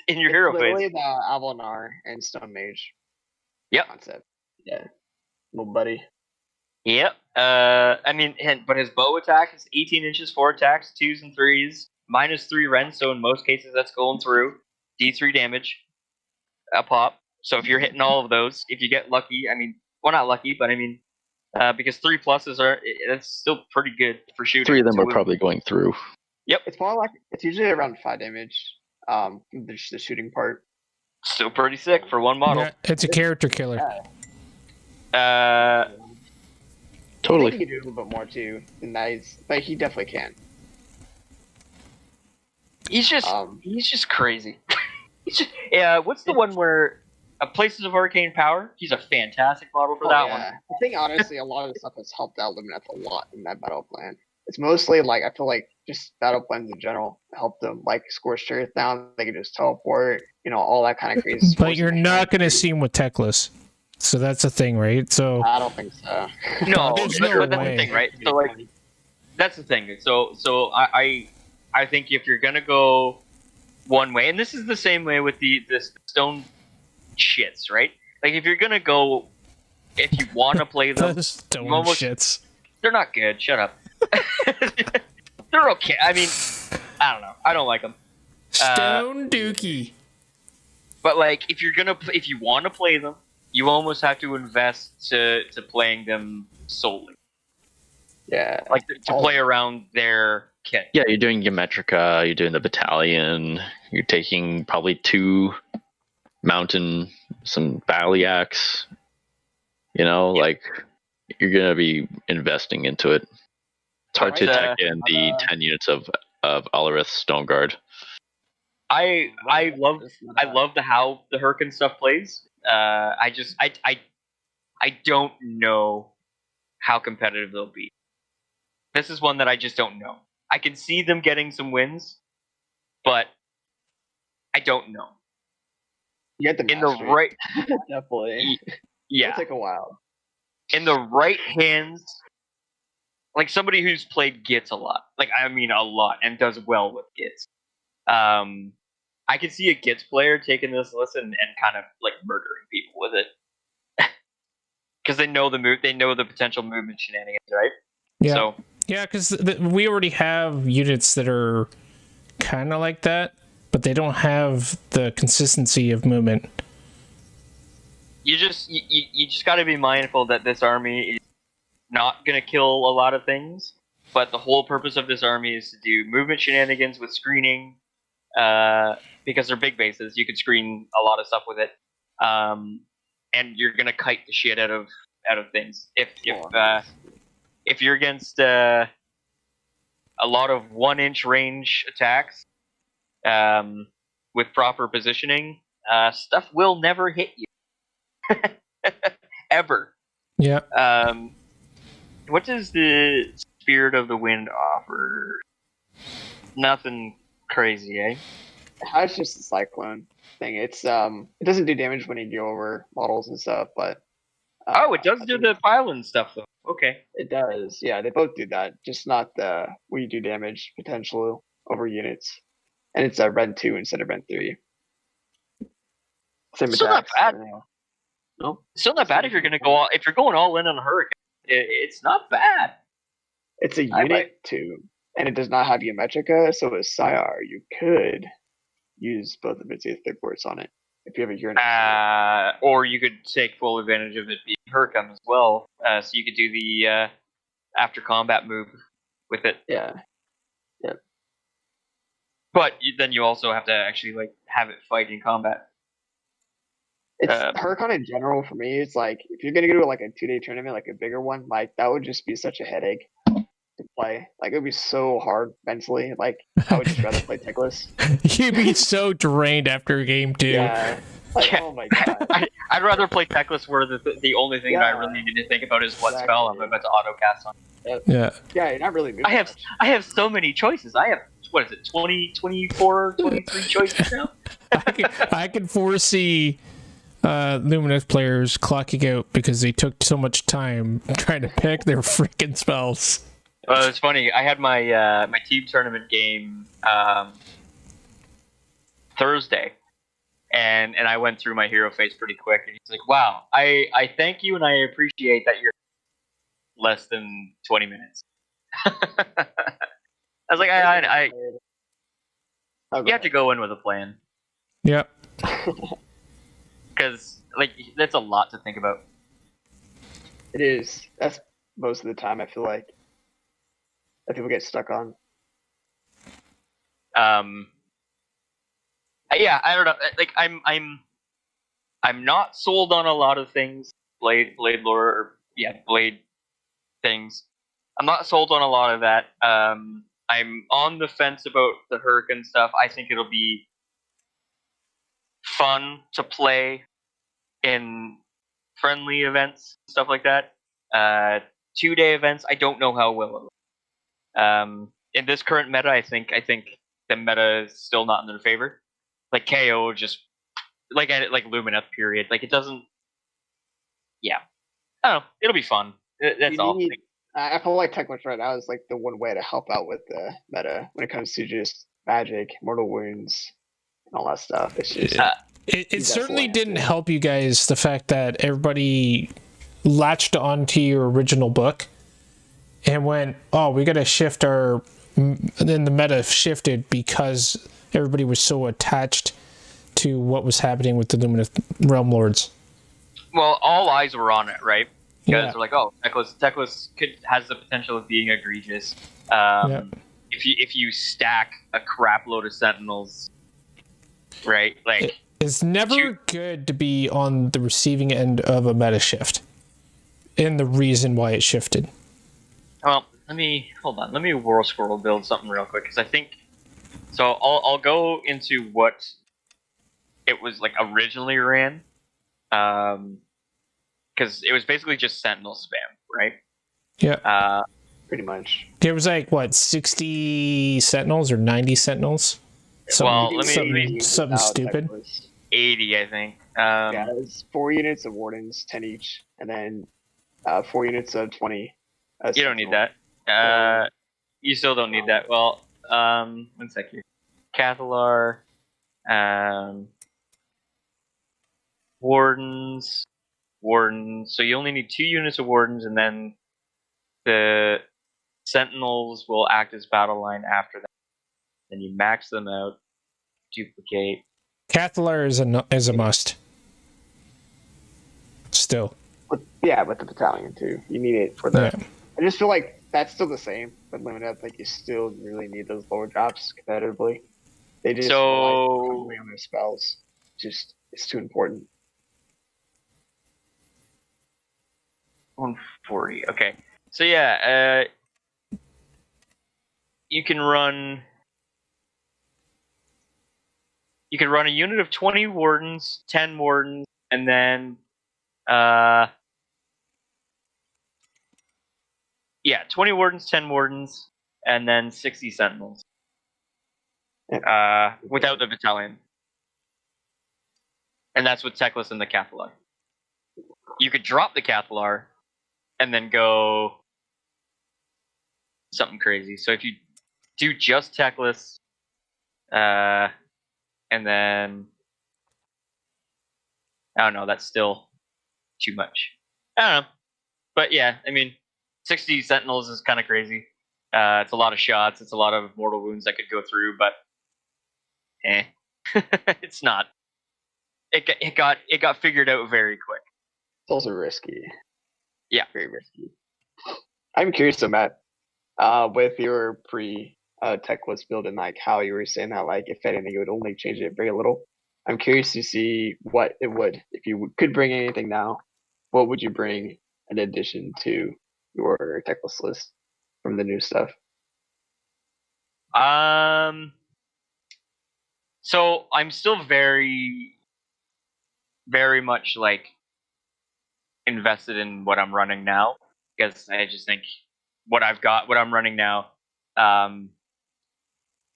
in your hero phase. Literally the Avalonar and Stone Mage. Yep. Concept. Yeah. Little buddy. Yep. I mean, but his bow attack is 18 inches, 4 attacks, 2s and 3s, -3 rend. So in most cases, that's going through D3 damage a pop. So if you're hitting all of those, if you get lucky, I mean, well, not lucky, but I mean, because 3+s that's still pretty good for shooting. 3 of them are probably going through. Yep. It's more like it's usually around 5 damage. The shooting part. Still pretty sick for one model. Yeah, it's a character killer. Totally. I think he can do a little bit more too. But he definitely can. He's just crazy. What's the one where Places of Arcane Power? He's a fantastic model for that one. I think honestly, a lot of the stuff has helped out Lumineth a lot in that battle plan. It's mostly like I feel like just battle plans in general help them like scorch earth down. They can just teleport, all that kind of crazy. But you're not going to see him with techless, so that's the thing, right? So I don't think so. No, There's but no that's way. the thing, right? So like, that's the thing. So I think if you're gonna go one way, and this is the same way with the stone shits, right? Like if you're gonna go, if you want to play them, the stone almost- shits. they're not good. Shut up. They're okay. I mean, I don't know. I don't like them. Stone dookie. But like, if you want to play them, you almost have to invest to playing them solely. Yeah. Like to play around their kit. Yeah, you're doing Geometrica, you're doing the battalion, you're taking probably 2 mountain, some Baliacs. Like you're gonna be investing into it. It's hard to tech in the 10 units of Alarith Stone Guard. I love how the Hurricane stuff plays. I don't know how competitive they'll be. This is one that I just don't know. I can see them getting some wins, but I don't know. You get the In the mastery. right, Definitely. yeah, It'll take a while. in the right hands, like somebody who's played Gits a lot, a lot, and does well with Gits. I could see a Gits player taking this listen and kind of like murdering people with it, because they know the potential movement shenanigans, right? Yeah. So Yeah, because we already have units that are kind of like that, but they don't have the consistency of movement. you just got to be mindful that this army is not going to kill a lot of things, but the whole purpose of this army is to do movement shenanigans with screening, because they're big bases. You could screen a lot of stuff with it, and you're going to kite the shit out of things. If you're against a lot of 1-inch range attacks, with proper positioning, stuff will never hit you. Ever. Yeah. What does the Spirit of the Wind offer? Nothing crazy, eh? It's just the cyclone thing. It's it doesn't do damage when you go over models and stuff, but It does do the pylon stuff though. Okay. It does. Yeah, they both do that. Just not the where you do damage potential over units. And it's a red 2 instead of red 3. Same Still not attacks. bad. No, Still not bad if you're going all in on a Hurricane. It's not bad. it's a I unit 2, and it does not have Geometrica, so as Sire, you could use both of its Aether ports on it if you have a unit. Or you could take full advantage of it being Hurricane as well. So you could do the after combat move with it. Yeah. But then you also have to actually have it fight in combat. It's Hurricane in general for me. It's like if you're gonna go to like a 2-day tournament, like a bigger one, like that would just be such a headache to play. Like it would be so hard mentally. Like I would just rather play Tickless. You'd be so drained after game 2. Yeah. Like, Yeah. oh my god. I'd rather play Techless where the only thing that I really need to think about is what spell I'm about to autocast on. Yeah. Yeah, you're not really moving. I have so many choices. I have, what is it, 20, 24, 23 choices now? I can foresee Lumineth players clocking out because they took so much time trying to pick their freaking spells. Well, it's funny. I had my my team tournament game Thursday, and I went through my hero phase pretty quick, and he's like, "Wow, I thank you and I appreciate that you're less than 20 minutes." I was like, you have to go in with a plan, Yep. because that's a lot to think about. It is. That's most of the time I feel like that people get stuck on. Yeah, I don't know. Like I'm not sold on a lot of things. Blade lore, Blade things. I'm not sold on a lot of that. I'm on the fence about the Hurricane stuff. I think it'll be fun to play in friendly events, stuff like that. 2-day events, I don't know how well it'll. In this current meta, I think the meta is still not in their favor. Like KO just like Lumineth period. Like it doesn't. Yeah, I don't know. It'll be fun. That's You all. need, I feel like Teclis right now is like the one way to help out with the meta when it comes to just magic, mortal wounds, and all that stuff. It's just It certainly didn't help you guys, the fact that everybody latched onto your original book and went, oh, we got to shift our... And then the meta shifted because everybody was so attached to what was happening with the Lumineth Realm Lords. Well, all eyes were on it, right? Because Yeah. they're like, oh, Teclis has the potential of being egregious. Yeah. If you stack a crap load of Sentinels, right? Like It's never good to be on the receiving end of a meta shift. And the reason why it shifted. Well, let me Warscroll build something real quick because I think so. I'll go into what it was like originally ran, because it was basically just Sentinel spam, right? Yeah. pretty much. It was like, what, 60 Sentinels or 90 Sentinels? Something stupid. 80, I think. Yeah, it's 4 units of Wardens, 10 each, and then 4 units of 20. You don't need that. You still don't need that. Well, 1 sec here. Cathalar, Wardens. So you only need 2 units of Wardens, and then the Sentinels will act as battle line after that. Then you max them out, duplicate. Cathalar is a must. Still. With the battalion too. You need it for the. Yeah. I just feel like that's still the same, but Lumineth, like you still really need those lower drops competitively. They just rely on their spells. Just it's too important. 140. Okay. So yeah, you can run a unit of 20 Wardens, 10 Wardens, and then 20 Wardens, 10 Wardens, and then 60 Sentinels. Without the battalion. And that's with Teclis and the Cathalar. You could drop the Cathalar and then go something crazy. So if you do just Teclis, and then I don't know, that's still too much. I don't know. But yeah, I mean, 60 Sentinels is kind of crazy. It's a lot of shots. It's a lot of mortal wounds that could go through, but it's not. It got figured out very quick. It's also risky. Yeah, very risky. I'm curious, though, Matt, with your Teclis build and like how you were saying that, like if anything, it would only change it very little. I'm curious to see what it would if you could bring anything now. What would you bring in addition to your Teclis list from the new stuff? So I'm still very, very much like invested in what I'm running now because I just think what I'm running now,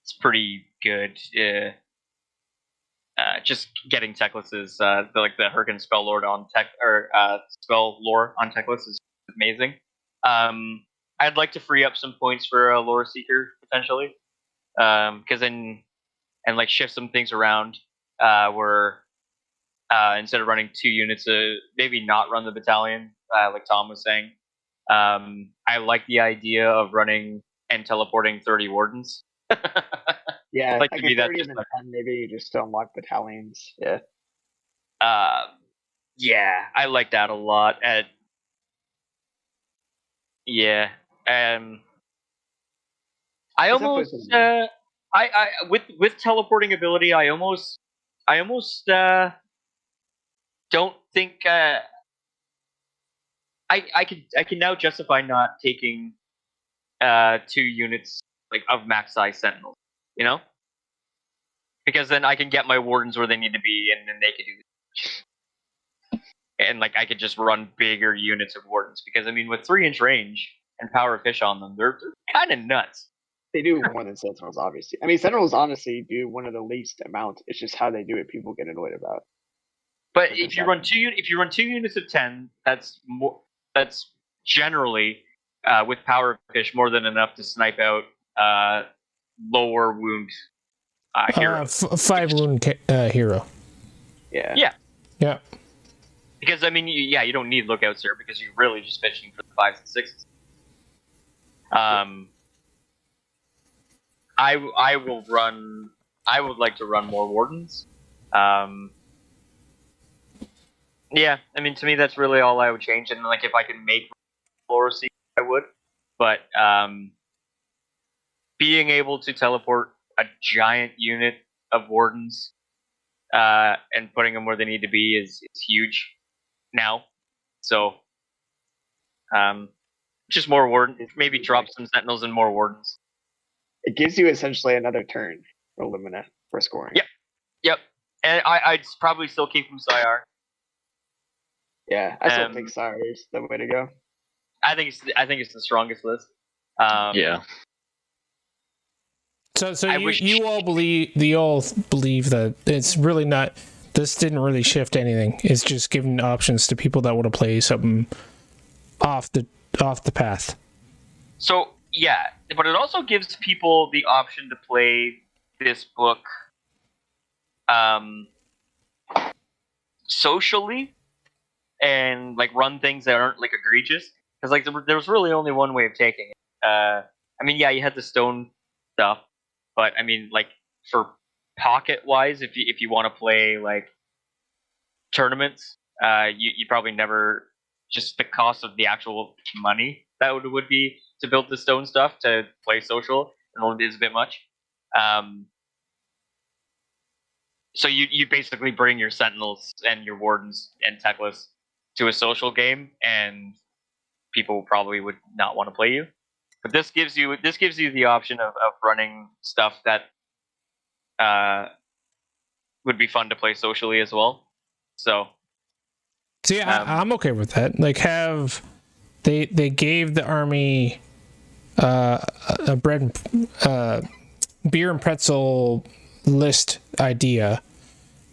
it's pretty good. Just getting Teclis's the Hurricane spell lore on spell lore on Teclis is amazing. I'd like to free up some points for a lore seeker potentially, because then like shift some things around where instead of running 2 units, maybe not run the battalion like Tom was saying. I like the idea of running and teleporting 30 wardens. Yeah, like to be that maybe you just unlock battalions. Yeah. Yeah, I like that a lot. Yeah. I almost I with teleporting ability, I almost don't think I can now justify not taking 2 units like of max size sentinels, you know? Because then I can get my wardens where they need to be and then they can do this. And like I could just run bigger units of wardens because I mean with 3-inch range and power of fish on them, they're kind of nuts. They do more than Sentinels, obviously. I mean, Sentinels honestly do one of the least amount. It's just how they do it. People get annoyed about. But if you run two units of 10, that's generally with power fish more than enough to snipe out lower wound heroes. 5 wound hero. Yeah. Yeah. Yeah. Because I mean, you don't need lookouts there because you're really just fishing for the 5s and 6s. I would like to run more wardens. Yeah, I mean, to me, that's really all I would change. And like, if I could make Florosy, I would. But being able to teleport a giant unit of wardens and putting them where they need to be is huge now. So, just more wardens. Maybe drop some sentinels and more wardens. It gives you essentially another turn for Lumineth for scoring. Yep. And I'd probably still keep him Syar. Yeah, I still think Syar is the way to go. I think it's the strongest list. Yeah. So you all believe that it's really not. This didn't really shift anything. It's just giving options to people that want to play something off the path. So yeah, but it also gives people the option to play this book socially and like run things that aren't like egregious. Because like there was really only one way of taking it. I mean, yeah, you had the stone stuff, but I mean, like for pocket wise, if you want to play like tournaments, you probably never, just the cost of the actual money that would be to build the stone stuff to play social, and it is a bit much. So you basically bring your sentinels and your wardens and techless to a social game, and people probably would not want to play you. But this gives you the option of running stuff that would be fun to play socially as well. So, see, I'm okay with that. Like, they gave the army a beer and pretzel list idea,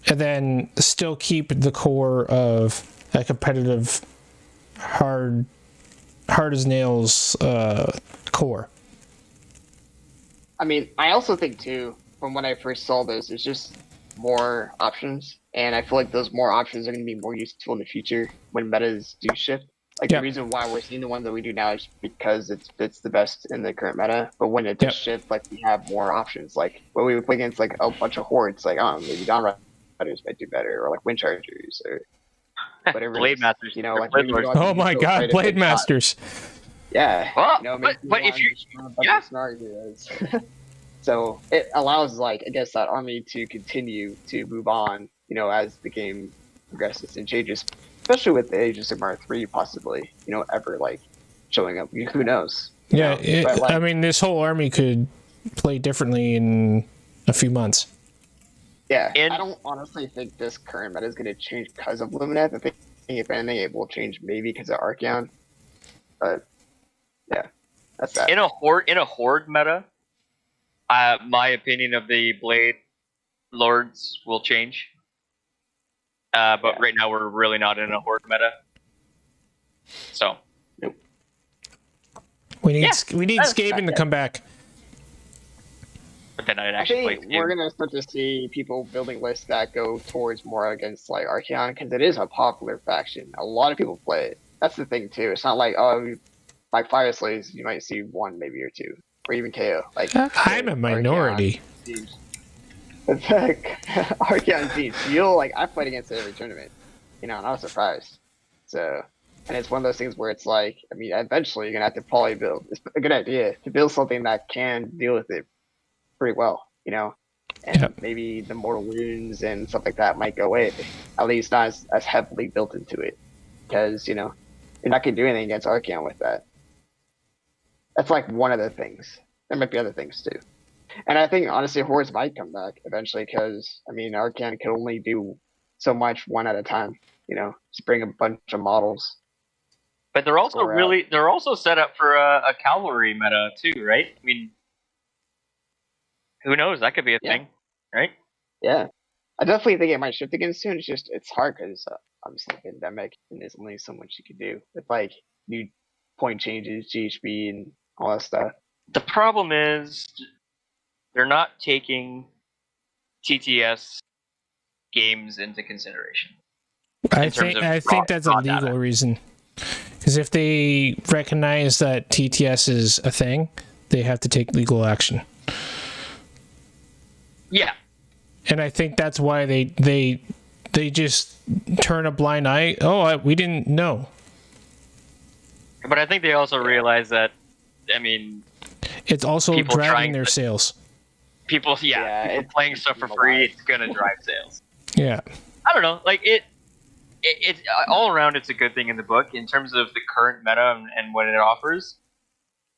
and then still keep the core of a competitive hard as nails core. I mean, I also think too, from when I first saw this, there's just more options, and I feel like those more options are going to be more useful in the future when metas do shift. Like, the reason why we're seeing the ones that we do now is because it's the best in the current meta. But when it does shift, like, we have more options. Like, when we play against like a bunch of hordes, like, maybe Dawn Riders might do better, or like Wind Chargers, or whatever. Blade Masters, you know, like, oh my god, Blade Masters. Yeah, well, you know, but if you smart heroes. So it allows, like, I guess, that army to continue to move on, you know, as the game progresses and changes, especially with the Age of Sigmar 3 possibly, you know, ever, like, showing up. Who knows? Yeah, I mean, this whole army could play differently in a few months. Yeah, I don't honestly think this current meta is going to change because of Lumineth. I think, if anything, it will change maybe because of Archeon. But, yeah, that's that. In a horde meta, my opinion of the Blade Lords will change. But right now we're really not in a horde meta. So nope. We need Skaven to come back. But then I'd actually play we're gonna start to see people building lists that go towards more against like Archeon, because it is a popular faction. A lot of people play it. That's the thing too. It's not like, like Fire Slaves, you might see one maybe or two, or even KO. Like, I'm a minority. It's like Archeon teams. You'll, like, I played against it every tournament, you know, and I was surprised. So, and it's one of those things where it's like, I mean, eventually you're gonna have to probably build. It's a good idea to build something that can deal with it pretty well, you know, and maybe the mortal wounds and stuff like that might go away, at least not as heavily built into it, because, you know, you're not gonna do anything against Archeon with that. That's like one of the things. There might be other things too. And I think, honestly, hordes might come back eventually, because, I mean, Archeon can only do so much one at a time, you know, just bring a bunch of models. But they're also Or, they're also set up for a cavalry meta too, right? I mean, who knows? That could be a thing, right? yeah. I definitely think it might shift again soon. It's hard because obviously the pandemic and there's only so much you can do with like new point changes, GHB, and all that stuff. The problem is they're not taking TTS games into consideration. I think that's a legal reason. Because if they recognize that TTS is a thing, they have to take legal action. Yeah. And I think that's why they just turn a blind eye. Oh, we didn't know. But I think they also realize that, I mean, it's also driving their sales. People playing stuff for free, it's gonna drive sales. Yeah. I don't know, like it all around, it's a good thing in the book in terms of the current meta and what it offers.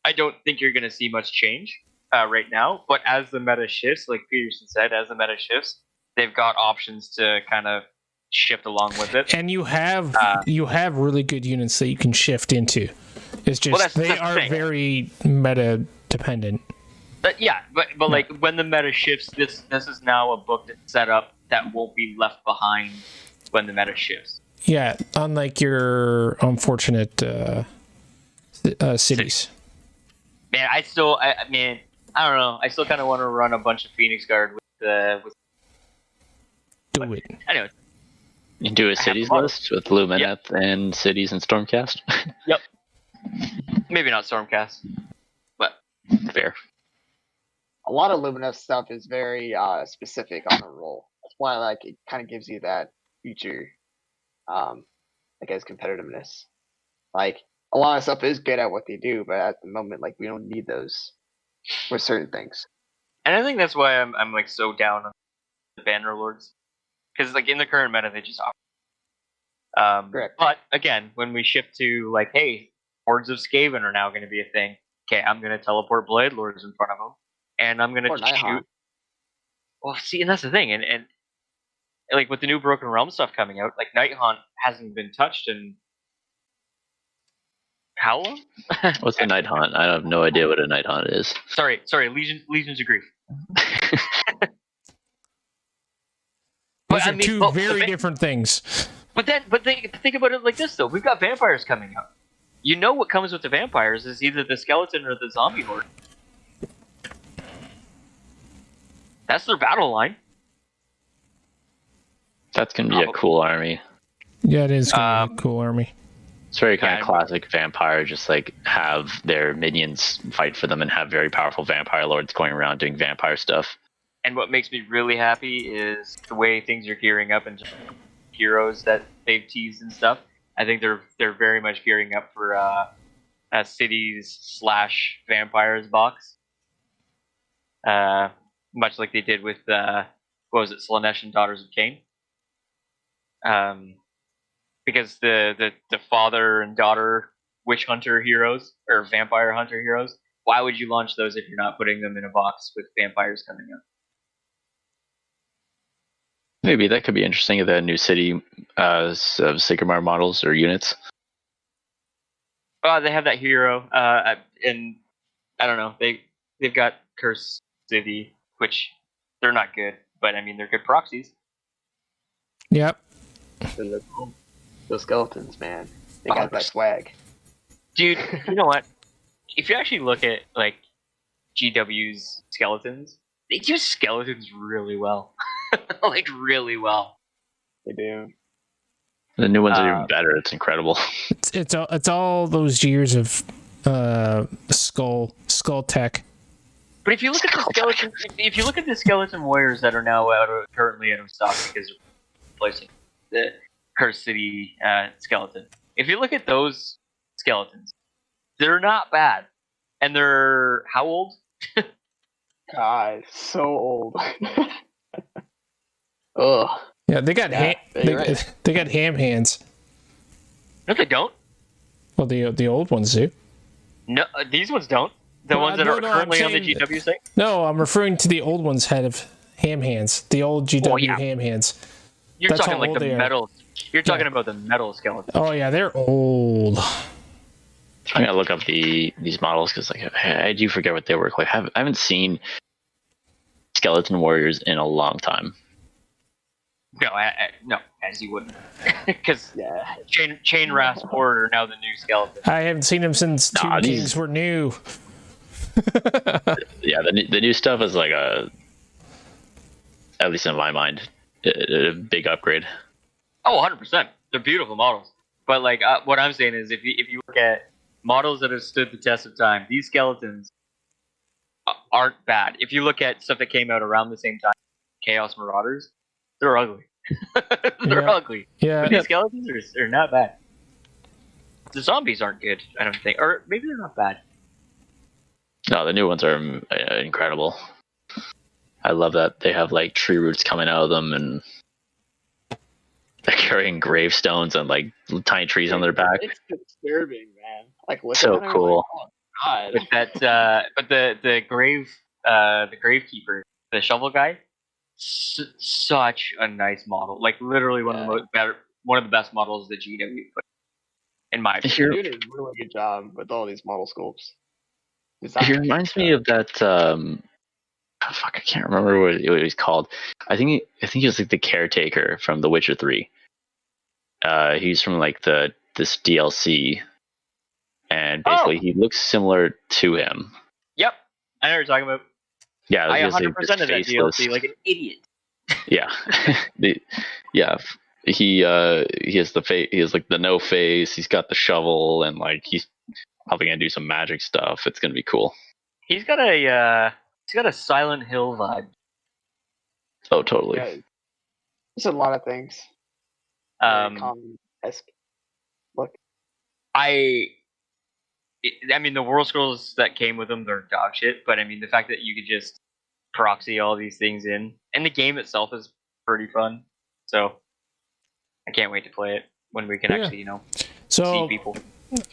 I don't think you're gonna see much change right now, but as the meta shifts, like Peterson said, as the meta shifts, they've got options to kind of shift along with it. And you have really good units that you can shift into. It's just they are very meta dependent. But like when the meta shifts, this is now a book that's set up that won't be left behind when the meta shifts. Yeah, unlike your unfortunate cities. Man, I don't know. I still kind of want to run a bunch of Phoenix Guard with. Do it. Anyway. You can do a cities list with Lumineth and cities and Stormcast. Yep. Maybe not Stormcast, but fair. A lot of Lumineth stuff is very specific on the role. That's why like it kind of gives you that future, I guess, competitiveness. Like a lot of stuff is good at what they do, but at the moment, like we don't need those for certain things. And I think that's why I'm like so down on the Banner Lords, because like in the current meta they just offer. Correct. But again, when we shift to like, hey, Hordes of Skaven are now going to be a thing. Okay, I'm going to teleport Blade Lords in front of them, and I'm going to shoot. Well, see, and that's the thing, and like with the new Broken Realm stuff coming out, like Night Hunt hasn't been touched in how long? What's a Night Hunt? I have no idea what a Night Hunt is. Sorry, Legions of Grief. Those are two very different things. But think about it like this though: we've got vampires coming up. You know what comes with the vampires is either the skeleton or the zombie horde. That's their battle line. That's gonna be a cool army. Yeah, it is gonna be a cool army. It's very kind of classic vampire, just like have their minions fight for them and have very powerful vampire lords going around doing vampire stuff. And what makes me really happy is the way things are gearing up and heroes that they've teased and stuff. I think they're very much gearing up for a cities / vampires box. Much like they did with what was it, Slanesh and Daughters of Cain. Because the father and daughter witch hunter heroes or vampire hunter heroes, why would you launch those if you're not putting them in a box with vampires coming up? Maybe that could be interesting if they had new city of Sigmar models or units. They have that hero, and I don't know. They've got Curse City, which they're not good, but I mean they're good proxies. Yep. And the skeletons, man, they got that swag. Dude, you know what? If you actually look at like GW's skeletons, they do skeletons really well. Like really well. They do. The new ones are even better. It's incredible. It's all those years of skull tech. But if you look at the skeleton warriors that are now currently out of stock because they're replacing the Curse City skeleton. If you look at those skeletons, they're not bad, and they're how old? God, so old. Ugh. Yeah, they got they got ham hands. No, they don't. Well, the old ones do. No, these ones don't. The ones that are currently on the GW site. No, I'm referring to the old ones had of ham hands. The old GW ham hands. You're talking like the metal. You're talking about the metal skeleton. Oh yeah, they're old. I'm gonna look up these models because like I do forget what they work like. I haven't seen skeleton warriors in a long time. No, no, as you wouldn't, because Yeah. Chain Rasp Horde are now the new skeleton. I haven't seen him since Tomb these- Kings were new. Yeah, the new stuff is like at least in my mind, a big upgrade. Oh, 100%. They're beautiful models. But like what I'm saying is, if you look at models that have stood the test of time, these skeletons aren't bad. If you look at stuff that came out around the same time, Chaos Marauders, they're ugly. They're ugly. Yeah. But these skeletons are not bad. The zombies aren't good, I don't think. Or maybe they're not bad. No, the new ones are incredible. I love that they have like tree roots coming out of them, and they're carrying gravestones and like tiny trees on their back. It's disturbing, man. Like, look So at it, cool. Like, oh, God. But that, but the gravekeeper, the shovel guy, such a nice model. Like literally one of the best models that GW put, in my opinion. You're doing a really good job with all these model sculpts. He reminds me of that. I can't remember what he's called. I think he was like the caretaker from The Witcher 3. He's from like this DLC, and basically he looks similar to him. Yep, I know what you're talking about. Yeah, I he has, 100% this of that faceless- DLC like an idiot. Yeah, he has the face. He has like the no face. He's got the shovel, and like he's probably gonna do some magic stuff. It's gonna be cool. He's got a Silent Hill vibe. Oh, totally. Yeah, there's a lot of things. Esque. Look. I mean, the Warscrolls that came with them, they're dog shit. But I mean, the fact that you could just proxy all these things in, and the game itself is pretty fun. So I can't wait to play it when we can actually, see people.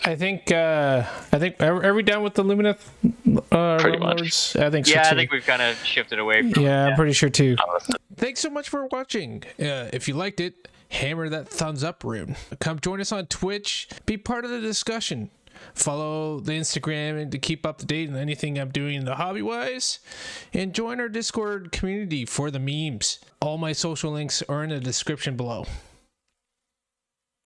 I think are we done with the Lumineth Pretty Realm much. Lords? I think so Yeah, too. I think we've kind of shifted away from I'm pretty sure too. Honestly. Thanks so much for watching. If you liked it, hammer that thumbs up rune. Come join us on Twitch. Be part of the discussion. Follow the Instagram and to keep up to date on anything I'm doing in the hobby wise. And join our Discord community for the memes. All my social links are in the description below.